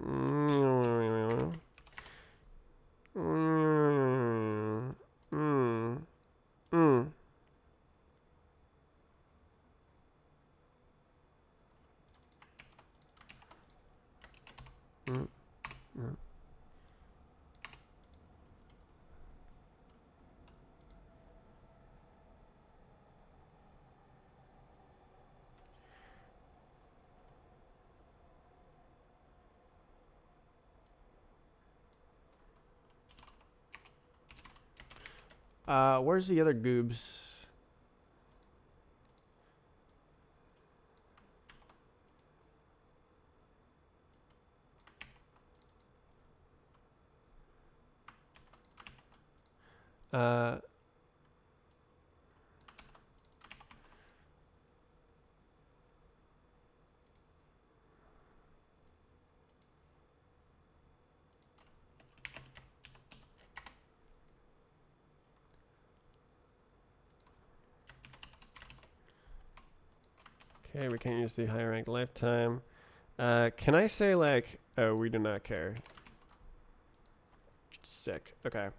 where's the other goobs? Okay, we can't use the high rank lifetime. Can I say like, oh, we do not care. Sick. Okay.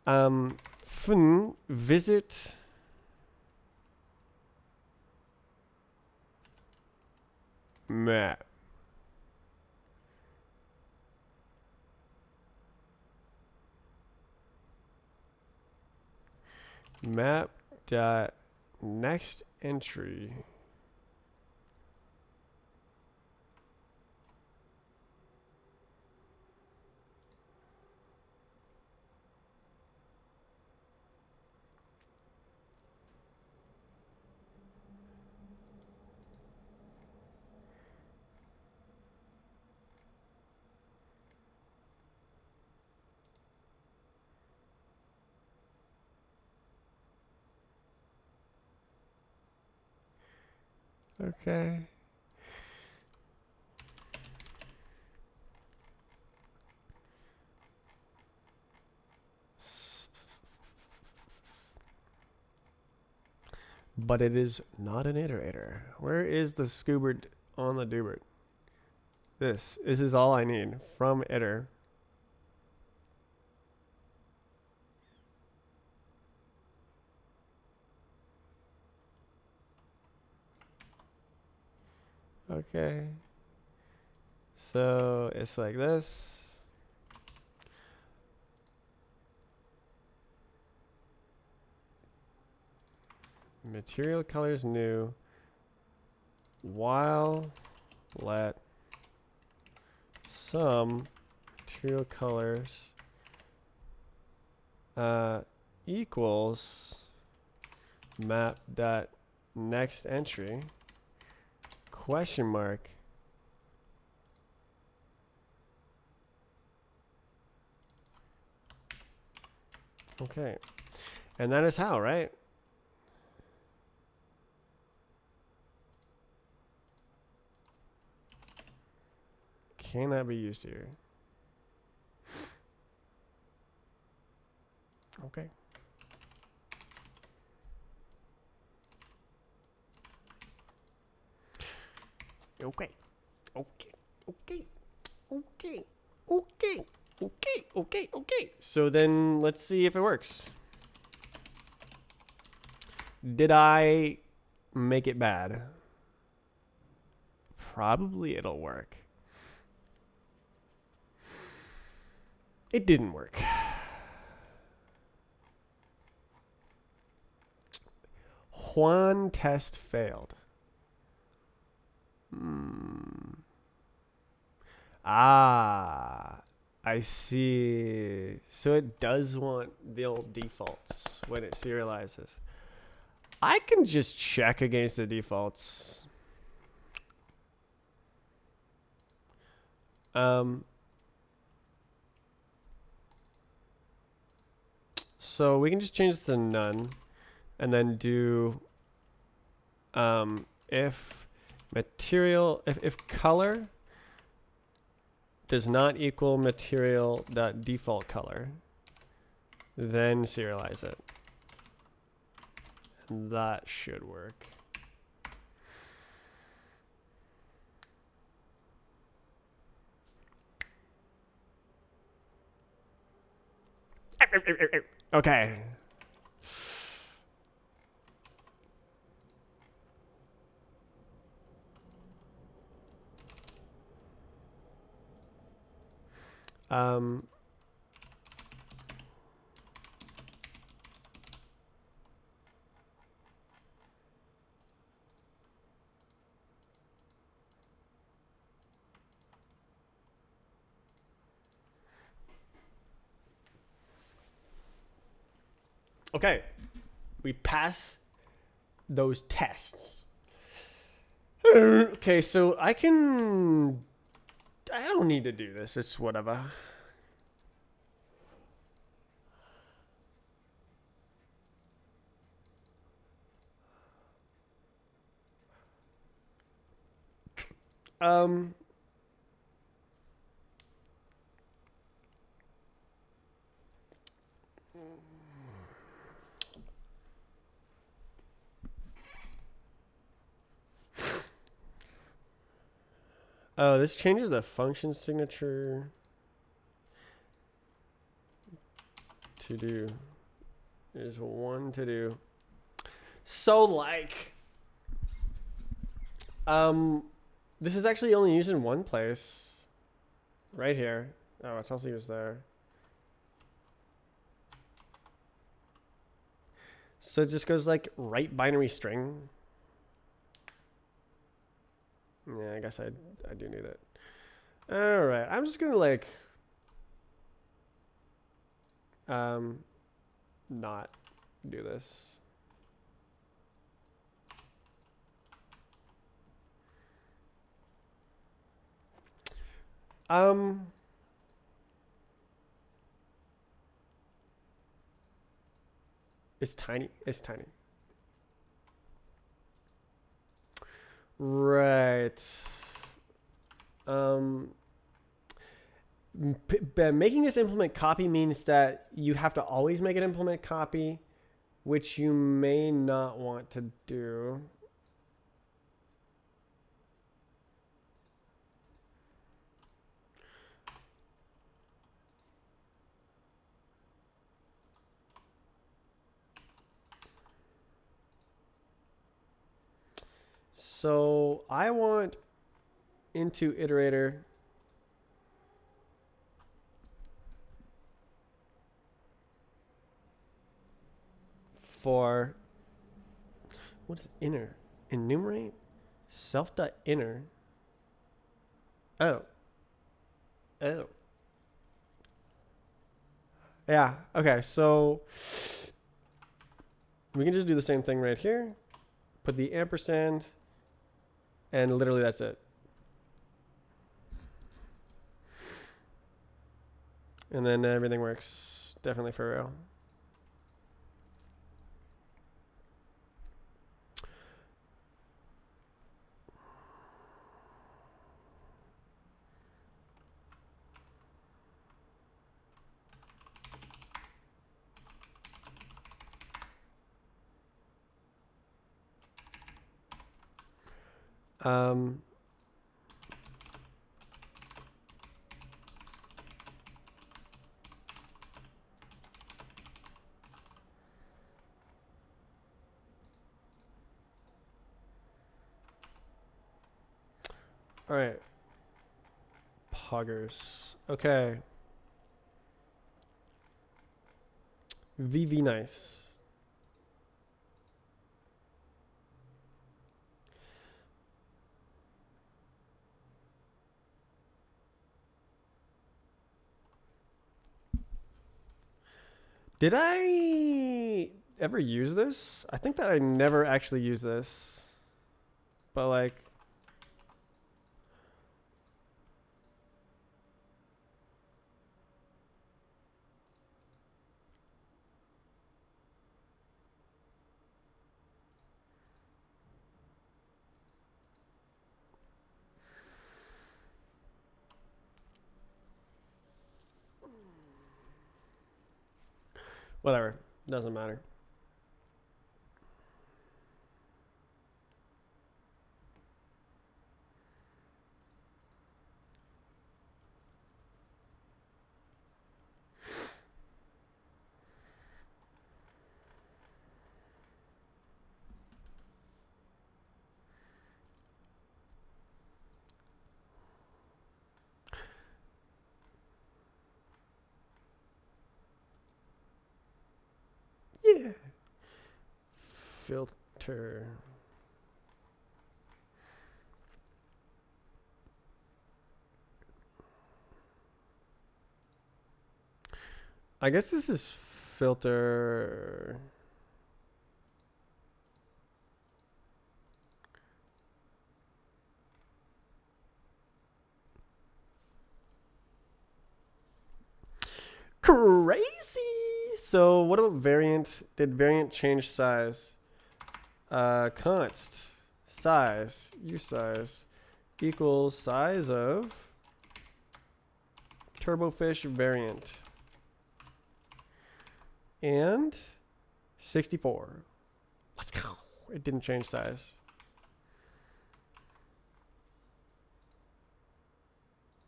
Fun visit map. Map dot next entry. Okay. But it is not an iterator. Where is the scoobert on the doobert? This is all I need from iter. Okay. So it's like this. Material colors new. While let some material colors equals map dot next entry question mark. Okay. And that is how, right? Cannot be used here. Okay. Okay. Okay. Okay. Okay. Okay. Okay. Okay. Okay. So then let's see if it works. Did I make it bad? Probably it'll work. It didn't work. Juan test failed. Ah, I see. So it does want the old defaults when it serializes. I can just check against the defaults. So we can just change this to none and then do if material, if color does not equal material.default color, then serialize it. And that should work. Okay. Okay. We pass those tests. Okay, so I don't need to do this. It's whatever. Oh, this changes the function signature to do. There's one to do. So like, this is actually only used in one place, right here. Oh, it's also used there. So it just goes like write binary string. Yeah, I guess I do need it. All right, I'm just gonna like not do this. It's tiny. It's tiny. Right. Making this implement copy means that you have to always make an implement copy, which you may not want to do. So I want into iterator for what is inner? Enumerate self.inner. Oh. Oh. Yeah. Okay. So we can just do the same thing right here. Put the ampersand, and literally that's it. And then everything works definitely for real. Um, all right. Poggers. Okay. VV nice. Did I ever use this? I think that I never actually used this. But like, whatever. Doesn't matter. Yeah. Filter. I guess this is filter. Crazy. So what about variant? Did variant change size? Const size usize equals size of turbofish variant and 64. Let's go. It didn't change size.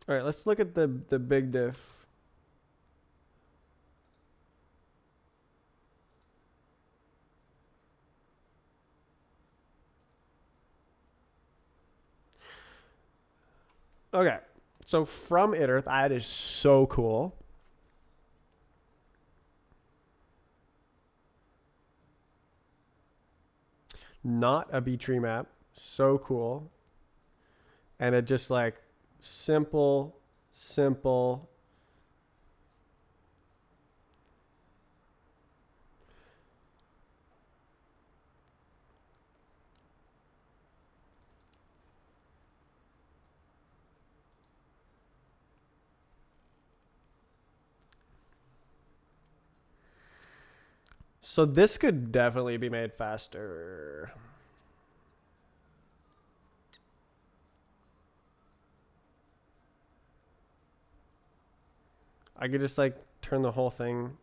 All right, let's look at the big diff. Okay, so from iter, that is so cool. Not a B tree map, so cool. And it just like simple. So this could definitely be made faster. I could just like turn the whole thing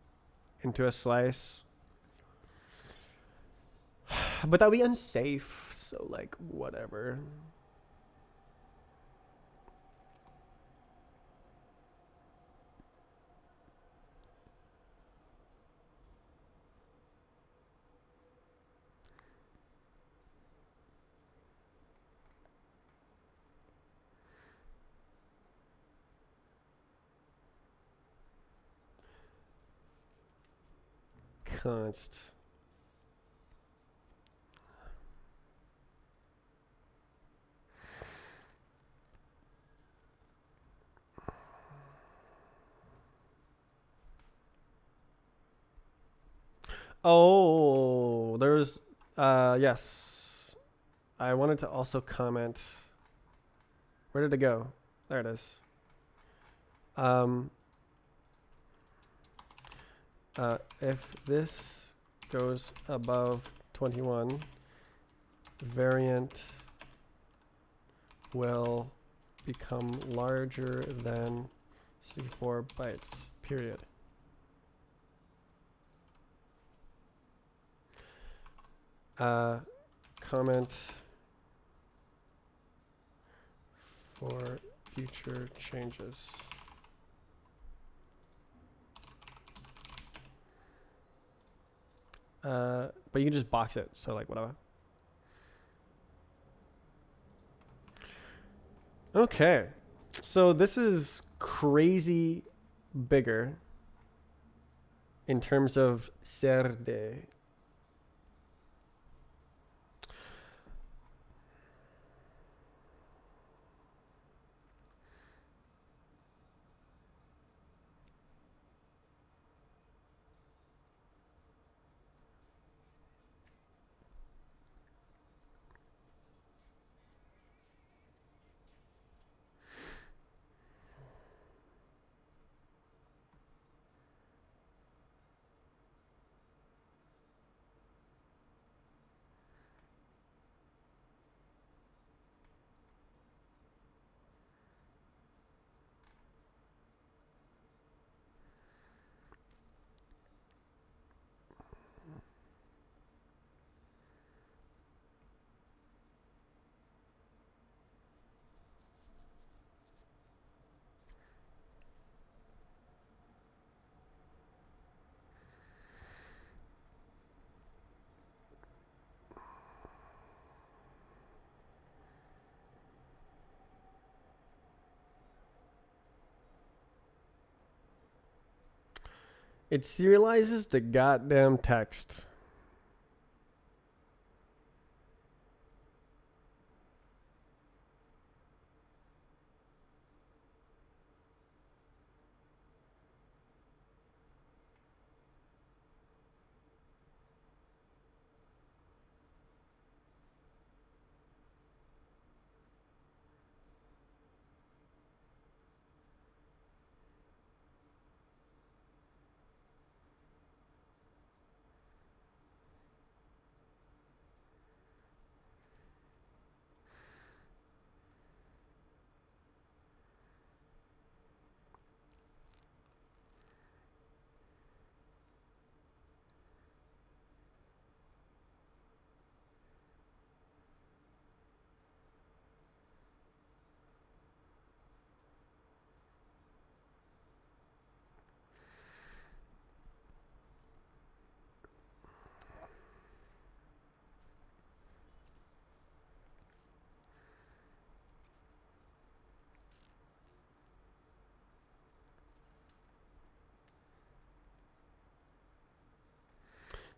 into a slice. But that would be unsafe. So like whatever. Const. Oh, there's yes. I wanted to also comment. Where did it go? There it is. If this goes above 21, variant will become larger than 64 bytes, period. Comment for future changes. But you can just box it, so like whatever. Okay, so this is crazy bigger in terms of serde. It serializes the goddamn text.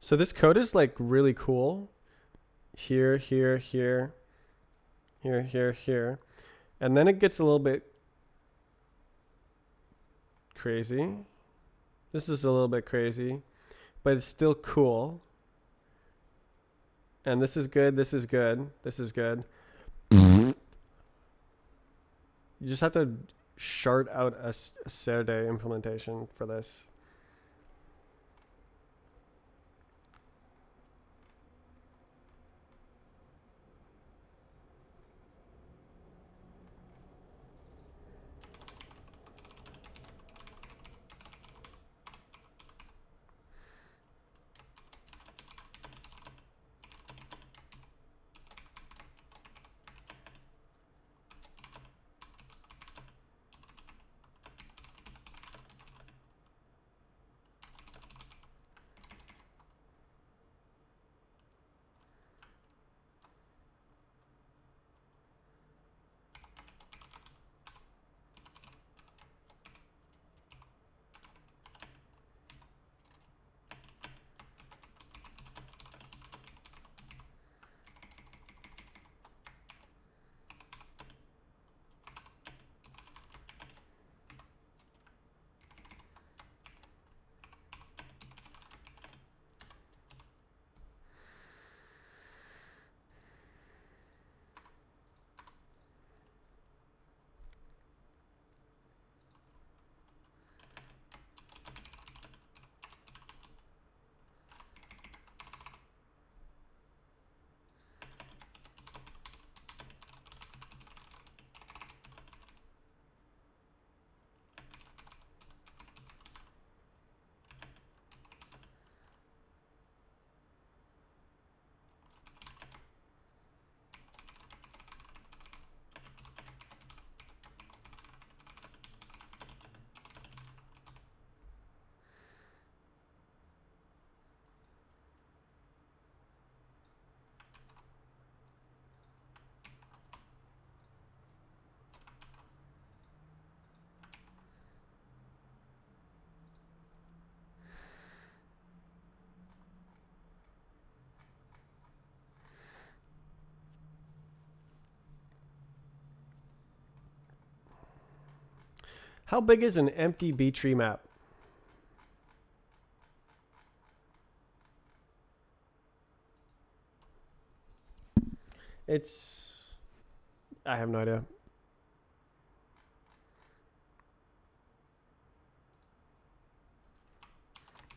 So this code is like really cool. Here, here, here, here, here, here. And then it gets a little bit crazy. This is a little bit crazy, but it's still cool. And this is good, this is good, this is good. You just have to shard out a Serde implementation for this. How big is an empty B tree map? I have no idea.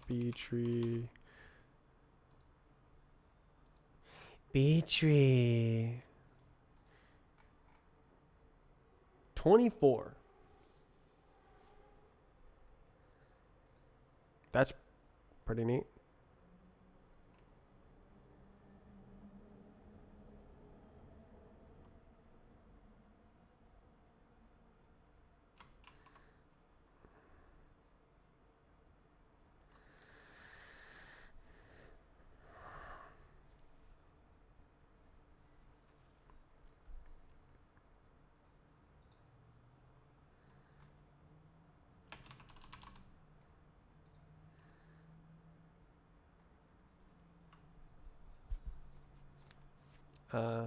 B tree. B tree. 24. That's pretty neat. Uh,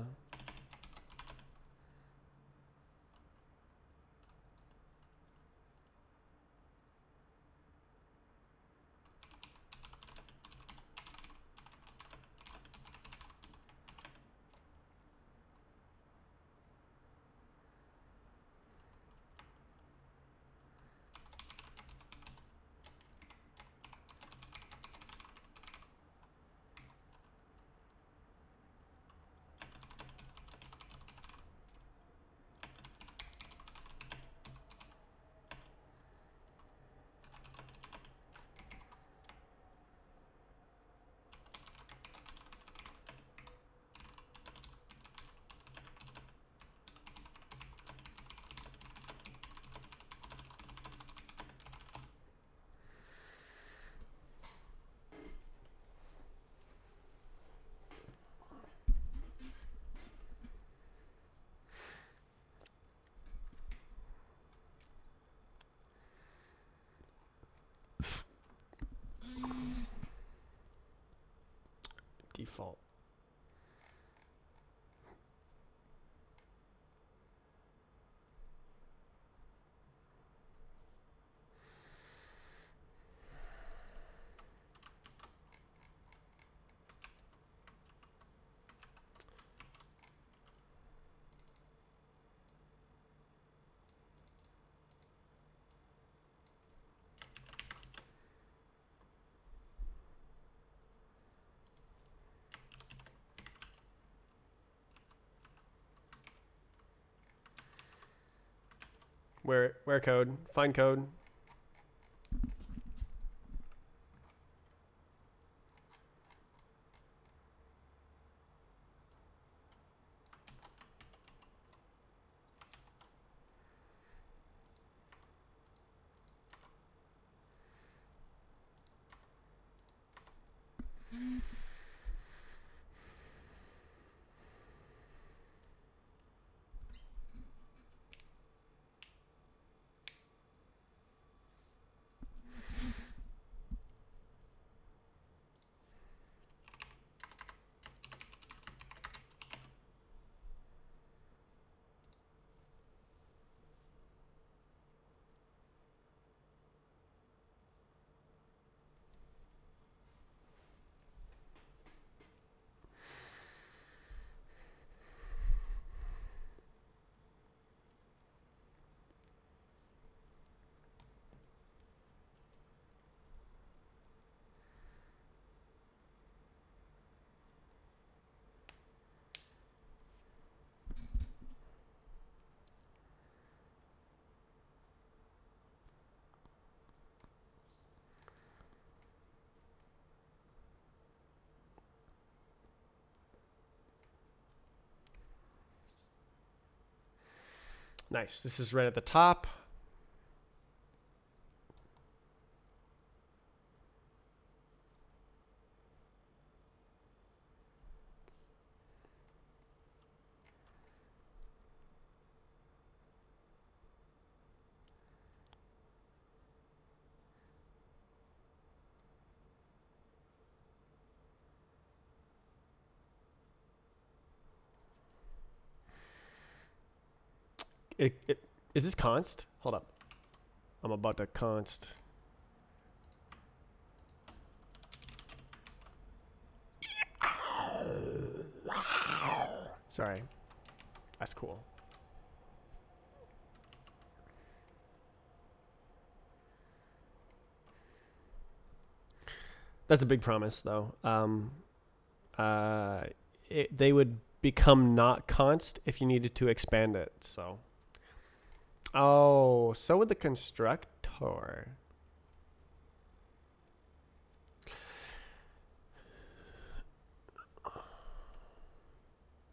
default. Where code? Find code. Nice. This is right at the top. Is this const? Hold up. I'm about to const. Sorry. That's cool. That's a big promise, though. They would become not const if you needed to expand it. So, oh, so would the constructor.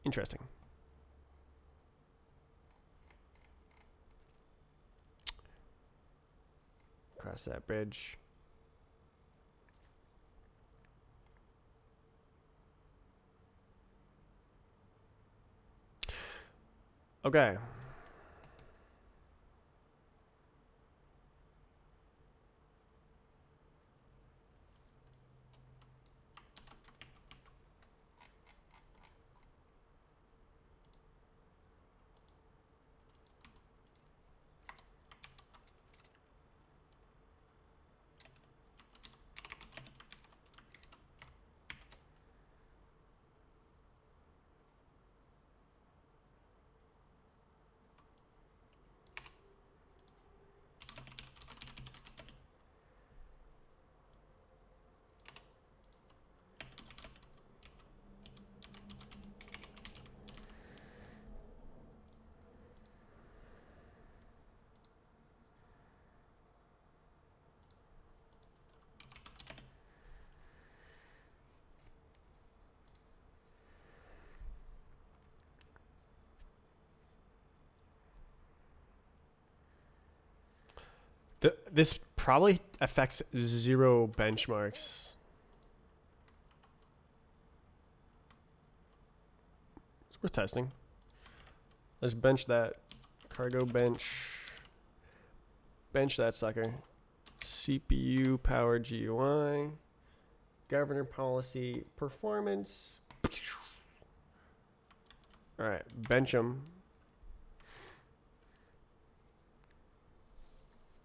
Interesting. Cross that bridge. Okay. This probably affects 0 benchmarks. It's worth testing. Let's bench that. Cargo bench. Bench that sucker. CPU power GUI. Governor policy performance. All right, bench them.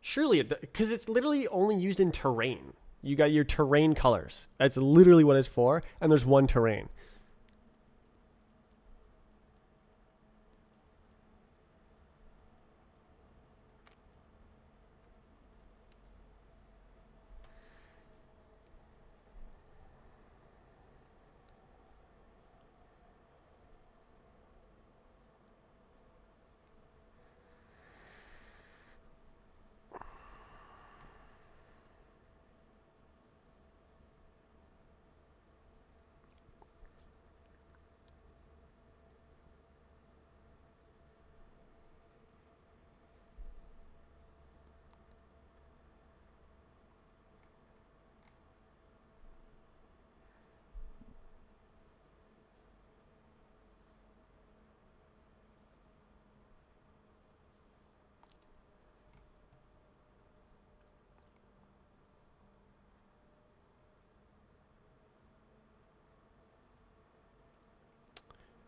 Surely, because it's literally only used in terrain. You got your terrain colors. That's literally what it's for, and there's one terrain.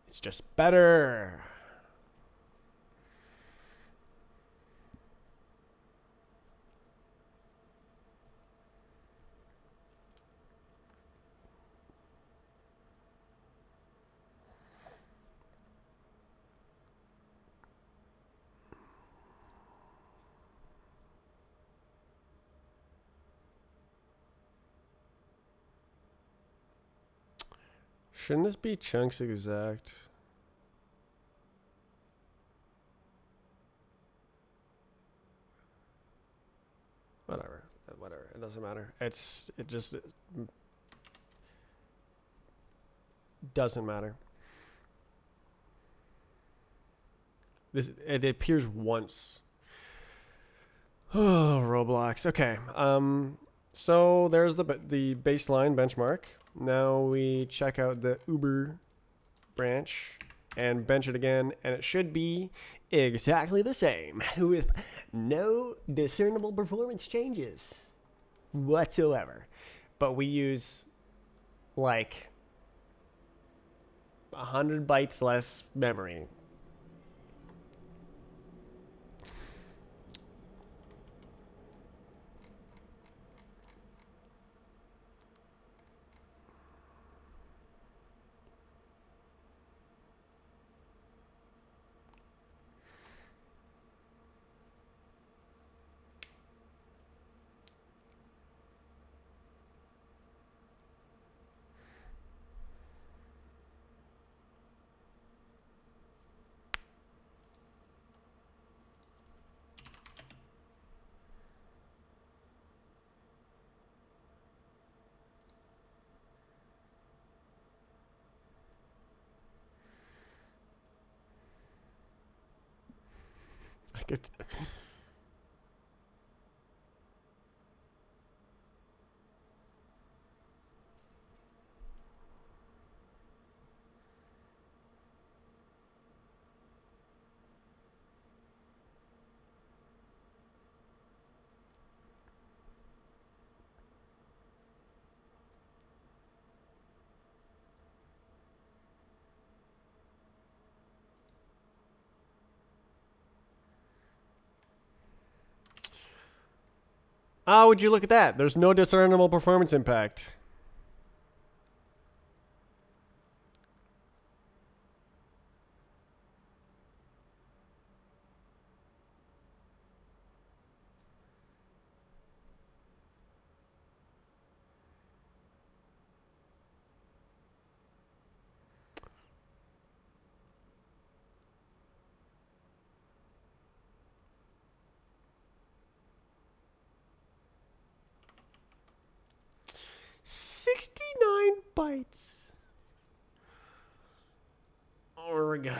It's just better. Shouldn't this be chunks exact? Whatever. Whatever. It doesn't matter. It doesn't matter. It appears once. Oh, Roblox. Okay. So there's the baseline benchmark. Now we check out the Uber branch and bench it again, and it should be exactly the same with no discernible performance changes whatsoever. But we use like 100 bytes less memory. God. Oh, would you look at that? There's no discernible performance impact. $69. Oh, God.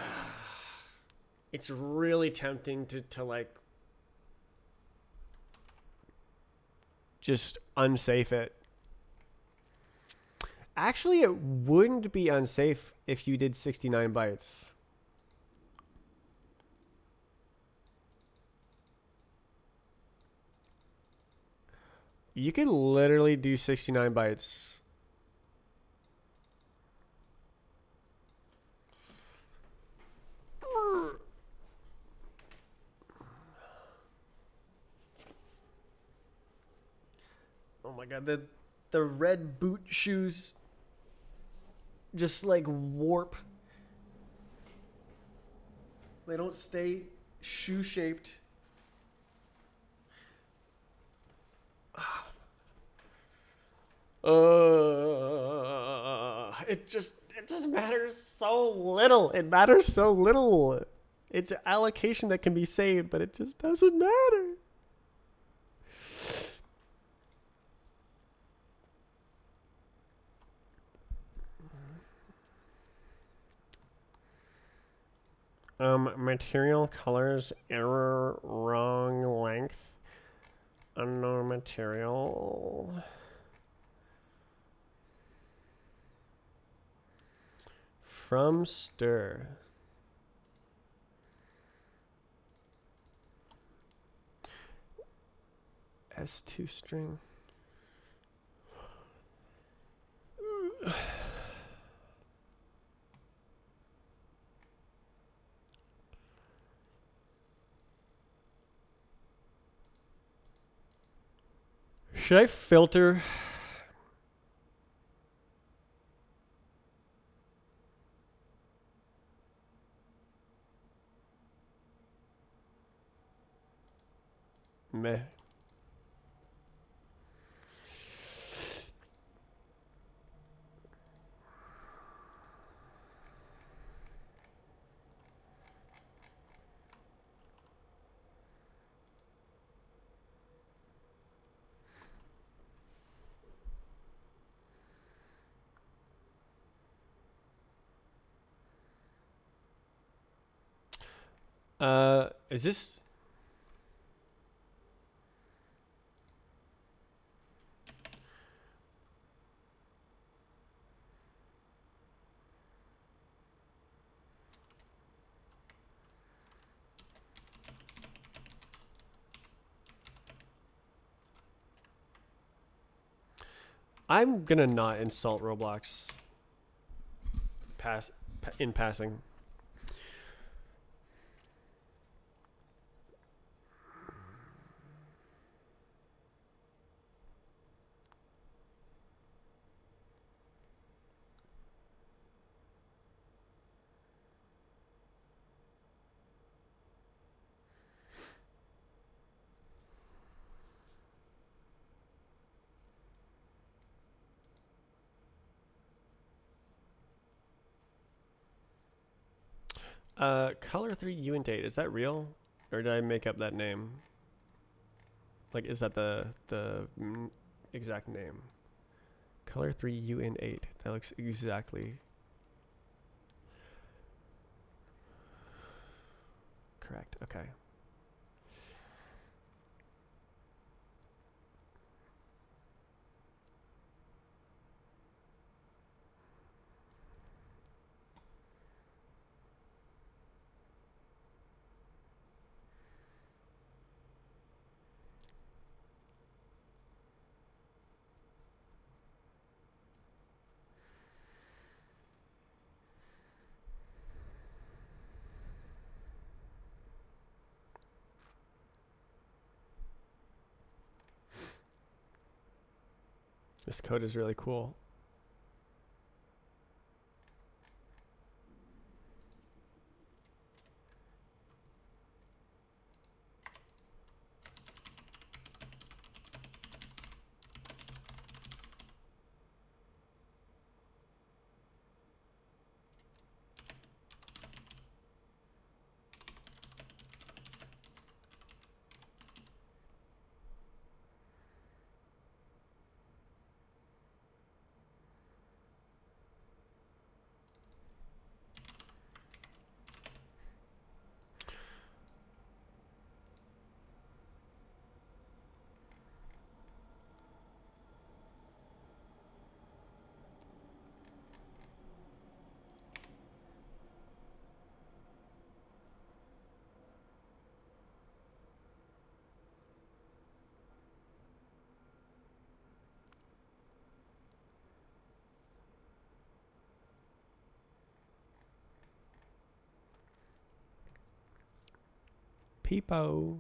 It's really tempting to like just unsafe it. Actually, it wouldn't be unsafe if you did 69 bytes. You could literally do 69 bytes. Oh my God, the red boot shoes just like warp. They don't stay shoe shaped. It just matters so little. It matters so little. It's an allocation that can be saved, but it just doesn't matter. Material, colors, error, wrong length, unknown material. From stir. S2 string. Should I filter? Meh. Is this? I'm gonna not insult Roblox. In passing. Color 3 uint 8. Is that real, or did I make up that name? Like, is that the exact name? Color 3 uint 8. That looks exactly correct. Okay. This code is really cool. Peepo.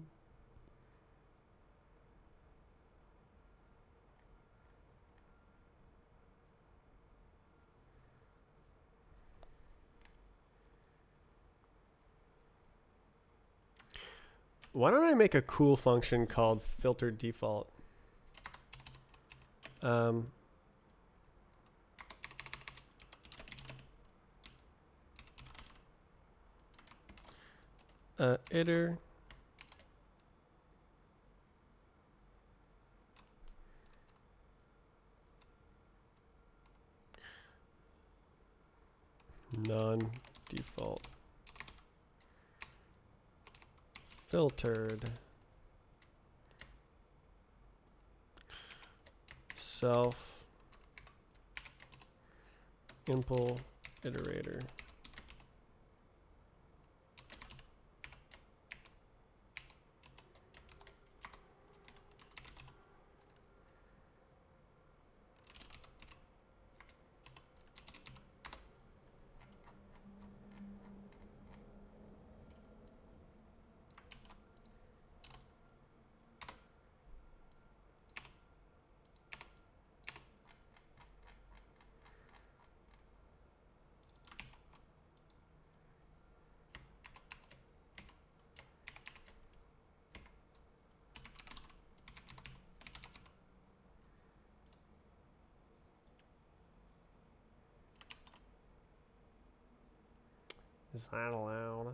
Why don't I make a cool function called filter default? Iter non-default filtered self impl iterator. Is that allowed?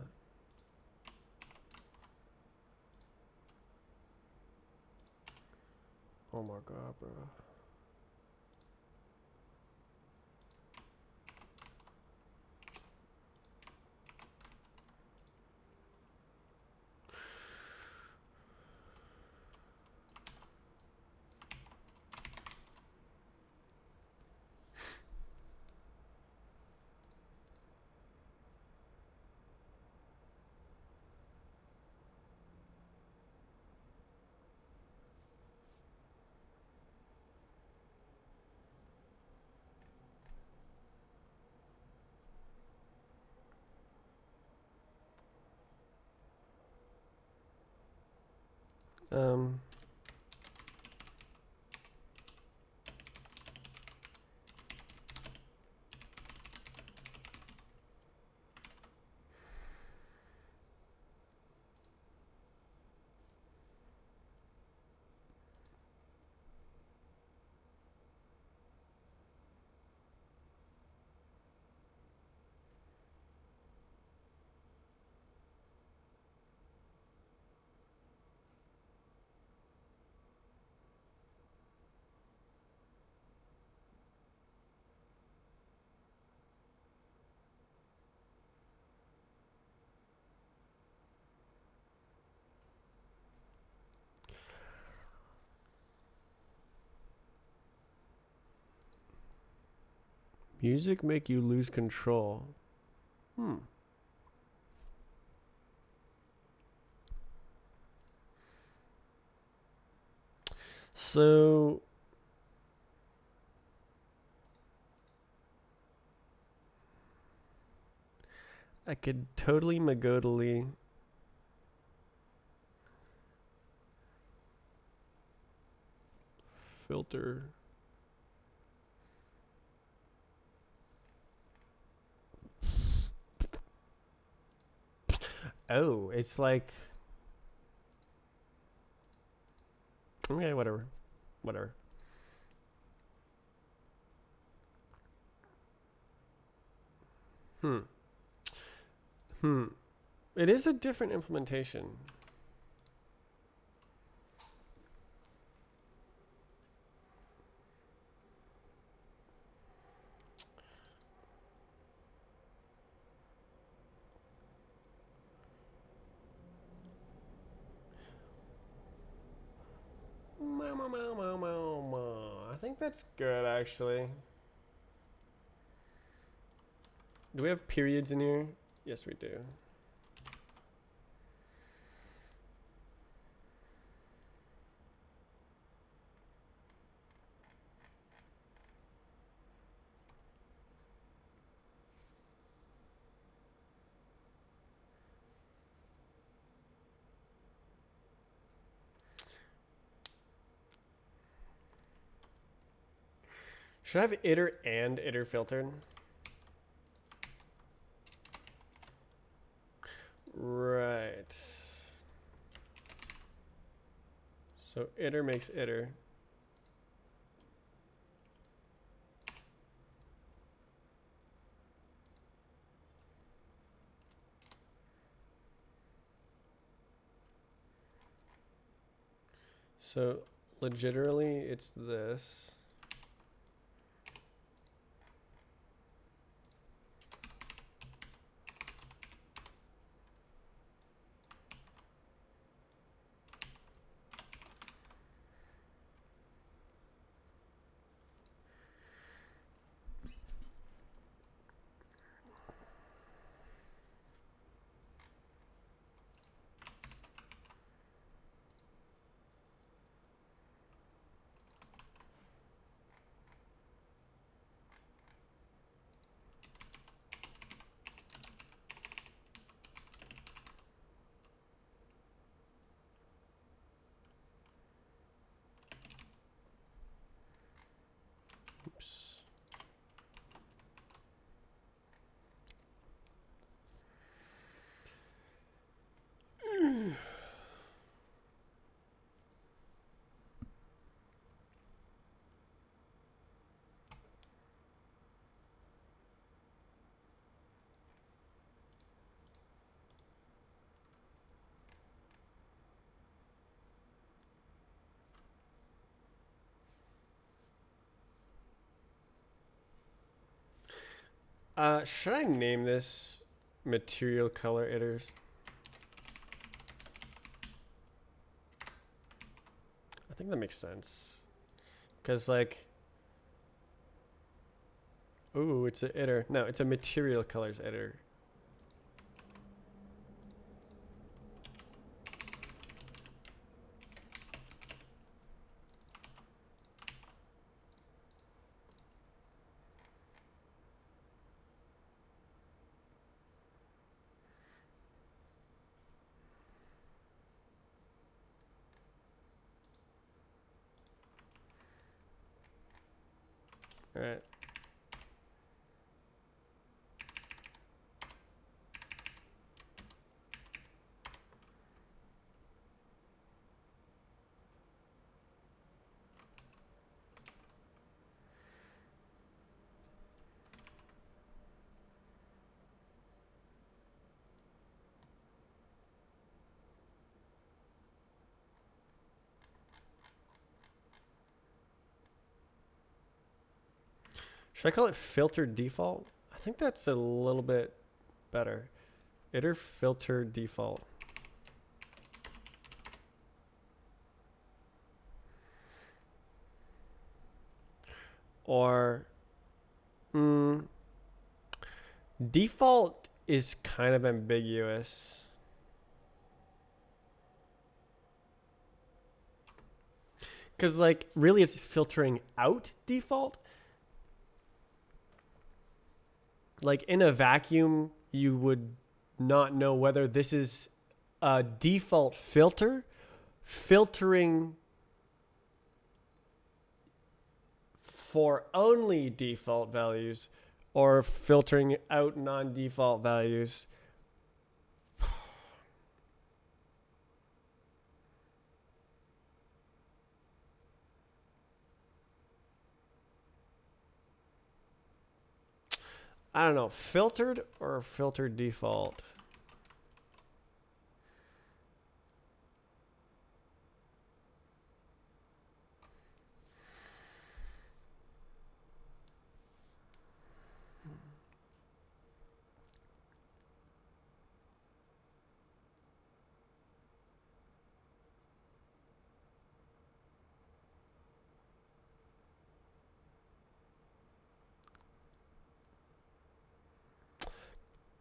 Oh my god, bro. Um, music make you lose control. So I could totally magodally filter Oh, it's like, okay, whatever. Whatever. Hmm. Hmm. It is a different implementation. I think that's good, actually. Do we have periods in here? Yes, we do. Should I have iter and iter filtered? Right. So iter makes iter. So legitimately it's this. Oops. Should I name this material color iters? I think that makes sense. Because, like, ooh, it's an iter. No, it's a material colors iter. All right. Should I call it filter default? I think that's a little bit better. Iter filter default. Or default is kind of ambiguous. Because, like, really it's filtering out default. Like, in a vacuum, you would not know whether this is a default filter filtering for only default values or filtering out non-default values. I don't know, filtered or filtered default?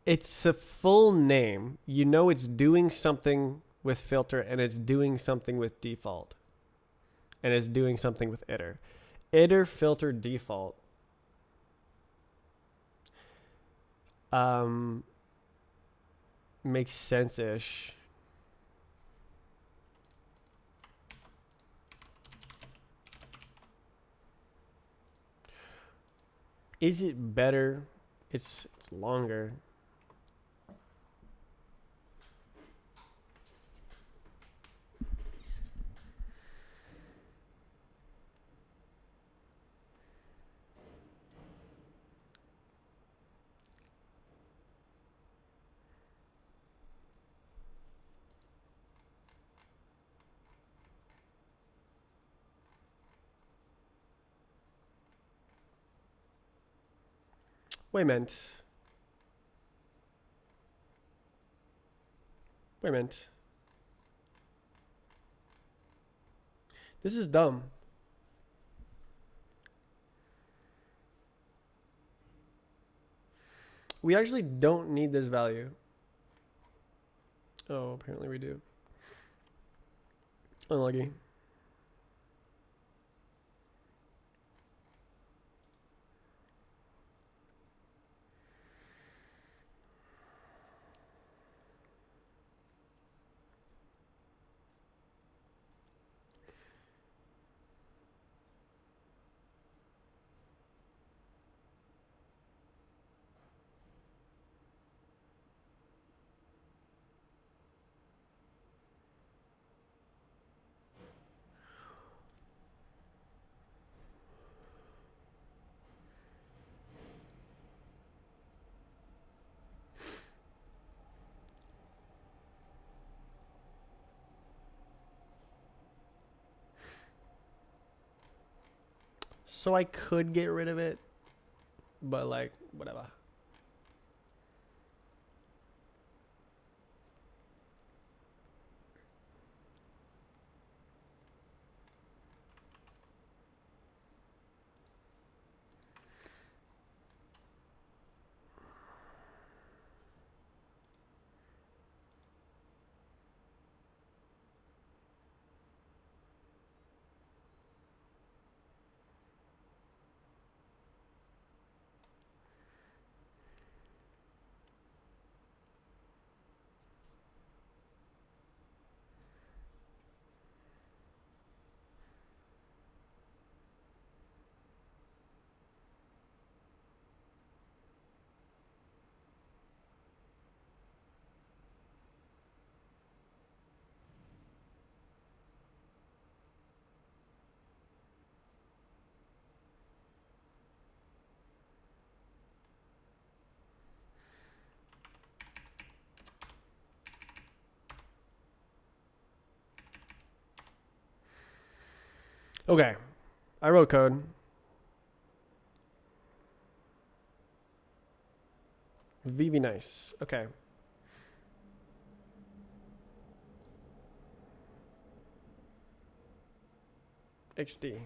It's a full name. You know it's doing something with filter and it's doing something with default. And it's doing something with iter. Iter filter default. Makes sense-ish. Is it better? It's longer. Wait a minute. Wait a minute. This is dumb. We actually don't need this value. Oh, apparently we do. Unlucky. So I could get rid of it, but like, whatever. Okay. I wrote code. VV nice. Okay. XD.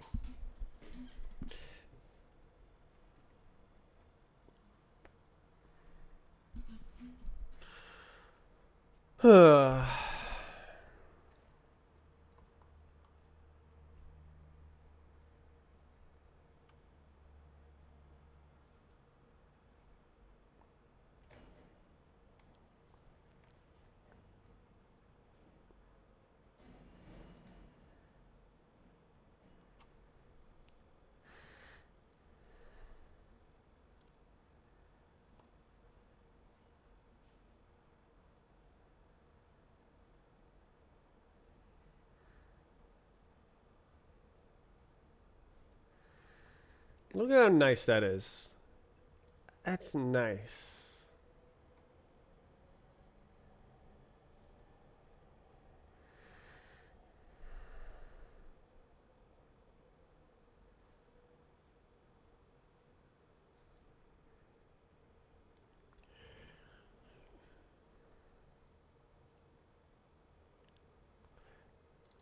Look at how nice that is. That's nice.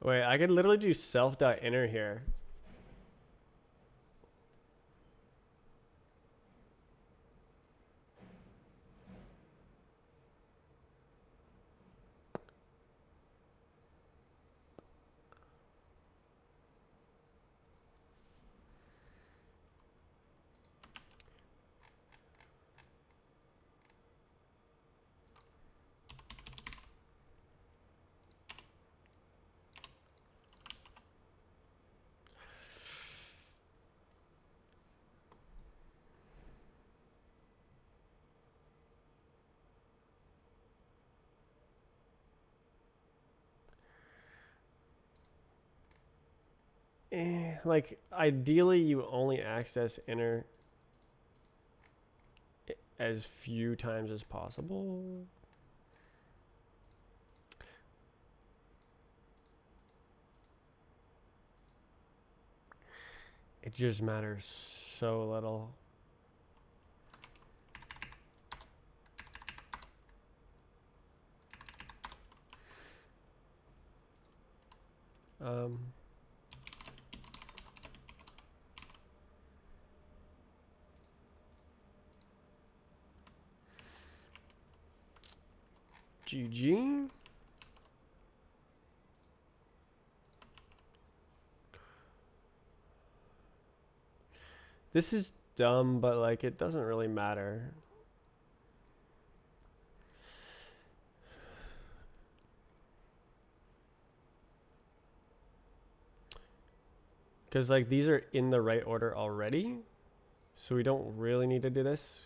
Wait, I could literally do self.inner here. Like, ideally, you only access inner as few times as possible. It just matters so little. GG. This is dumb, but like it doesn't really matter. Because like these are in the right order already. So we don't really need to do this.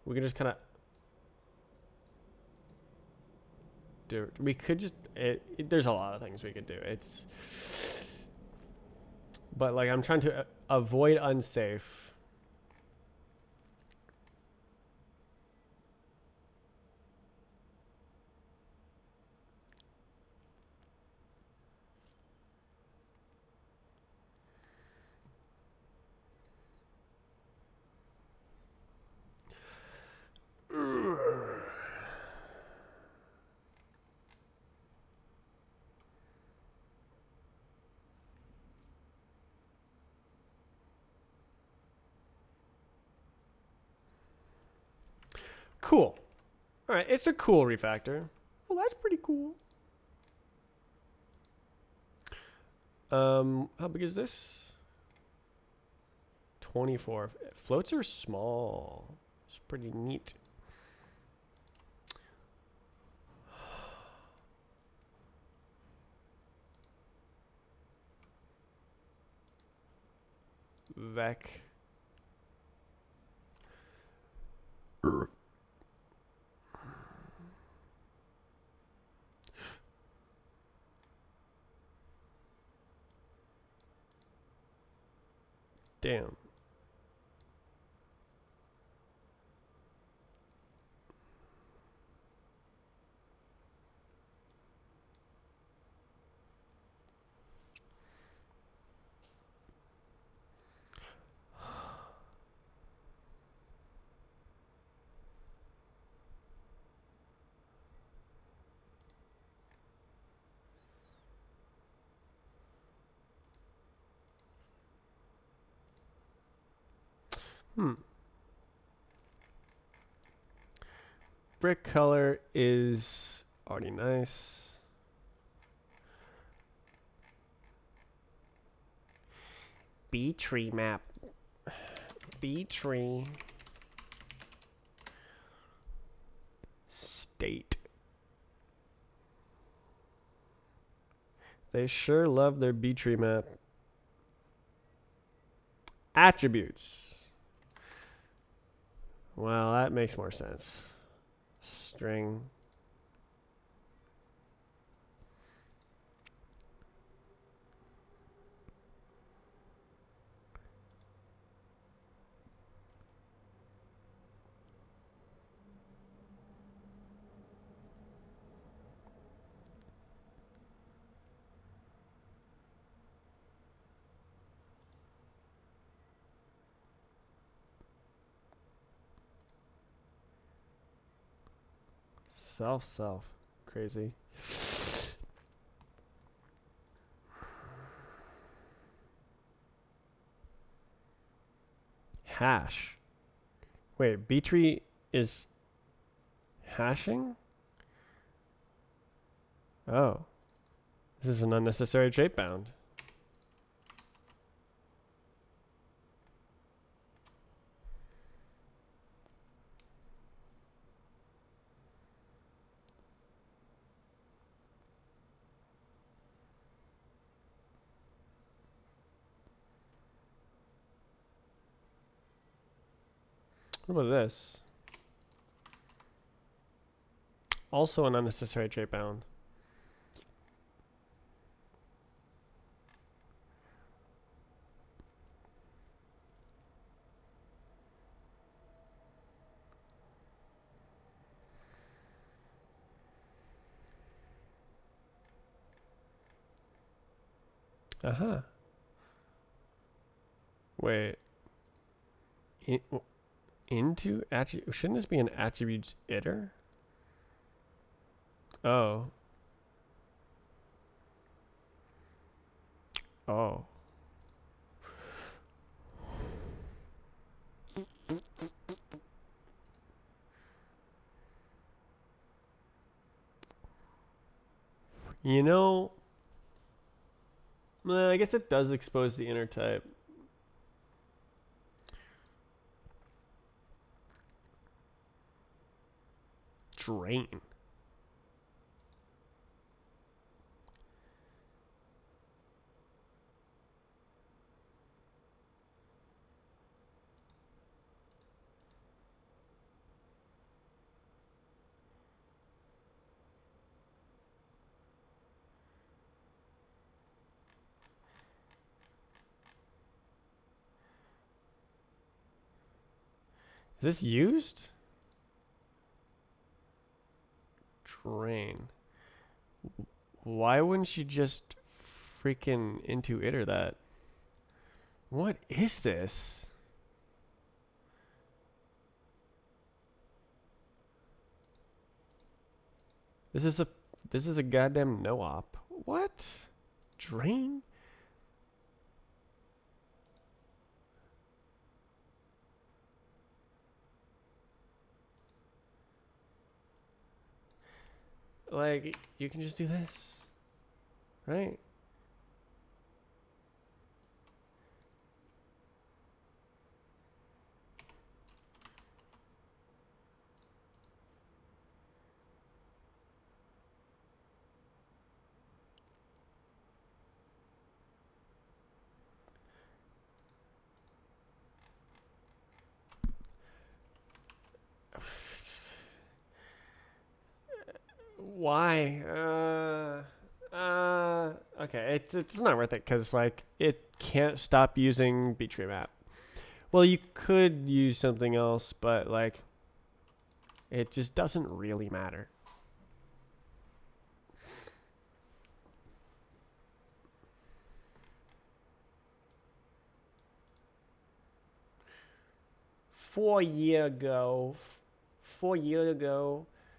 We can just kind of do it. We could just, there's a lot of things we could do. But like I'm trying to avoid unsafe. Cool. All right, it's a cool refactor. Well, that's pretty cool. How big is this? 24. Floats are small. It's pretty neat. Vec. Damn. Brick color is already nice. B tree map. B tree. State. They sure love their B tree map. Attributes. Well, that makes more sense. String. Self. Crazy. Hash. Wait, B tree is hashing? Oh. This is an unnecessary trait bound. What about this? Also an unnecessary trait bound. Uh-huh. Wait. Into attribute? Shouldn't this be an attributes iter? Oh. Oh. You know, I guess it does expose the inner type. Drain. Is this used? Drain. Why wouldn't you just freaking into iter that? What is this? This is a goddamn no-op. What? Drain? Like, you can just do this, right? Why? Okay, it's not worth it because like it can't stop using B-tree map. Well, you could use something else, but like it just doesn't really matter. Four years ago,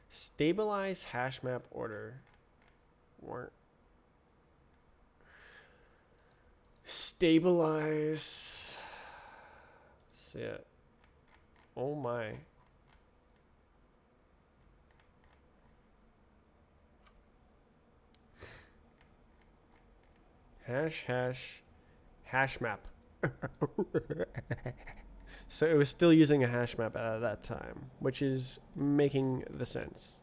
stabilize hash map order. Weren't stabilize. See it. Oh my. Hash map. So it was still using a hash map at that time, which is making the sense.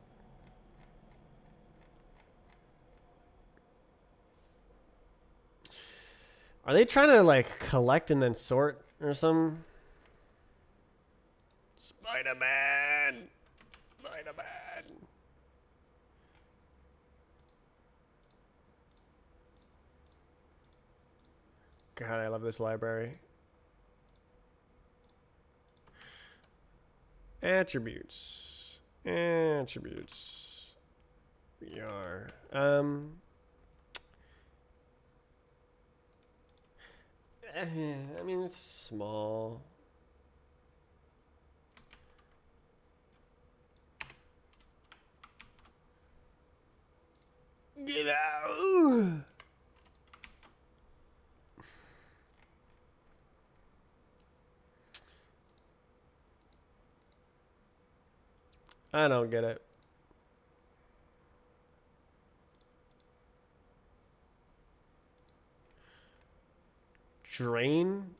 Are they trying to like collect and then sort or something? Spider-Man! Spider-Man! God, I love this library. Attributes. We are. I mean, it's small. Get out. I don't get it. Drain?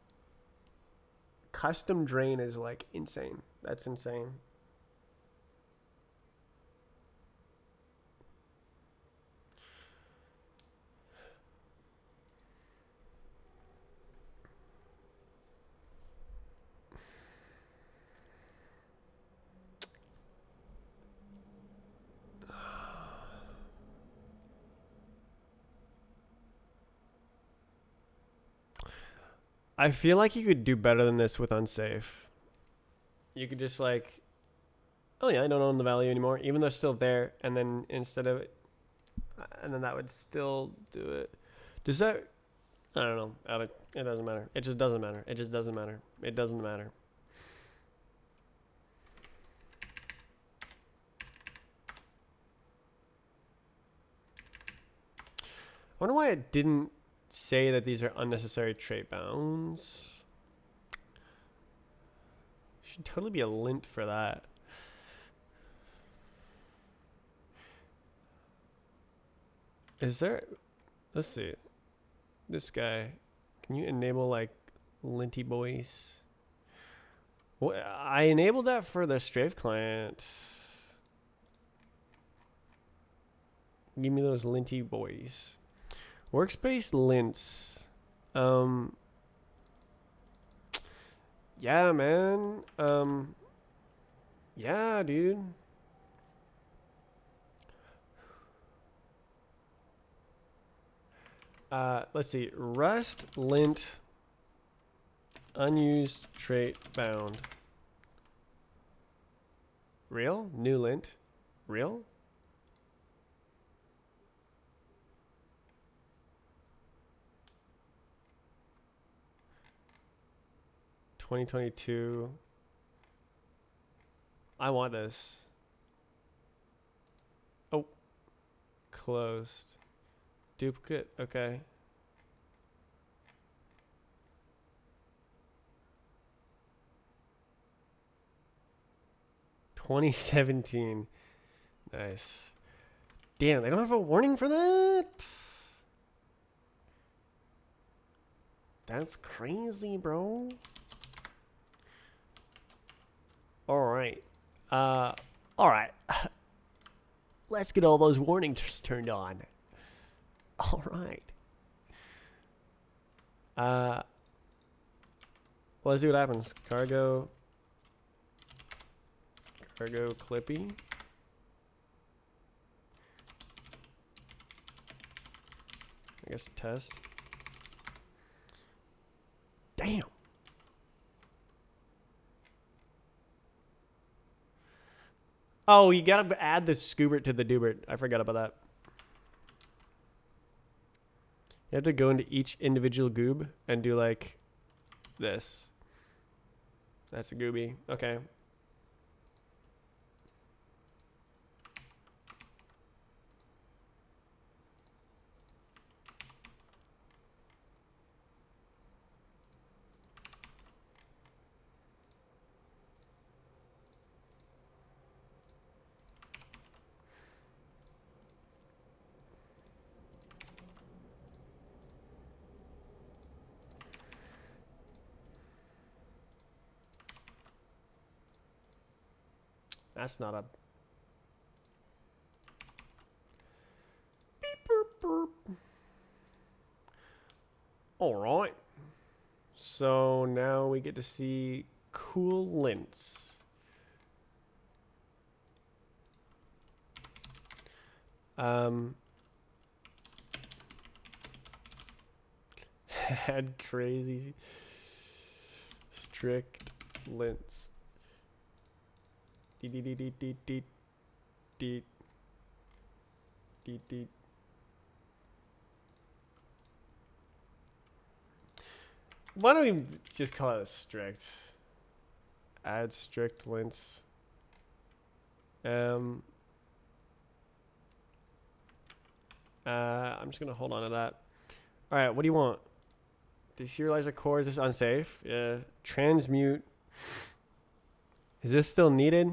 Custom drain is like insane. That's insane. I feel like you could do better than this with unsafe. You could just like, oh yeah, I don't own the value anymore, even though it's still there, and then instead of it, and then that would still do it. Does that? I don't know. It doesn't matter. It just doesn't matter. It just doesn't matter. It doesn't matter. I wonder why it didn't say that these are unnecessary trait bounds. Should totally be a lint for that. Is there? Let's see. This guy. Can you enable like linty boys? Well, I enabled that for the strafe client. Give me those linty boys. Workspace lints. Yeah, man. Yeah, dude. Let's see. Rust lint unused trait bound. Real? New lint? Real? $2022. I want this. Oh. Closed. Duplicate. Okay. $2017. Nice. Damn, they don't have a warning for that? That's crazy, bro. Alright. Alright. Let's get all those warnings turned on. Alright. Let's see what happens. Cargo clippy. I guess test. Damn. Oh, you gotta add the scoobert to the doobert. I forgot about that. You have to go into each individual goob and do like this. That's a gooby. Okay. That's not a... Beep, boop, boop. All right. So now we get to see cool lints. Had crazy strict lints. Deet, deet, deet, deet, deet, deet, deet, deet. Why don't we just call it a strict? Add strict lints. I'm just gonna hold on to that. All right, what do you want? Deserialize a core, is this unsafe? Yeah. Transmute. Is this still needed?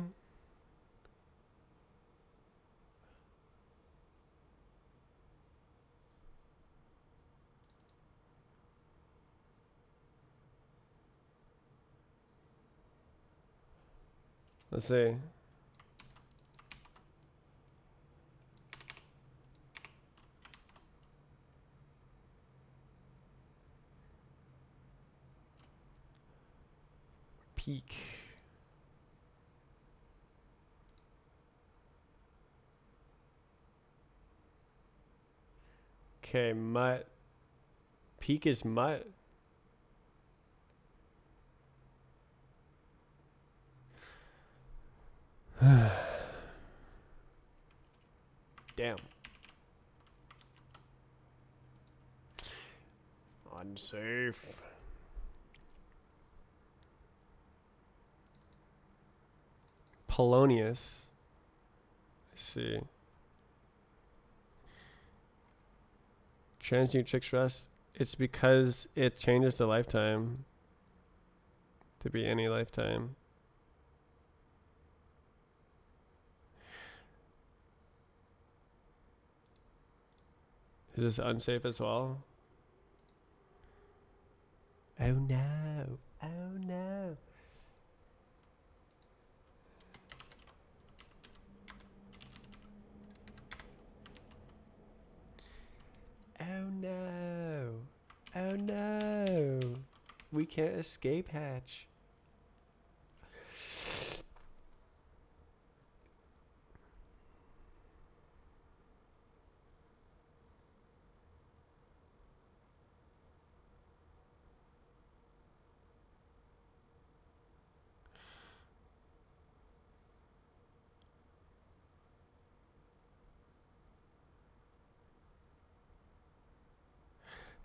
Let's see. Peak. Okay, mutt. Peak is mutt. Damn. Unsafe. Polonius. Let's see. Transmute chick stress. It's because it changes the lifetime to be any lifetime. Is this unsafe as well? Oh no. Oh no. Oh no. Oh no. We can't escape hatch.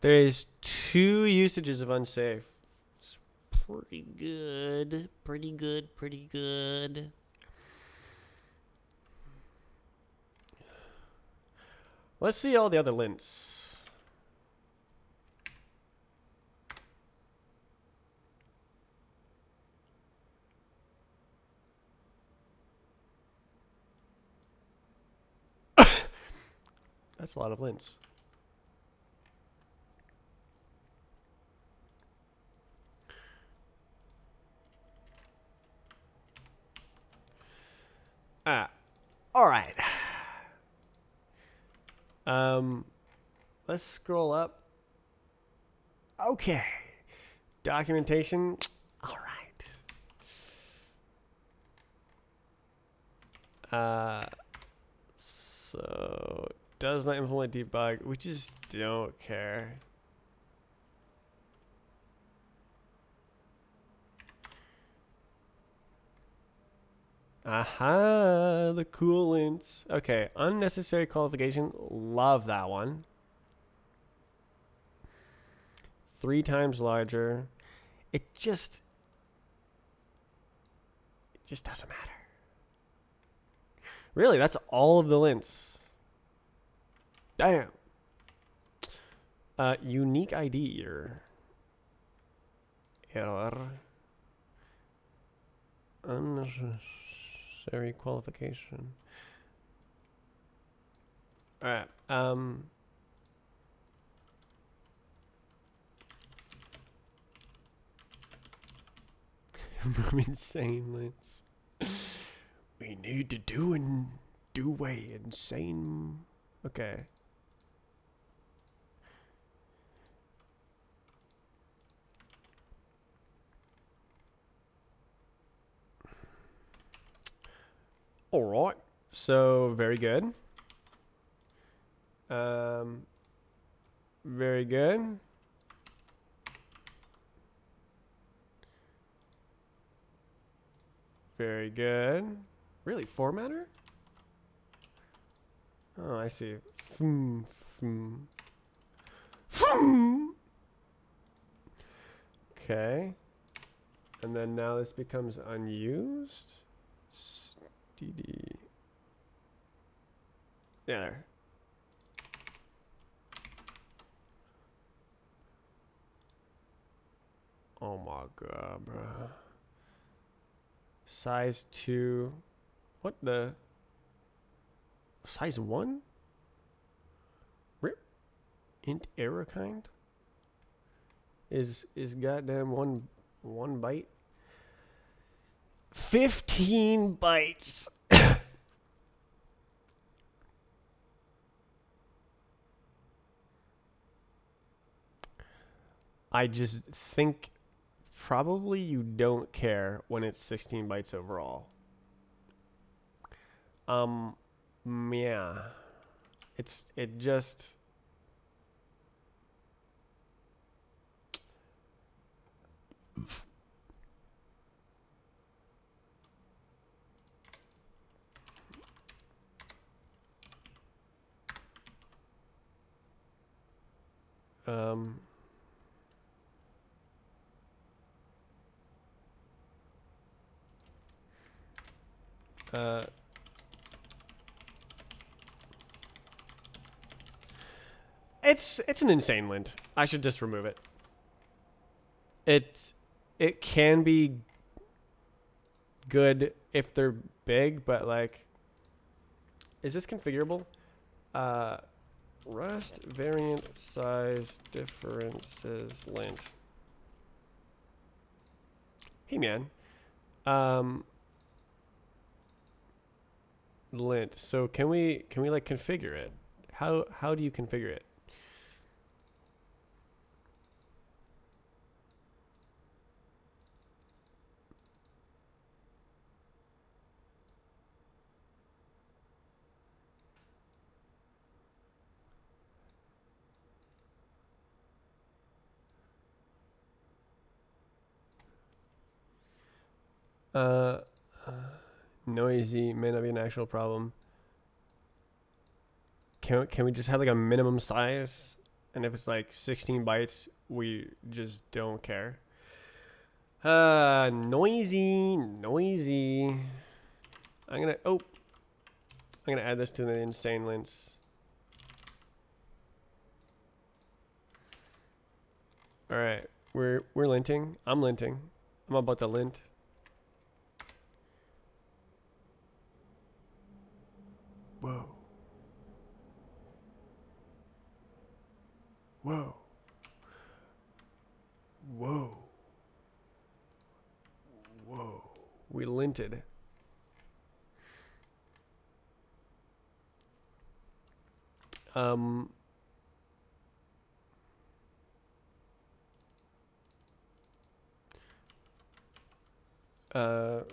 There is 2 usages of unsafe. It's pretty good. Pretty good. Pretty good. Let's see all the other lints. That's a lot of lints. All right. Let's scroll up. Okay. Documentation. All right. So does not implement debug. We just don't care. Aha, the coolants. Okay, unnecessary qualification. Love that one. 3 times larger. It just doesn't matter. Really, that's all of the lints. Damn. Unique ID error. Unnecessary qualification. All right. Insane lints. We need to do way insane. Okay. All right. So very good. Very good. Very good. Really, formatter? Oh, I see. Okay. And then now this becomes unused. DD. Yeah, there. Oh my god, bro. Size 2. What the? Size 1? Rip. Int error kind? Is goddamn one byte? 15 bytes. I just think probably you don't care when it's 16 bytes overall. Yeah. It just um uh it's an insane lint. I should just remove it. It can be good if they're big, but like, is this configurable? Rust variant size differences lint. Hey man, lint. So can we like configure it? How do you configure it? Noisy may not be an actual problem. Can we just have like a minimum size? And if it's like 16 bytes, we just don't care. Noisy. I'm gonna add this to the insane lints. All right, we're linting. I'm linting. I'm about to lint. Whoa. Whoa. Whoa. Whoa. We linted.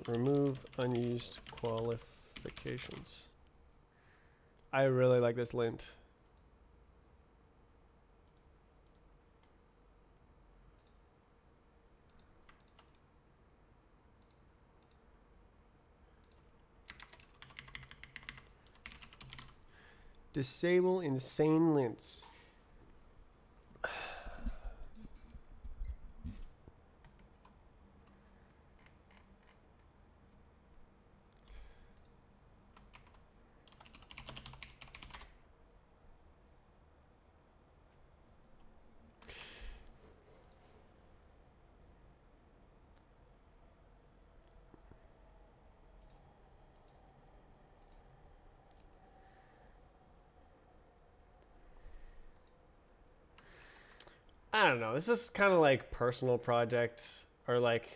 Remove unused qualifications. I really like this lint. Disable insane lints. I don't know. This is kind of like personal project, or like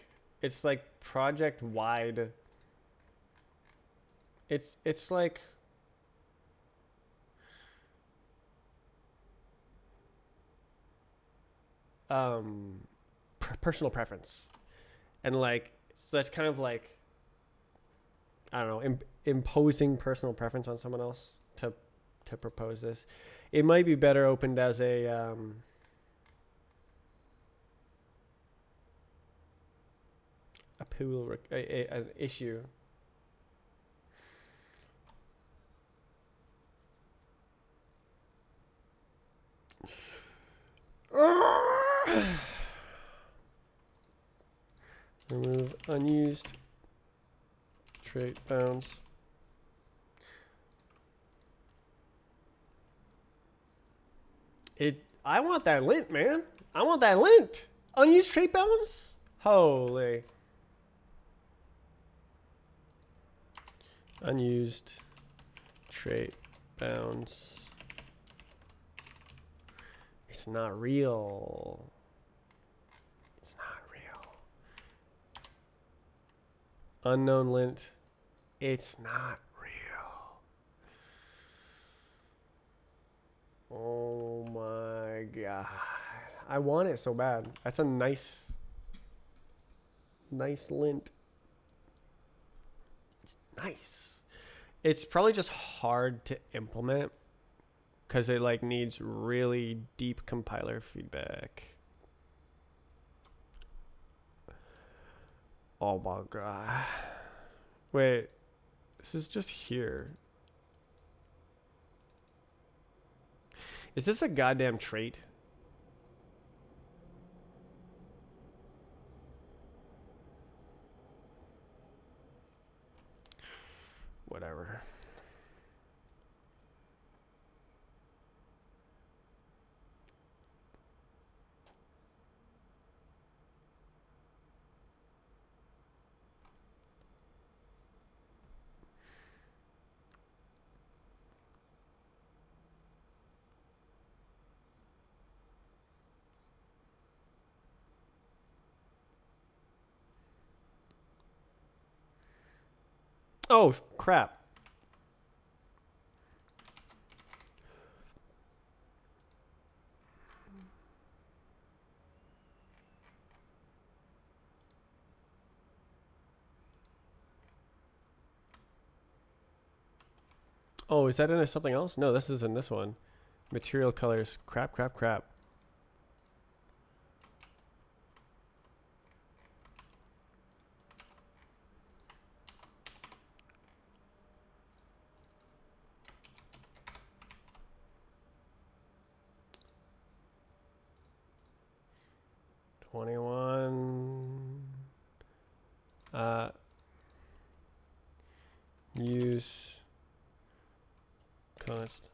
it's like project wide. It's like personal preference, and like so that's kind of like, I don't know, imposing personal preference on someone else to propose this. It might be better opened as a pool, an issue. Remove unused trait bounds. I want that lint, man. I want that lint. Unused trait bounds? Holy. Unused trait bounds. It's not real. It's not real. Unknown lint. It's not real. Oh my god. I want it so bad. That's a nice lint. It's nice. It's probably just hard to implement because it like needs really deep compiler feedback. Oh my god. Wait, this is just here. Is this a goddamn trait? Whatever. Oh, crap. Oh, is that in something else? No, this is in this one. Material colors. Crap, crap, crap. Use const.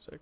Sick.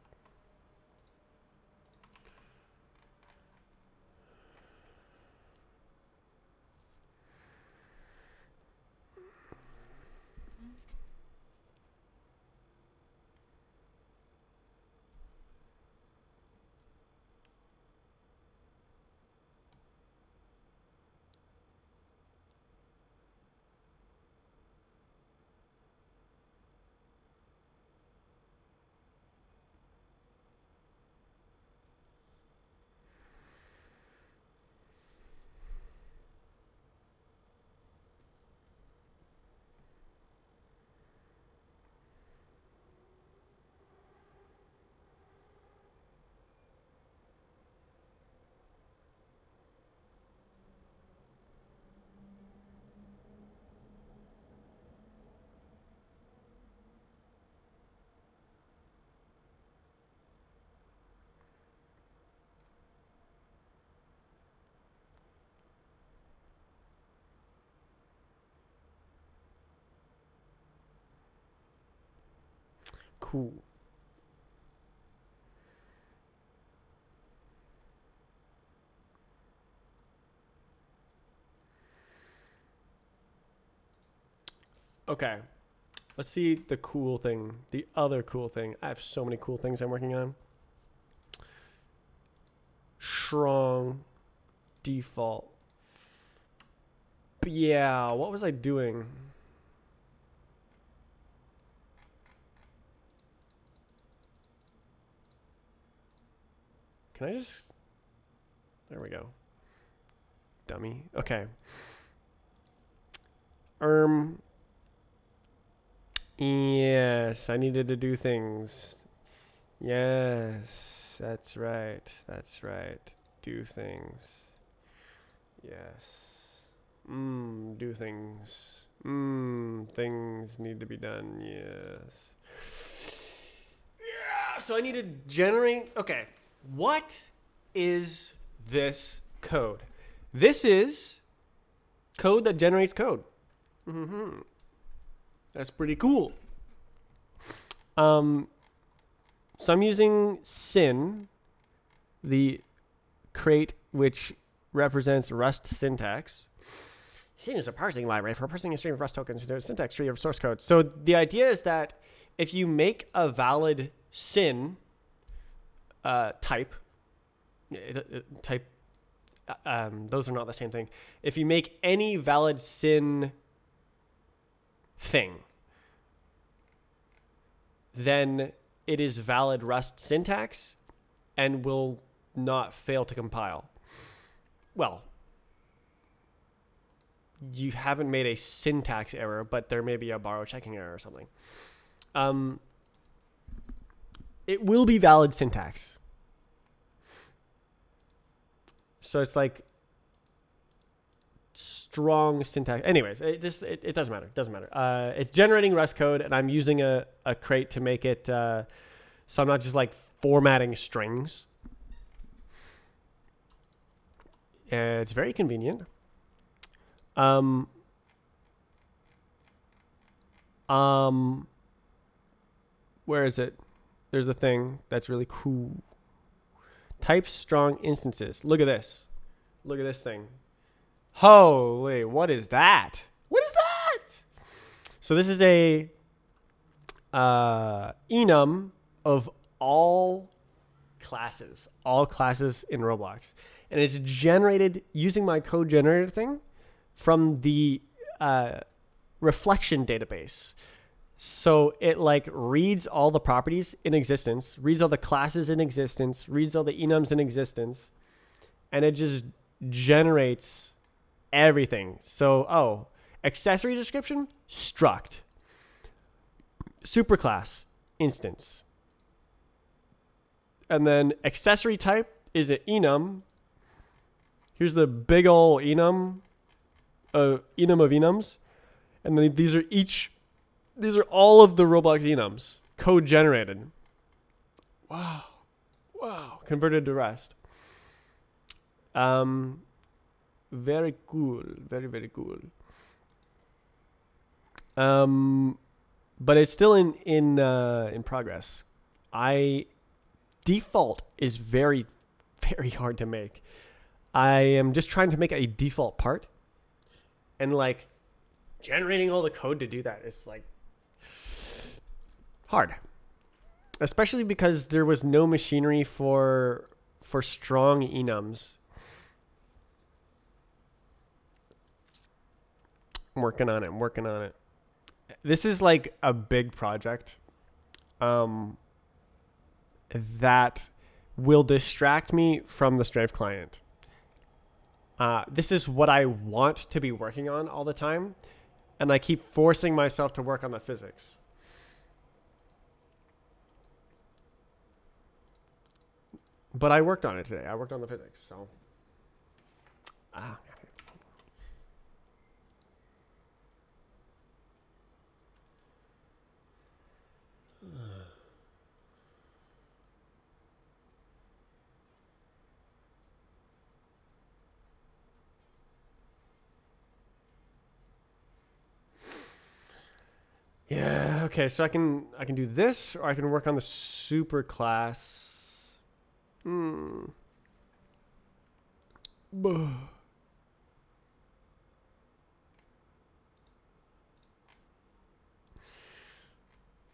Cool. Okay. Let's see the cool thing. The other cool thing. I have so many cool things I'm working on. Strong default. But yeah, what was I doing? Can I just... There we go. Dummy. Okay. Yes, I needed to do things. Yes, that's right. That's right. Do things. Yes. Do things. Things need to be done. Yes. Yes, So I need to generate. Okay. What is this code? This is code that generates code. Mm-hmm. That's pretty cool. So I'm using syn, the crate which represents Rust syntax. Syn is a parsing library for parsing a stream of Rust tokens into a syntax tree of source code. So the idea is that if you make a valid syn type, those are not the same thing. If you make any valid syn thing, then it is valid Rust syntax and will not fail to compile. Well, you haven't made a syntax error, but there may be a borrow checking error or something. It will be valid syntax. So it's like strong syntax. Anyways, it doesn't matter. It doesn't matter. It's generating Rust code, and I'm using a crate to make it so I'm not just like formatting strings. It's very convenient. Where is it? There's a thing that's really cool. Type strong instances. Look at this. Look at this thing. Holy, what is that? What is that? So this is a enum of all classes in Roblox. And it's generated using my code generator thing from the reflection database. So it like reads all the properties in existence, reads all the classes in existence, reads all the enums in existence, and it just generates everything. So, accessory description, struct. Superclass, instance. And then accessory type is an enum. Here's the big ol' enum of enums. And then these are all of the Roblox enums, code generated. Wow. Converted to Rust. Very cool. Very, very cool. But it's still in progress. Default is very, very hard to make. I am just trying to make a default part, and like generating all the code to do that is like hard, especially because there was no machinery for strong enums. I'm working on it. This is like a big project that will distract me from the Strive client. This is what I want to be working on all the time, and I keep forcing myself to work on the physics. But I worked on it today. I worked on the physics, so. Yeah, okay, so I can do this, or I can work on the super class.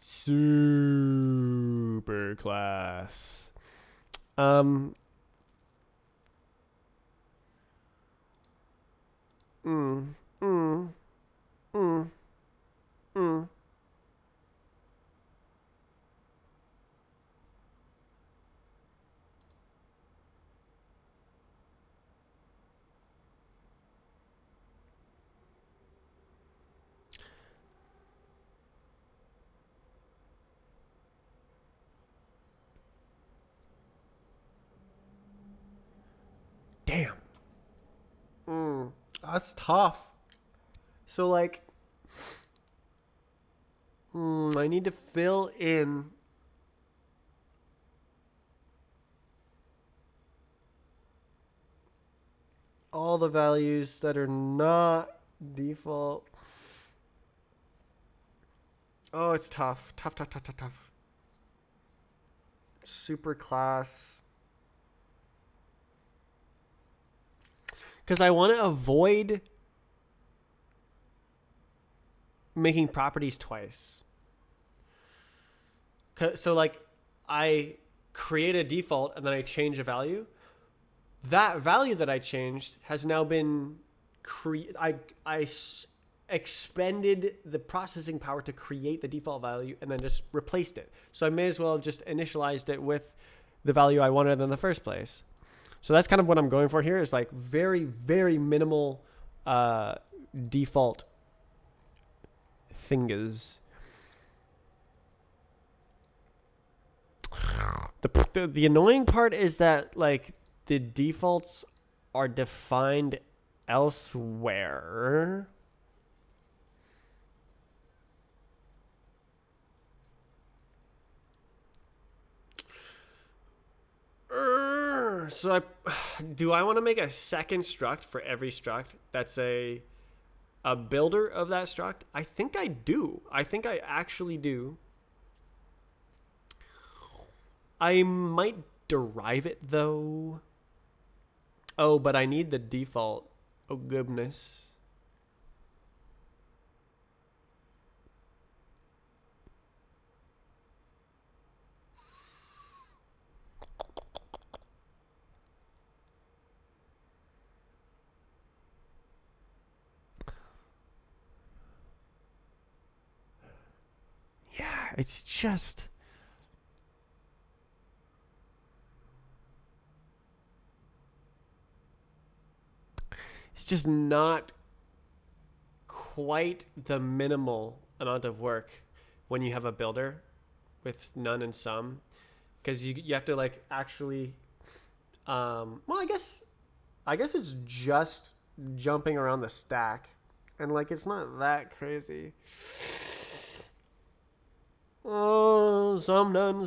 Super class. Damn. That's tough. So like, I need to fill in all the values that are not default. Oh, it's tough. Tough. Super class. Because I want to avoid making properties twice. So like I create a default and then I change a value. That value that I changed has now been expended the processing power to create the default value and then just replaced it. So I may as well have just initialized it with the value I wanted in the first place. So that's kind of what I'm going for here, is like very, very minimal default fingers. The annoying part is that like the defaults are defined elsewhere. So do I want to make a second struct for every struct that's a builder of that struct? I think I do. I think I actually do. I might derive it though. Oh, but I need the default. Oh goodness. Yeah, it's just... It's just not quite the minimal amount of work when you have a builder with none and some, because you have to like actually well, I guess it's just jumping around the stack, and like it's not that crazy. Oh, some none.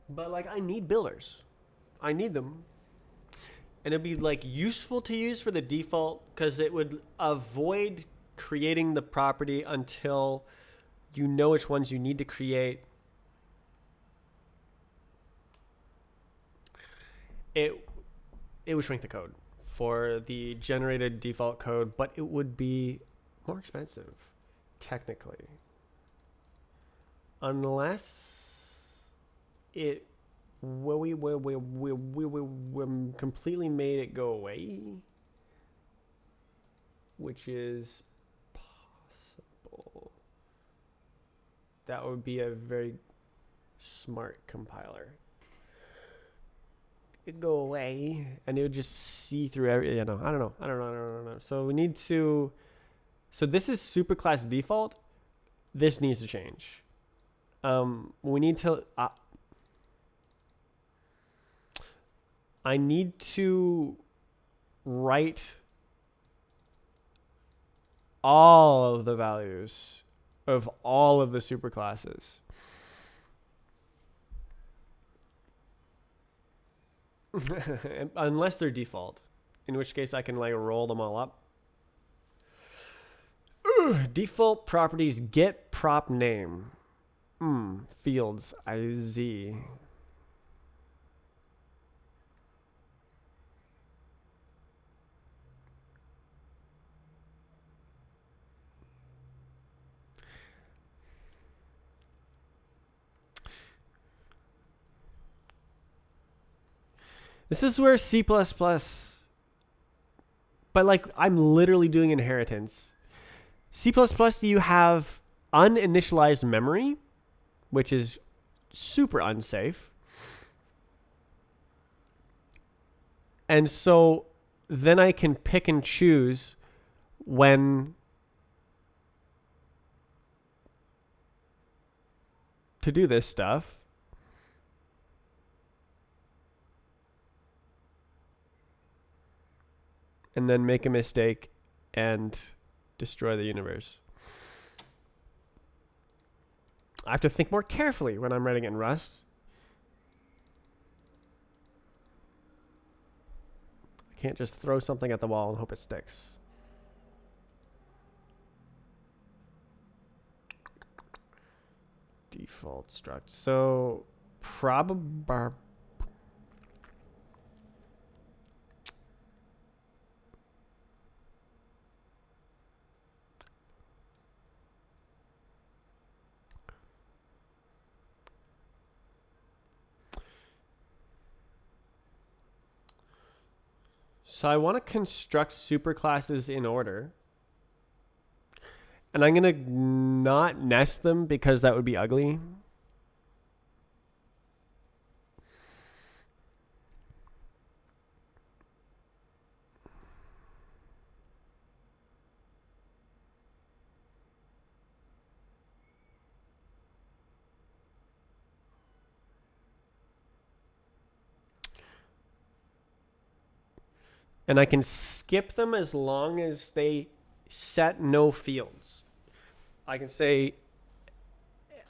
But like I need builders. I need them. And it'd be like useful to use for the default because it would avoid creating the property until you know which ones you need to create. It would shrink the code for the generated default code, but it would be more expensive, technically. Unless it we completely made it go away, which is possible. That would be a very smart compiler. It'd go away and it would just see through every, I don't know. So we need to, so this is superclass default. This needs to change. We need to, I need to write all of the values of all of the superclasses. Unless they're default, in which case I can like roll them all up. Default properties get prop name. Fields iz. This is where C++, but like I'm literally doing inheritance. C++, you have uninitialized memory, which is super unsafe. And so then I can pick and choose when to do this stuff. And then make a mistake and destroy the universe. I have to think more carefully when I'm writing in Rust. I can't just throw something at the wall and hope it sticks. Default struct. So probably. So I want to construct superclasses in order. And I'm going to not nest them because that would be ugly. And I can skip them as long as they set no fields. I can say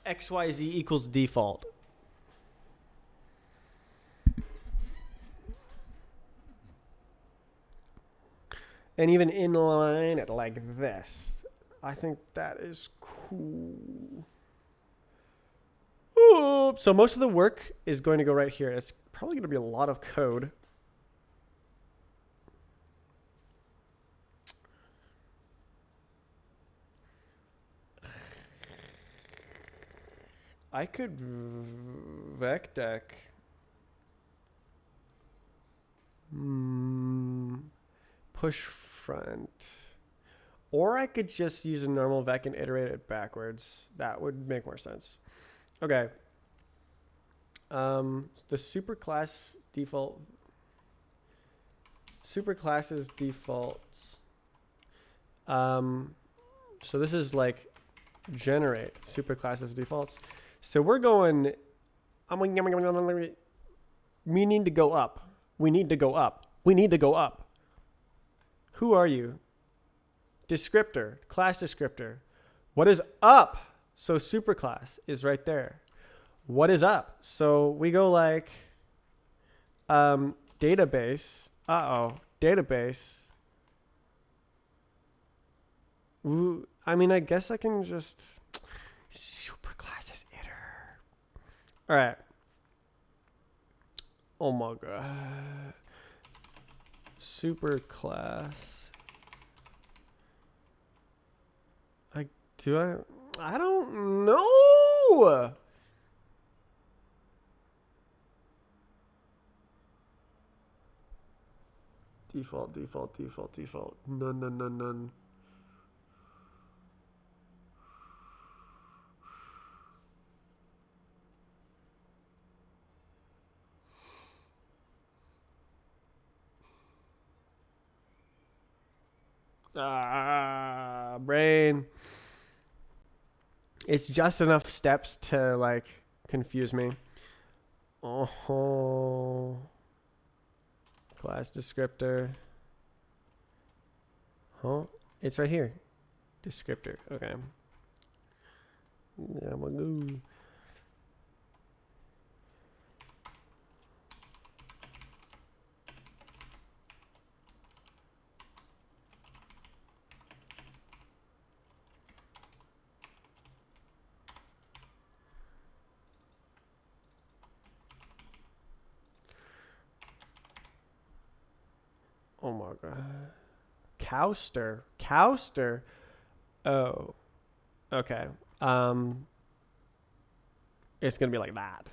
XYZ equals default. And even inline it like this. I think that is cool. Ooh, so most of the work is going to go right here. It's probably going to be a lot of code. I could vectec. Push front. Or I could just use a normal vec and iterate it backwards. That would make more sense. Okay. The superclass default. Superclasses defaults. So this is like generate superclasses defaults. So we're going. We need to go up. We need to go up. We need to go up. Who are you? Descriptor, class descriptor. What is up? So superclass is right there. What is up? So we go like database. Database. Ooh, I mean, I guess I can just superclasses iter. All right. Oh my god. Superclass. I don't know. Default. None. Brain. It's just enough steps to like confuse me. Oh. Class descriptor. Huh? It's right here. Descriptor. Okay. Yeah, I'm gonna go. Oh my god. Cowster. Oh. Okay. It's gonna be like that.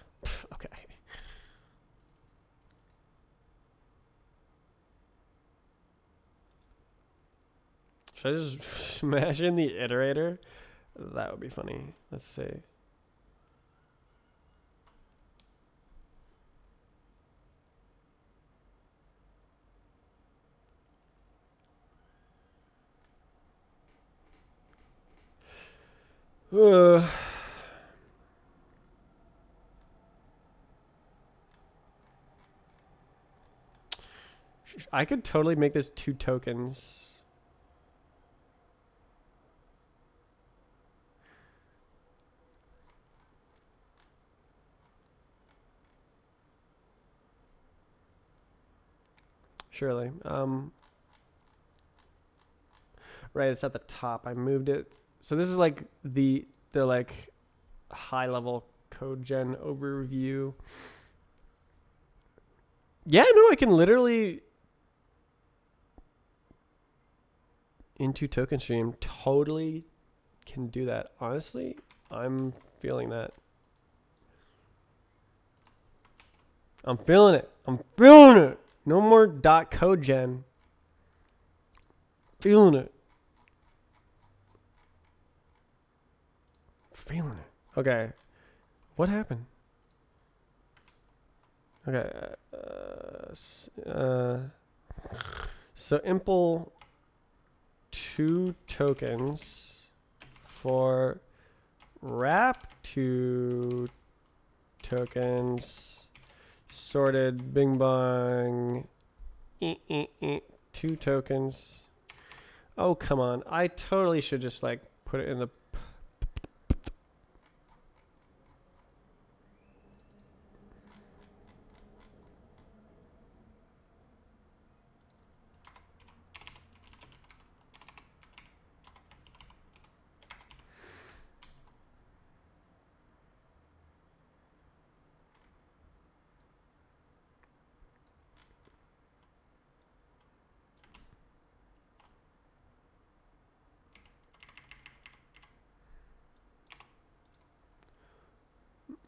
Okay. Should I just smash in the iterator? That would be funny. Let's see. I could totally make this 2 tokens. Surely. Right, it's at the top. I moved it. So this is like the like high level code gen overview. Yeah, no, I can literally into token stream totally can do that. Honestly, I'm feeling that. I'm feeling it. I'm feeling it. No more dot code gen. Feeling it. Feeling it. Okay. What happened? Okay. So impl 2 tokens for wrap 2 tokens sorted bing bong 2 tokens. Oh, come on. I totally should just like put it in the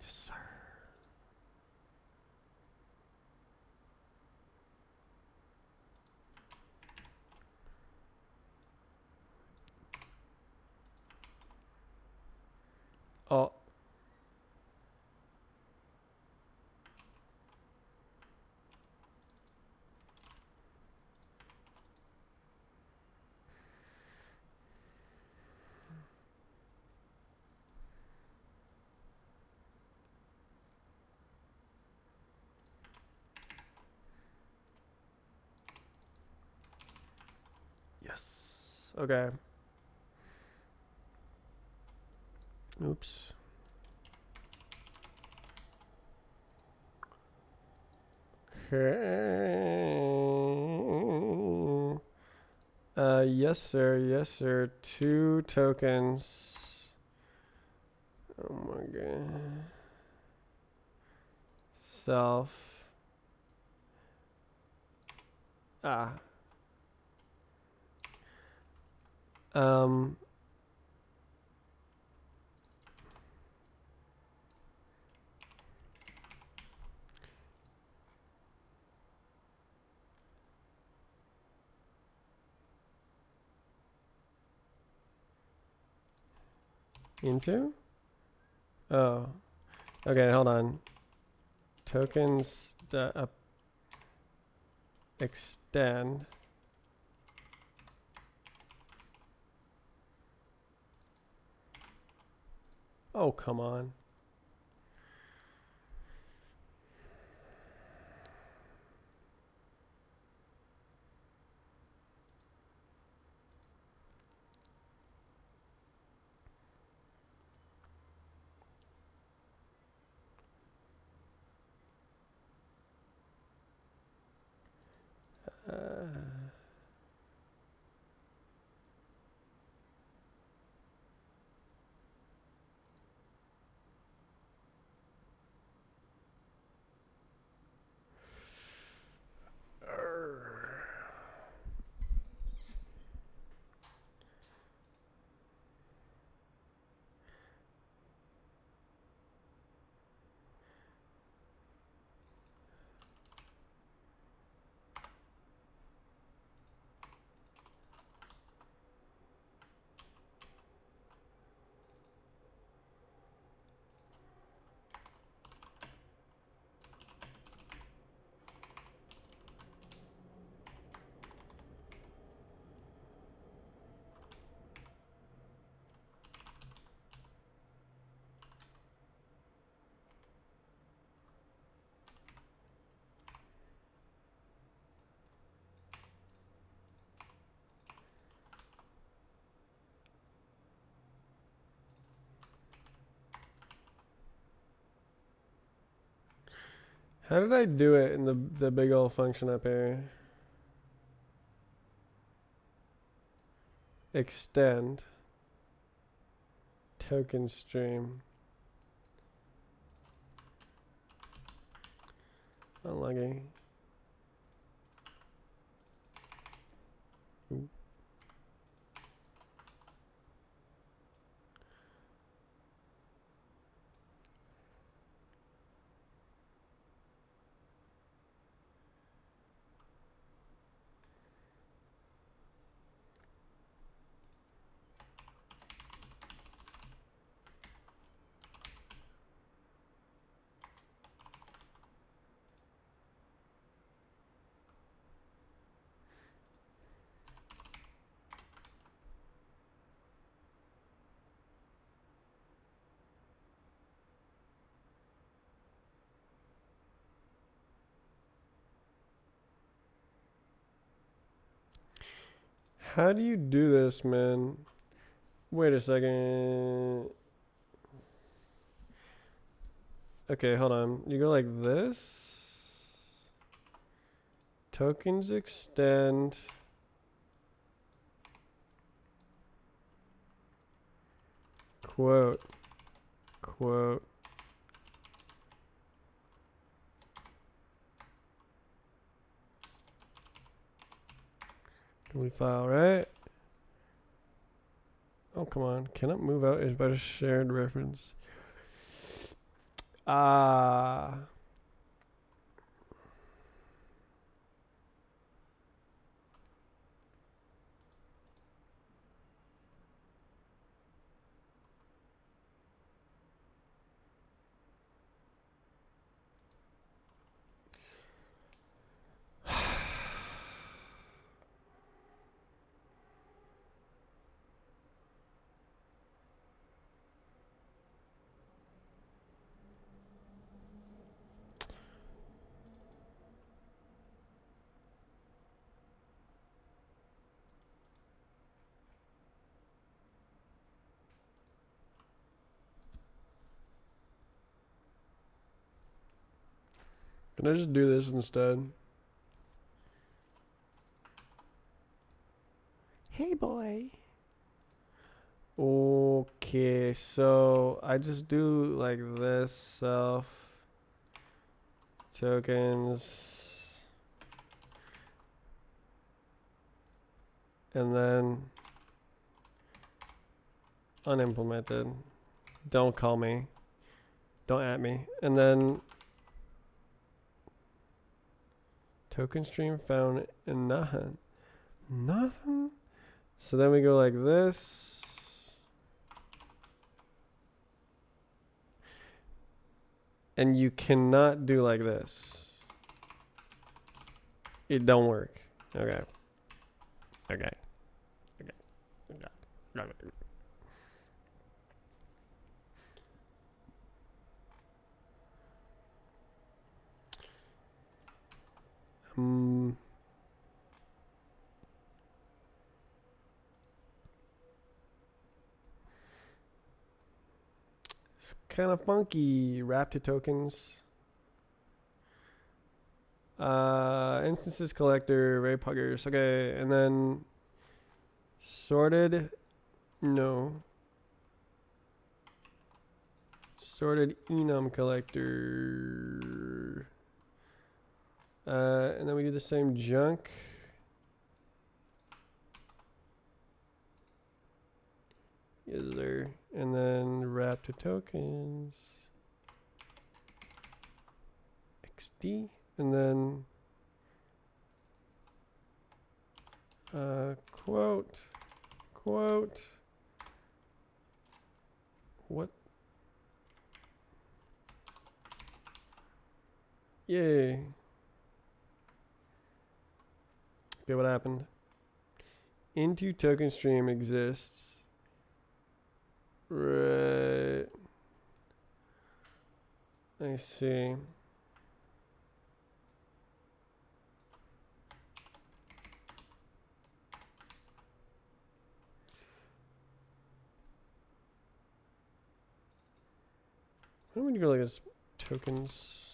yes, sir. Oh. Yes. Okay. Oops. Okay. Yes, sir. Yes, sir. 2 tokens. Oh my god. Self. Ah. Um. Into? Oh. Okay, hold on. Tokens extend. Oh, come on. How did I do it in the big old function up here? Extend token stream. Unlucky. Ooh. How do you do this, man? Wait a second. Okay, hold on. You go like this. Tokens extend. Quote. Quote. Delete file, right? Oh, come on. Cannot move out is about a shared reference. Ah. Can I just do this instead? Hey, boy. Okay, so I just do like this self tokens and then unimplemented. Don't call me. Don't at me. And then token stream found and nothing. Nothing? So then we go like this. And you cannot do like this. It don't work. Okay. Okay. Okay. Okay. It's kind of funky. Wrap to tokens. Instances collector, ray puggers. Okay, and then sorted. No. Sorted enum collector. And then we do the same junk. Is there? And then wrap to tokens. XD. And then quote. Quote. What? Yay. Okay, what happened? Into token stream exists. Right. I see. Why don't we go like this? Tokens.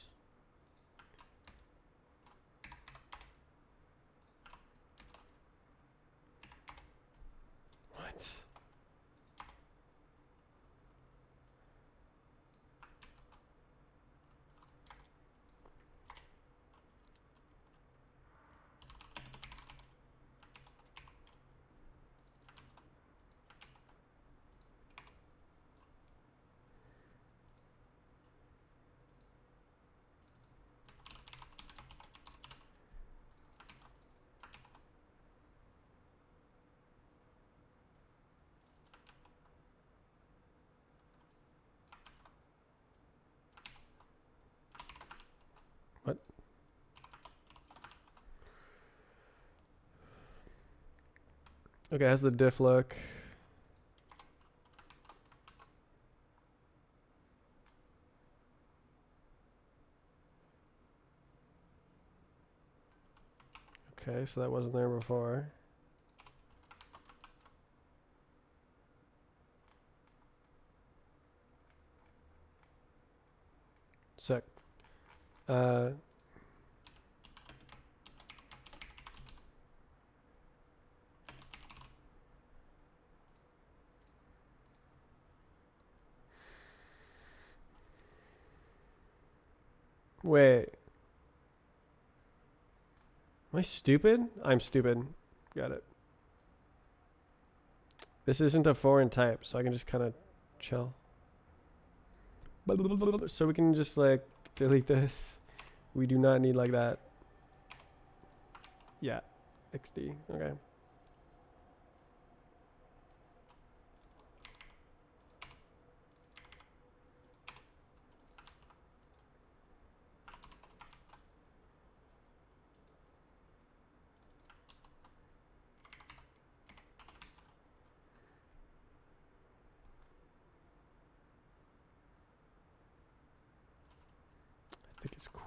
What? Okay, how's the diff look? Okay, so that wasn't there before. Sick. Wait. Am I stupid? I'm stupid. Got it. This isn't a foreign type, so I can just kind of chill. So we can just like delete this. We do not need like that. Yeah. XD. Okay. I think it's cool.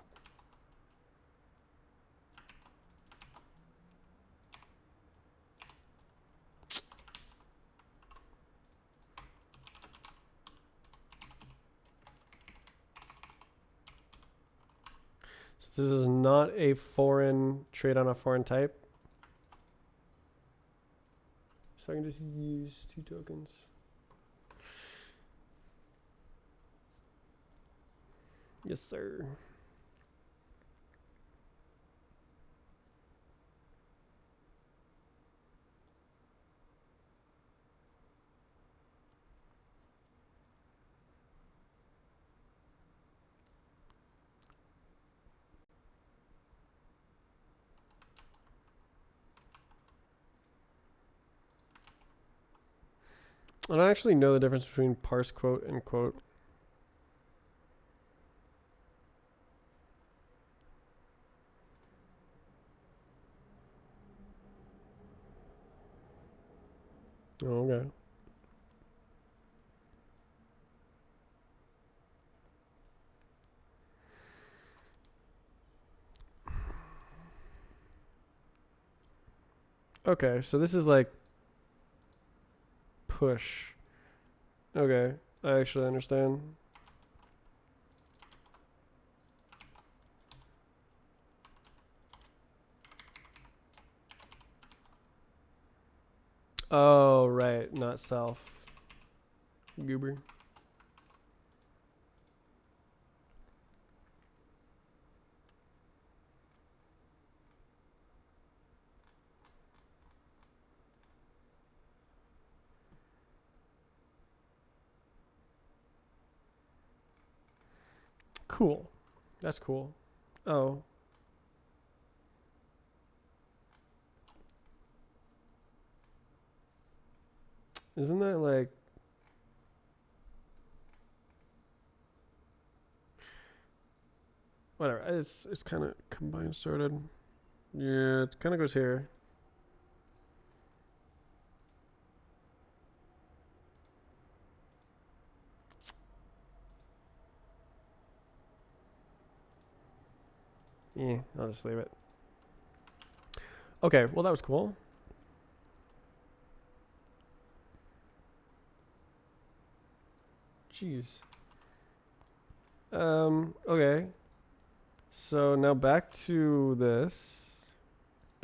So this is not a foreign trade on a foreign type. So I can just use 2 tokens. Yes, sir. I don't actually know the difference between parse quote and quote. Oh, okay. Okay, so this is like push. Okay, I actually understand. Oh, right, not self. Goober. Cool. That's cool. Oh. Isn't that like... Whatever. It's kind of combined sorted. Yeah, it kind of goes here. Yeah, I'll just leave it. Okay, well that was cool. Jeez. Okay. So now back to this.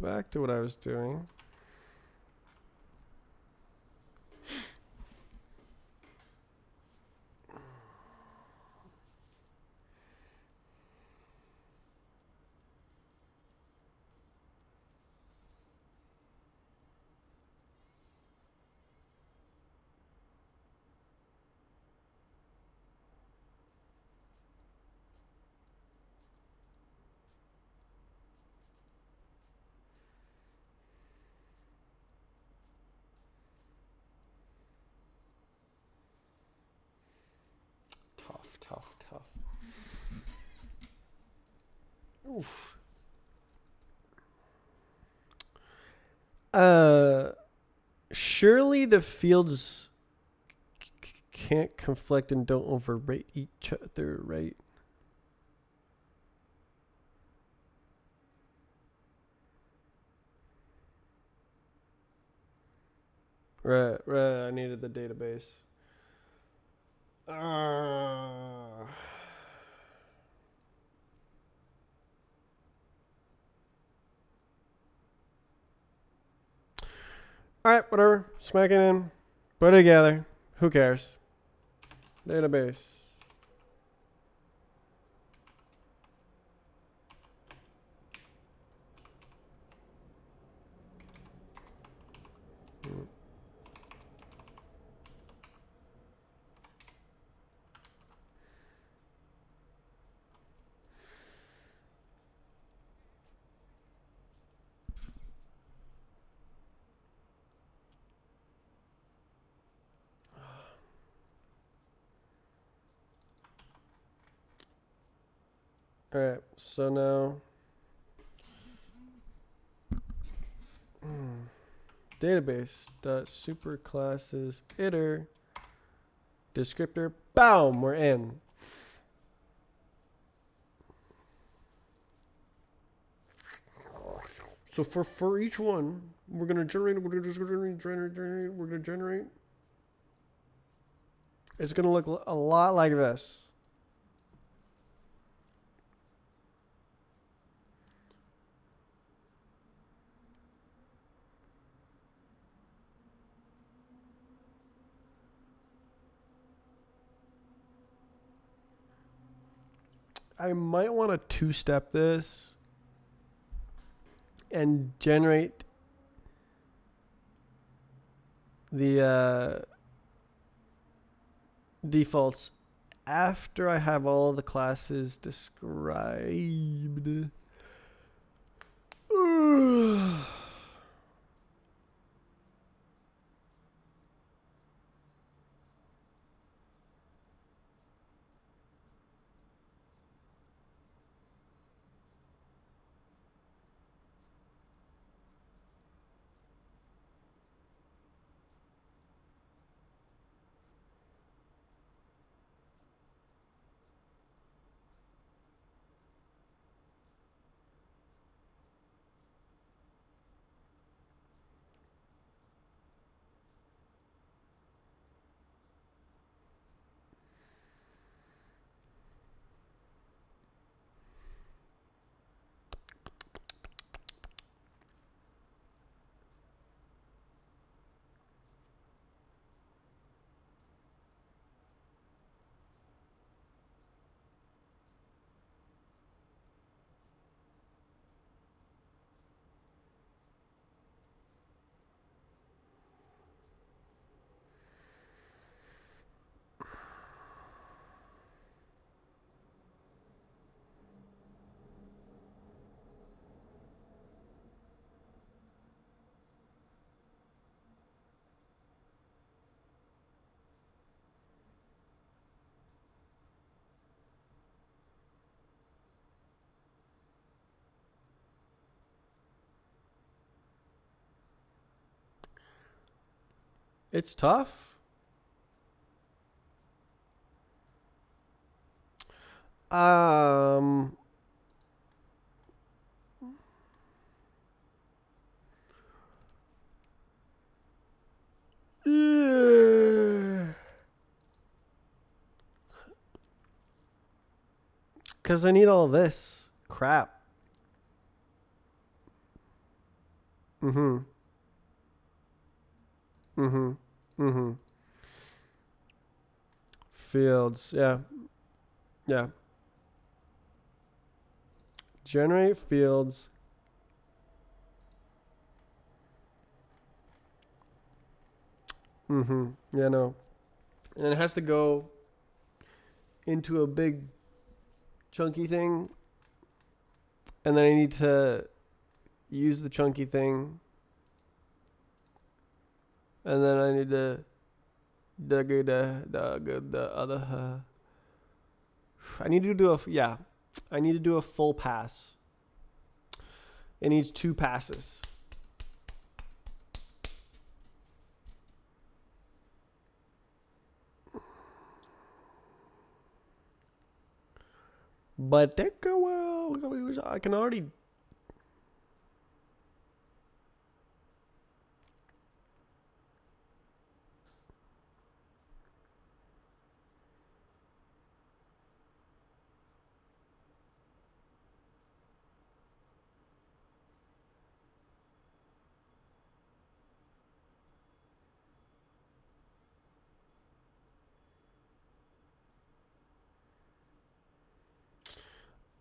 Back to what I was doing. Oof. Surely the fields can't conflict and don't overrate each other, right? Right. I needed the database. Alright, whatever. Smack it in. Put it together. Who cares? Database. Alright, so now database dot superclasses iter descriptor. Boom, we're in. So for each one, we're gonna generate. It's gonna look a lot like this. I might want to two-step this and generate the defaults after I have all the classes described. It's tough. Um, yeah. Because I need all this crap. Mm-hmm. Mm-hmm. Mm-hmm. Fields. Yeah. Yeah. Generate fields. Mm-hmm. Yeah, no. And it has to go into a big chunky thing. And then I need to use the chunky thing. And then I need to the other I need to do a full pass. It needs 2 passes. But I can already.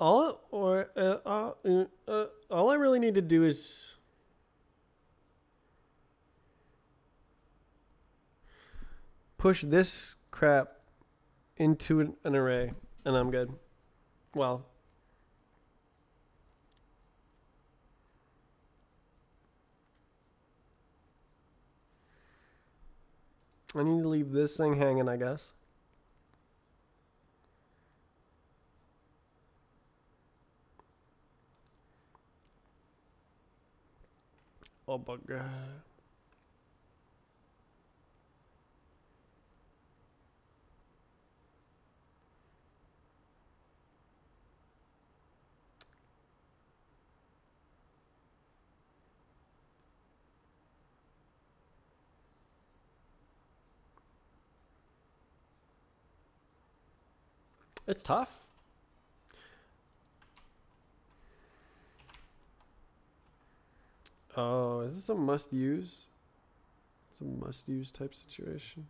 All I really need to do is push this crap into an array, and I'm good. Well, I need to leave this thing hanging, I guess. Oh my god. It's tough. Oh, is this a must use? It's a must use type situation.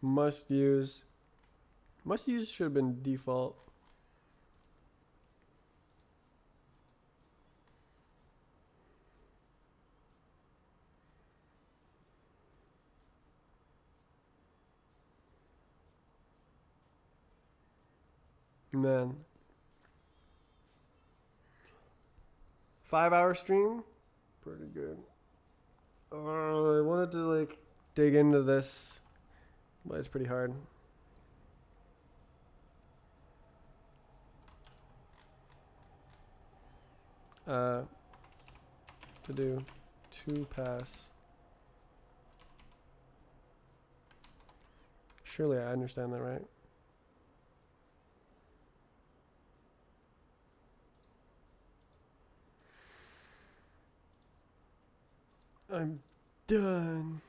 Must use. Must use should have been default. Man. 5-hour stream? Pretty good. I wanted to like dig into this, but it's pretty hard. To do 2 pass. Surely I understand that, right? I'm done.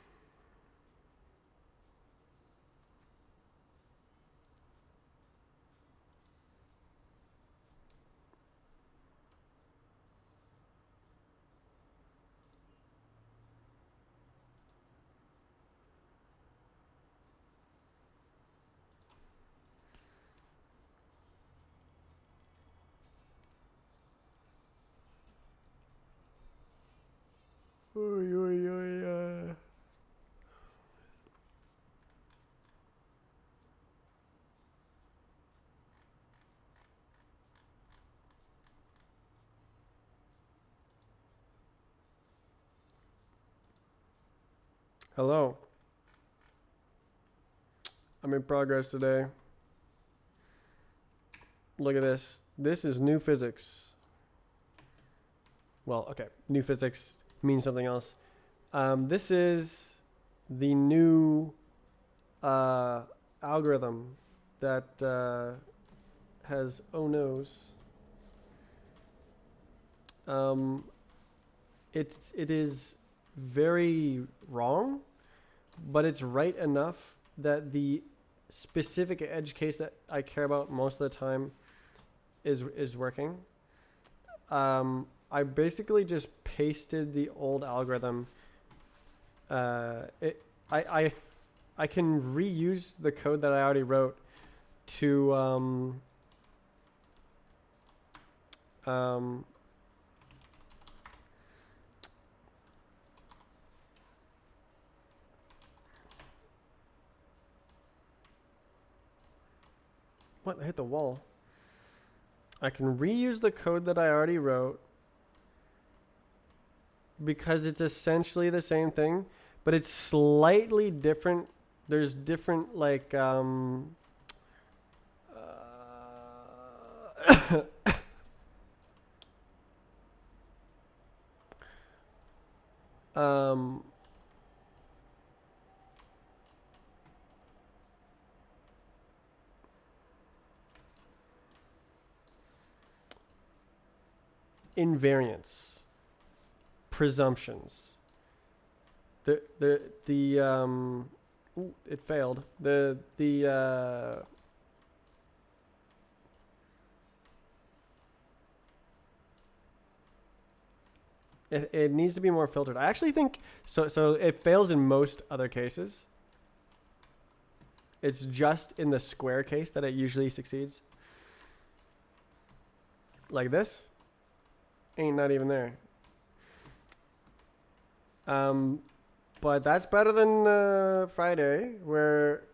Oy, oy, oy, Hello. I'm in progress today. Look at this. This is new physics. Well, okay. New physics means something else. This is the new algorithm that has oh no's. It is very wrong, but it's right enough that the specific edge case that I care about most of the time is working. I basically just pasted the old algorithm. I can reuse the code that I already wrote to What? I hit the wall. I can reuse the code that I already wrote because it's essentially the same thing, but it's slightly different. There's different like um invariants, presumptions. It failed. It needs to be more filtered. I actually think so it fails in most other cases. It's just in the square case that it usually succeeds. Like this. Ain't not even there. But that's better than Friday, where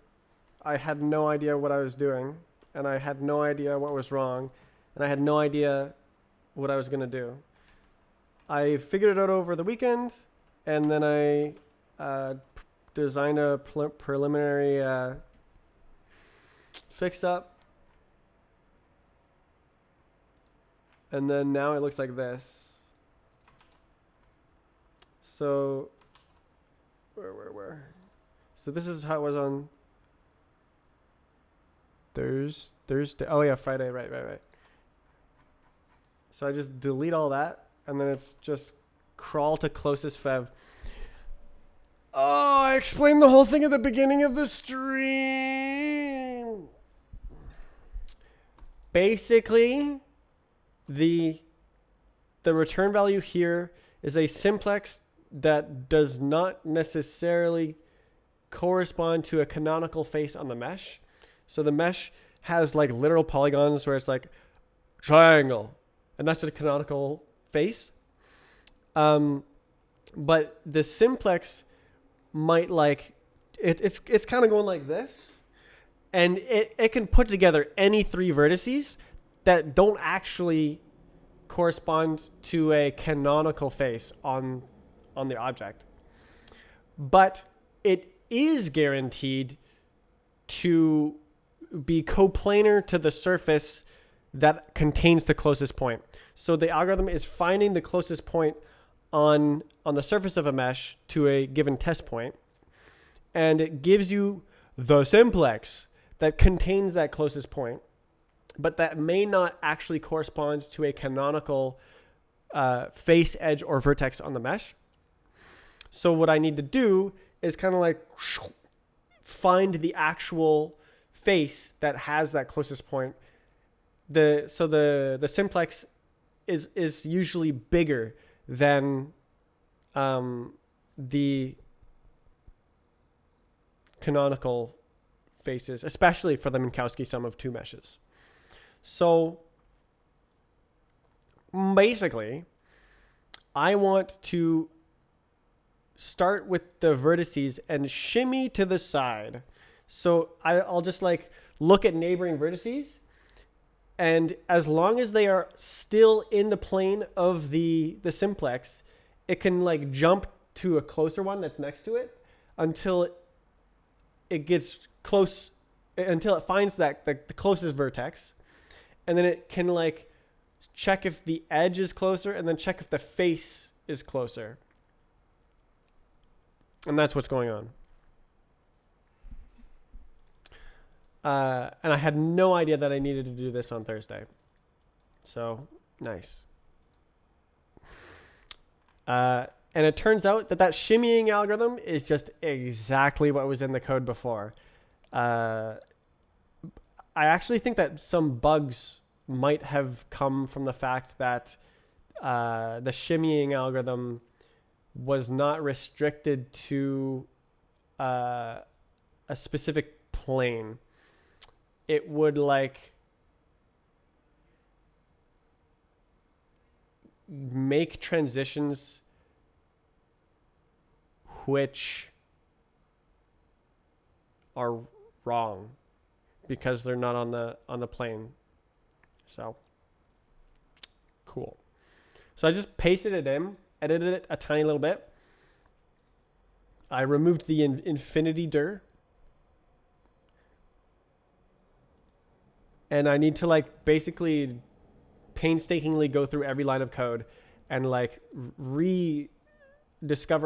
I had no idea what I was doing, and I had no idea what was wrong, and I had no idea what I was going to do. I figured it out over the weekend, and then I designed a preliminary fix up. And then now it looks like this. So, where? So this is how it was on Thursday. Oh yeah, Friday, right. So I just delete all that, and then it's just crawl to closest feb. Oh, I explained the whole thing at the beginning of the stream. Basically, the return value here is a simplex that does not necessarily correspond to a canonical face on the mesh. So the mesh has like literal polygons where it's like triangle, and that's a canonical face. But the simplex might like it's kind of going like this, and it can put together any three vertices that don't actually correspond to a canonical face on the object. But it is guaranteed to be coplanar to the surface that contains the closest point. So the algorithm is finding the closest point on the surface of a mesh to a given test point, and it gives you the simplex that contains that closest point, but that may not actually correspond to a canonical face, edge, or vertex on the mesh. So what I need to do is kind of like find the actual face that has that closest point. The simplex is usually bigger than the canonical faces, especially for the Minkowski sum of two meshes. So basically, I want to start with the vertices and shimmy to the side. So I'll just like look at neighboring vertices, and as long as they are still in the plane of the simplex, it can like jump to a closer one that's next to it until it gets close, until it finds that the closest vertex. And then it can like check if the edge is closer, and then check if the face is closer. And that's what's going on. And I had no idea that I needed to do this on Thursday. So, nice. And it turns out that shimmying algorithm is just exactly what was in the code before. I actually think that some bugs might have come from the fact that the shimmying algorithm was not restricted to a specific plane. It would like make transitions which are wrong because they're not on the plane. So cool. So I just pasted it in, edited it a tiny little bit. I removed the infinity dir. And I need to like basically painstakingly go through every line of code and like rediscover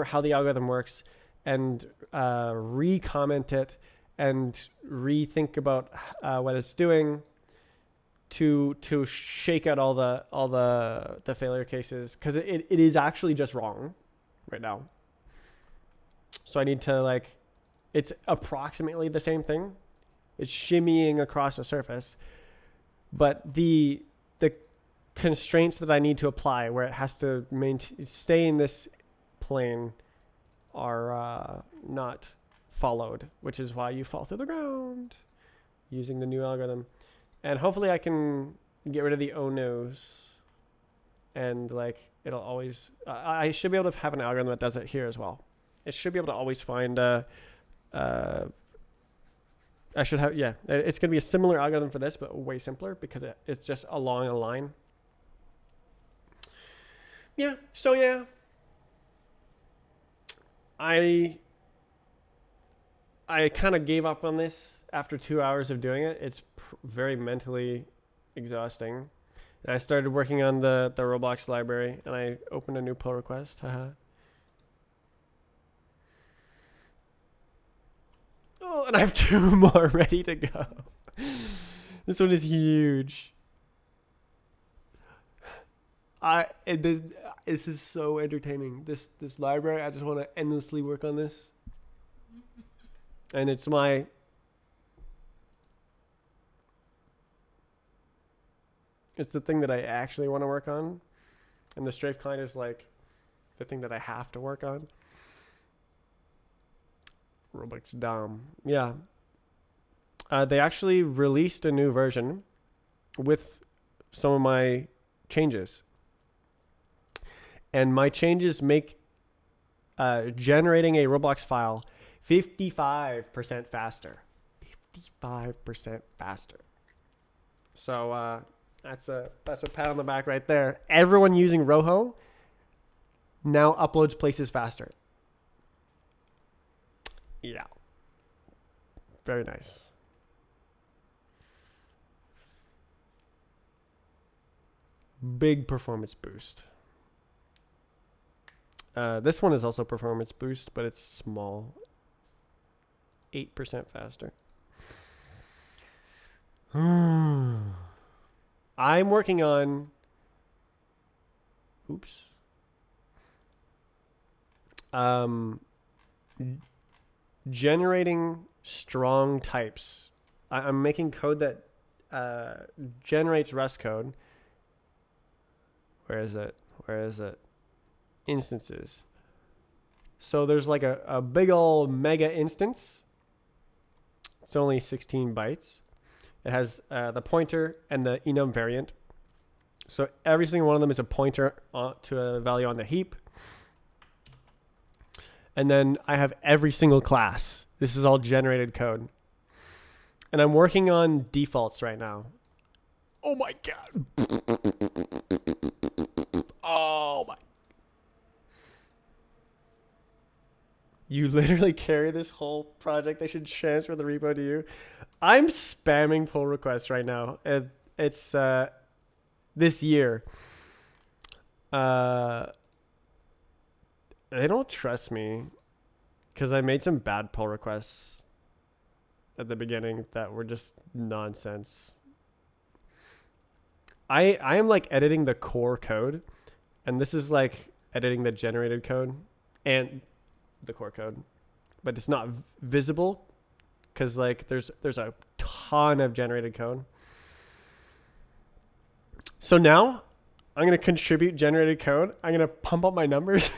how the algorithm works and re-comment it and rethink about what it's doing to shake out all the failure cases, because it is actually just wrong right now. So I need to like, it's approximately the same thing. It's shimmying across the surface, but the constraints that I need to apply, where it has to stay in this plane, are not followed, which is why you fall through the ground using the new algorithm. And hopefully I can get rid of the oh no's, and like it'll always, I should be able to have an algorithm that does it here as well. It should be able to always find I should have, yeah, it's going to be a similar algorithm for this, but way simpler because it's just along a line. Yeah, so yeah. I kind of gave up on this after 2 hours of doing it. It's very mentally exhausting. And I started working on the Roblox library, and I opened a new pull request. Haha. Oh, and I have 2 more ready to go. This one is huge. This is so entertaining. This library, I just want to endlessly work on this. And it's the thing that I actually want to work on. And the strafe client is like the thing that I have to work on. rbx-dom. Yeah. They actually released a new version with some of my changes. And my changes make generating a Roblox file 55% faster. 55% faster. So that's a pat on the back right there. Everyone using Roho now uploads places faster. Yeah. Very nice. Big performance boost. This one is also performance boost, but it's small. 8% faster. I'm working on... Oops. Generating strong types. I'm making code that generates Rust code. Where is it? Instances. So there's like a big ol' mega instance. It's only 16 bytes. It has the pointer and the enum variant. So every single one of them is a pointer to a value on the heap. And then I have every single class. This is all generated code. And I'm working on defaults right now. Oh my God. Oh my. You literally carry this whole project. They should transfer the repo to you. I'm spamming pull requests right now. It's this year. They don't trust me because I made some bad pull requests at the beginning that were just nonsense. I am like editing the core code, and this is like editing the generated code and the core code, but it's not visible because like there's a ton of generated code. So now I'm going to contribute generated code. I'm going to pump up my numbers.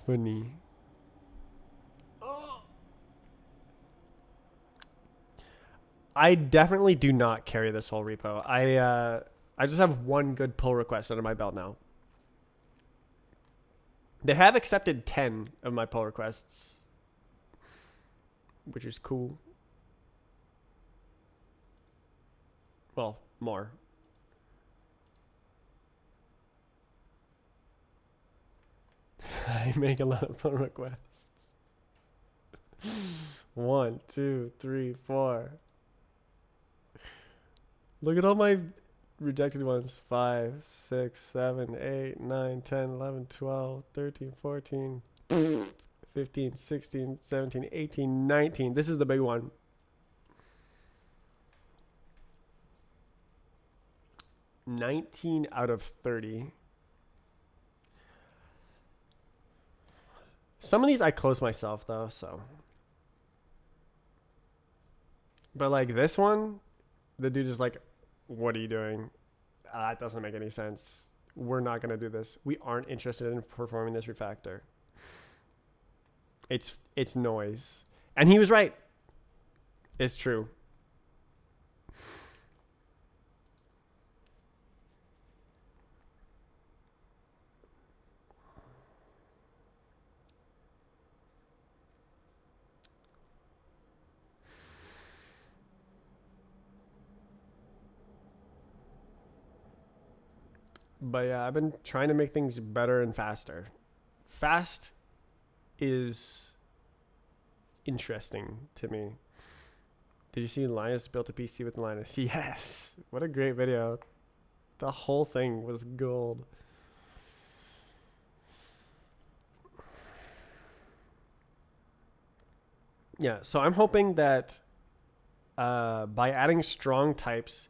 Funny. I definitely do not carry this whole repo. I just have one good pull request under my belt now. They have accepted 10 of my pull requests, which is cool. Well, more. I make a lot of pull requests. 1, 2, 3, 4. Look at all my rejected ones. 5, 6, 7, 8, 9, 10, 11, 12, 13, 14, 15, 16, 17, 18, 19. This is the big one. 19 out of 30. Some of these I close myself though, so. But like this one, the dude is like, what are you doing? It doesn't make any sense. We're not going to do this. We aren't interested in performing this refactor. It's noise. And he was right. It's true. But yeah, I've been trying to make things better and faster. Fast is interesting to me. Did you see Linus built a PC with Linus? Yes. What a great video. The whole thing was gold. Yeah, so I'm hoping that by adding strong types,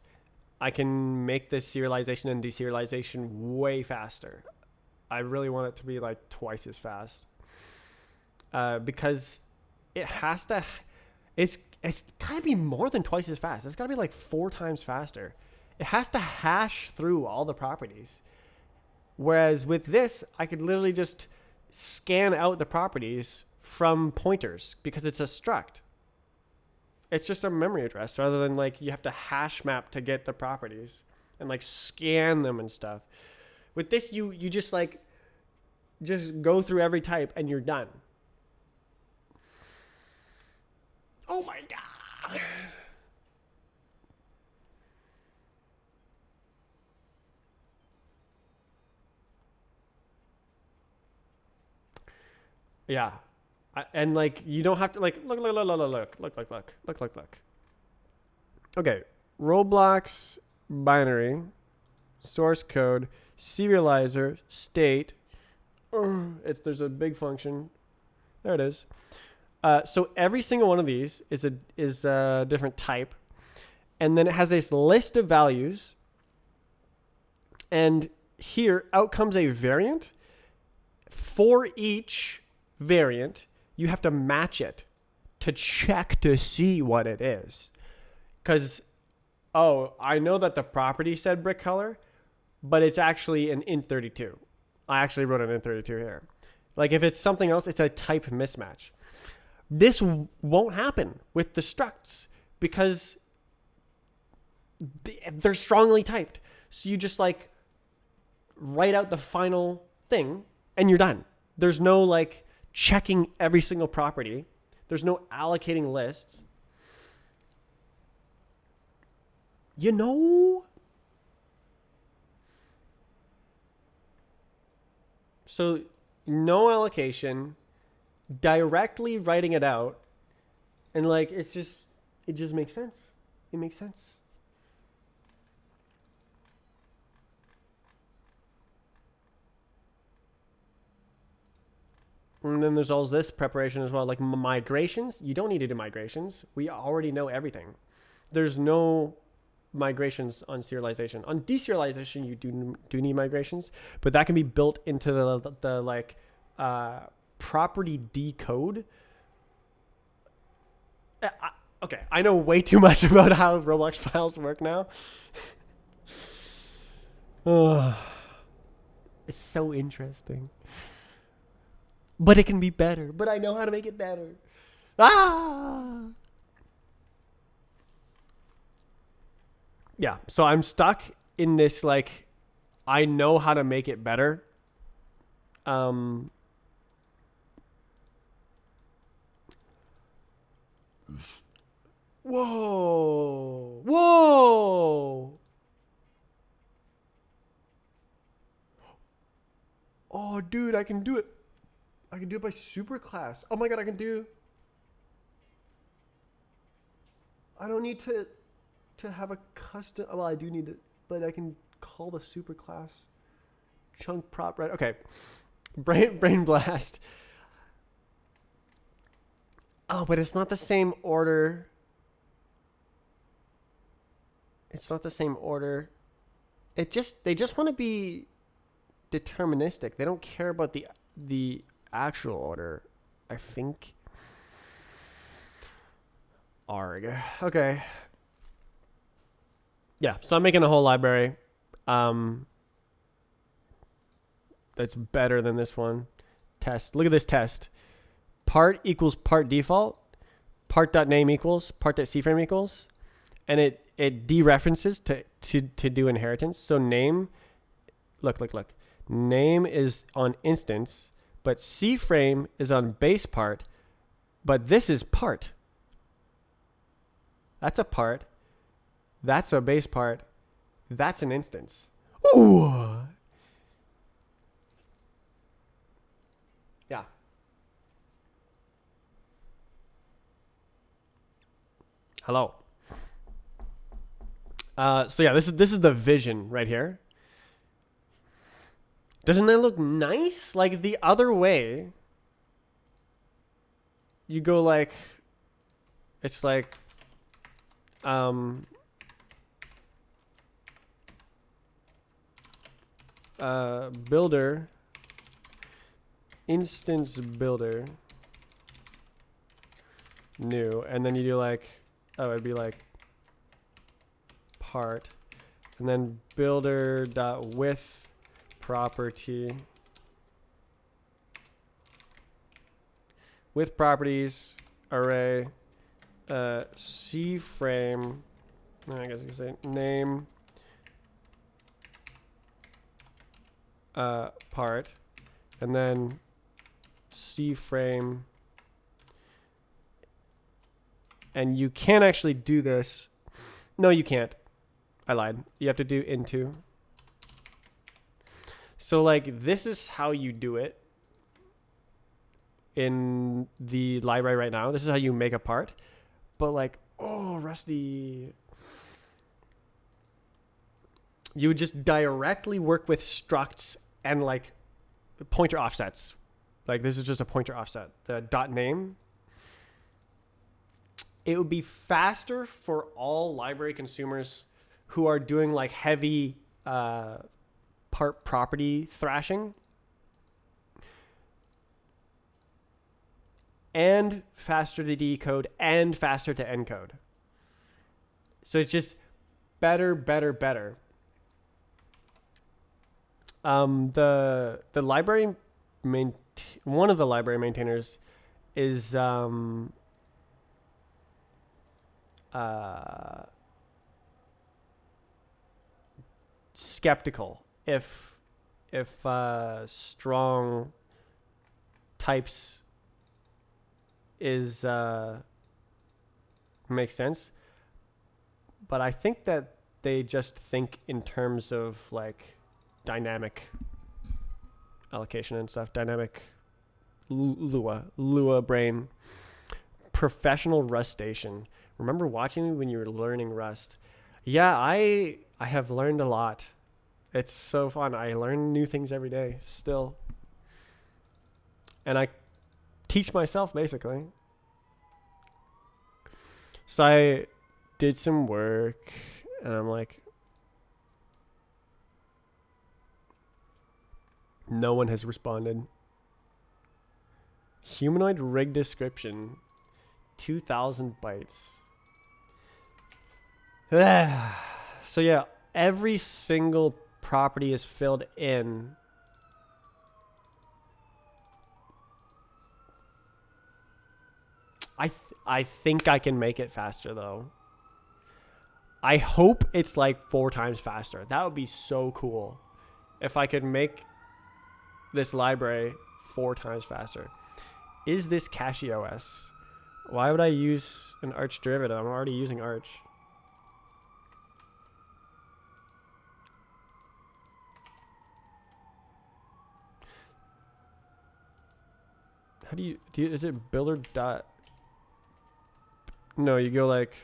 I can make the serialization and deserialization way faster. I really want it to be like twice as fast. Because it has to, it's gotta be more than twice as fast. It's gotta be like 4 times faster. It has to hash through all the properties. Whereas with this, I could literally just scan out the properties from pointers because it's a struct. It's just a memory address rather than like you have to hash map to get the properties and like scan them and stuff. With this, you just like, just go through every type and you're done. Oh my God. Yeah. And like, you don't have to like, look. Okay. Roblox binary, source code, serializer, state. There's a big function. There it is. So every single one of these is a different type. And then it has this list of values. And here out comes a variant. For each variant, you have to match it to check to see what it is. Because, I know that the property said brick color, but it's actually an int32. I actually wrote an int32 here. Like if it's something else, it's a type mismatch. This won't happen with the structs because they're strongly typed. So you just like write out the final thing and you're done. There's no like checking every single property. There's no allocating lists. You know? So no allocation, directly writing it out, and like it just makes sense. It makes sense. And then there's all this preparation as well, like migrations. You don't need to do migrations. We already know everything. There's no migrations on serialization. On deserialization, you do need migrations, but that can be built into the like property decode. Okay, I know way too much about how Roblox files work now. It's so interesting. But it can be better. But I know how to make it better. Yeah. So I'm stuck in this, like, I know how to make it better. Whoa. Whoa. Oh, dude, I can do it. I can do it by superclass. Oh my god, I can do. I don't need to have a custom. Well, I do need it, but I can call the superclass chunk prop right. Okay, brain blast. Oh, but it's not the same order. It's not the same order. They just want to be deterministic. They don't care about the actual order. I think. Arg. Okay. Yeah, so I'm making a whole library. That's better than this one. Test. Look at this test. Part equals part default. Part.name equals part.cframe equals. And it dereferences to do inheritance. So name, look. Name is on instance, but cframe is on base part, but this is part. That's a part. That's a base part. That's an instance. Ooh. Yeah. Hello. So yeah, this is the vision right here. Doesn't that look nice? Like the other way, you go like, it's like, builder, instance builder, new, and then you do like, oh, it'd be like part, and then builder dot with property with properties array cframe. I guess you could say name part, and then cframe. And you can actually do this. No, you can't. I lied. You have to do into. So like this is how you do it in the library right now. This is how you make a part. But like, oh, Rusty. You would just directly work with structs and like pointer offsets. Like this is just a pointer offset. The dot name. It would be faster for all library consumers who are doing like heavy part property thrashing, and faster to decode and faster to encode. So it's just better. The library one of the library maintainers is skeptical if strong types is makes sense, but I think that they just think in terms of like dynamic allocation and stuff. Dynamic Lua brain. Professional Rustation. Remember watching me when you were learning Rust? Yeah, I have learned a lot. It's so fun. I learn new things every day still. And I teach myself basically. So I did some work and I'm like, no one has responded. Humanoid rig description, 2,000 bytes. So yeah, every single property is filled in. I think I can make it faster though. I hope it's like 4 times faster. That would be so cool if I could make this library 4 times faster. Is this CachyOS? Why would I use an Arch derivative? I'm already using Arch. How do you is it builder dot? No, you go like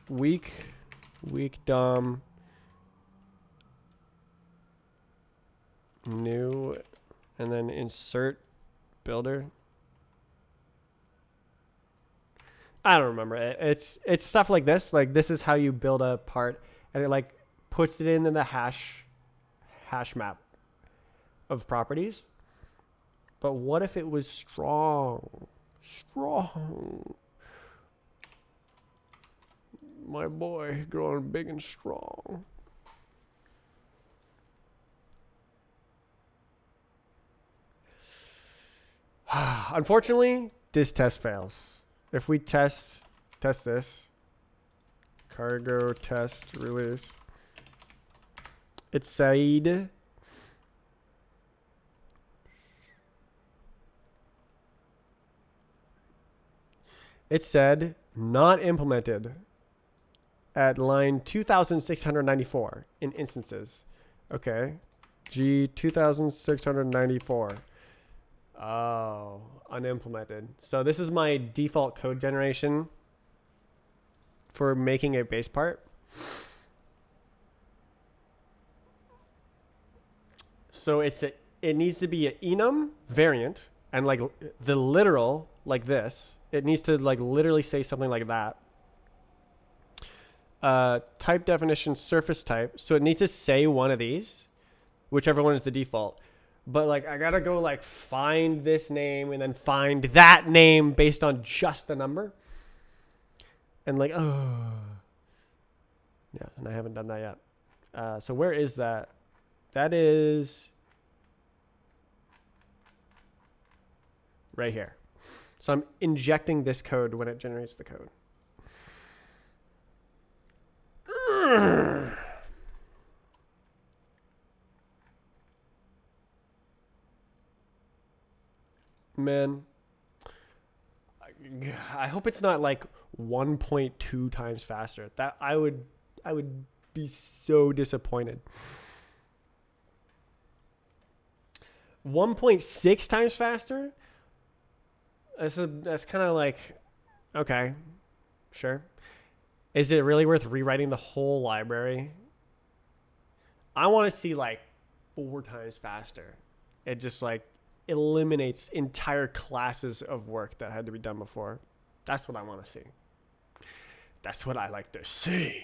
weak weak dom new, and then insert builder. I don't remember. It's stuff like this. Like this is how you build a part, and it like puts it into the hash map of properties. But what if it was strong? Strong. My boy growing big and strong. Unfortunately, this test fails. If we test this, cargo test release, it said not implemented at line 2694 in instances. Okay. G 2694. Oh, unimplemented. So this is my default code generation for making a base part. So it needs to be an enum variant, and like the literal like this. It needs to like literally say something like that. Type definition surface type. So it needs to say one of these, whichever one is the default. But like I gotta go like find this name and then find that name based on just the number. And like, oh. Yeah, and I haven't done that yet. So where is that? That is right here. So I'm injecting this code when it generates the code. Man, I hope it's not like 1.2 times faster. That I would be so disappointed. 1.6 times faster? That's kind of like, okay, sure. Is it really worth rewriting the whole library? I want to see like 4 times faster. It just like eliminates entire classes of work that had to be done before. That's what I want to see. That's what I like to see.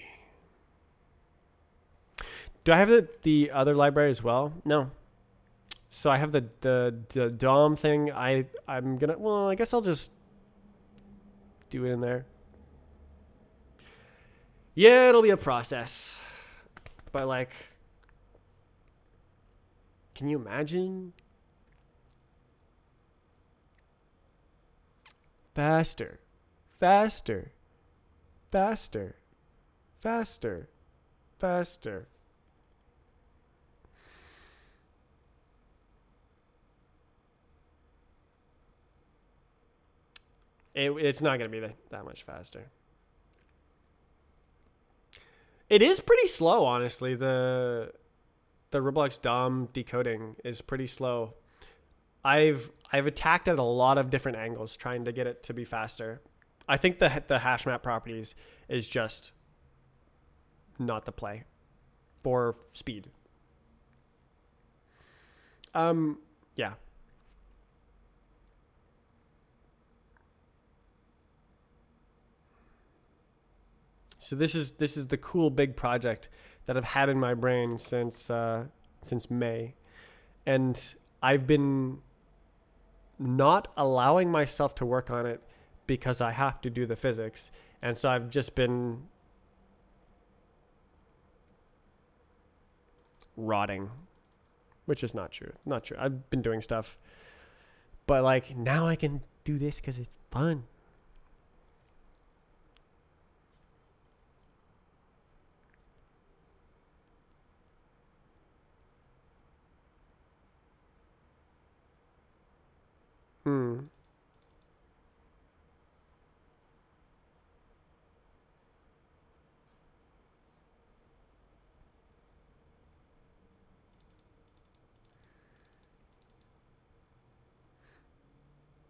Do I have the other library as well? No. So I have the DOM thing. I'm gonna, well, I guess I'll just do it in there. Yeah, it'll be a process. But like, can you imagine? Faster, faster, faster, faster, faster. It's not going to be that much faster. It is pretty slow, honestly. The rbx-dom decoding is pretty slow. I've attacked at a lot of different angles trying to get it to be faster. I think the hash map properties is just not the play for speed. Yeah. So this is the cool big project that I've had in my brain since May, and I've been not allowing myself to work on it because I have to do the physics, and so I've just been rotting, which is not true. Not true. I've been doing stuff, But like now I can do this because it's fun. Hmm.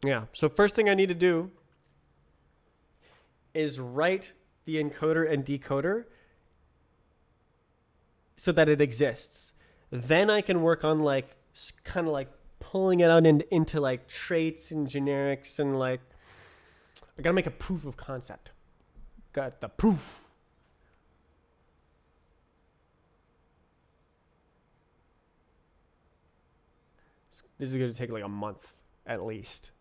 Yeah. So first thing I need to do is write the encoder and decoder so that it exists. Then I can work on like kind of like pulling it out into like traits and generics and like I gotta make a proof of concept. Got the proof. This is gonna take like a month at least.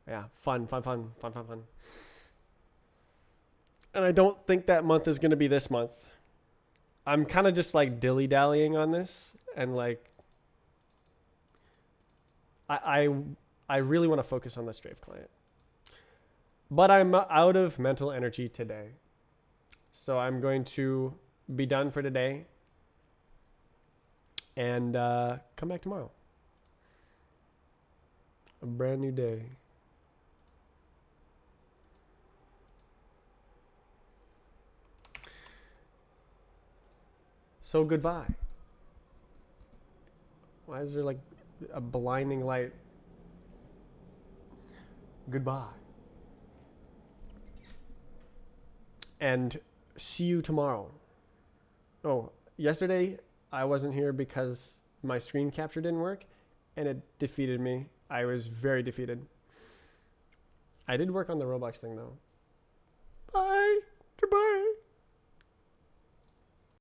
Yeah, fun. And I don't think that month is gonna be this month. I'm kind of just like dilly dallying on this, and like I I really want to focus on the Strafe client, but I'm out of mental energy today, so I'm going to be done for today, and come back tomorrow. A brand new day. So goodbye. Why is there like a blinding light? Goodbye. And see you tomorrow. Oh, yesterday I wasn't here because my screen capture didn't work and it defeated me. I was very defeated. I did work on the Roblox thing though. Bye. Goodbye.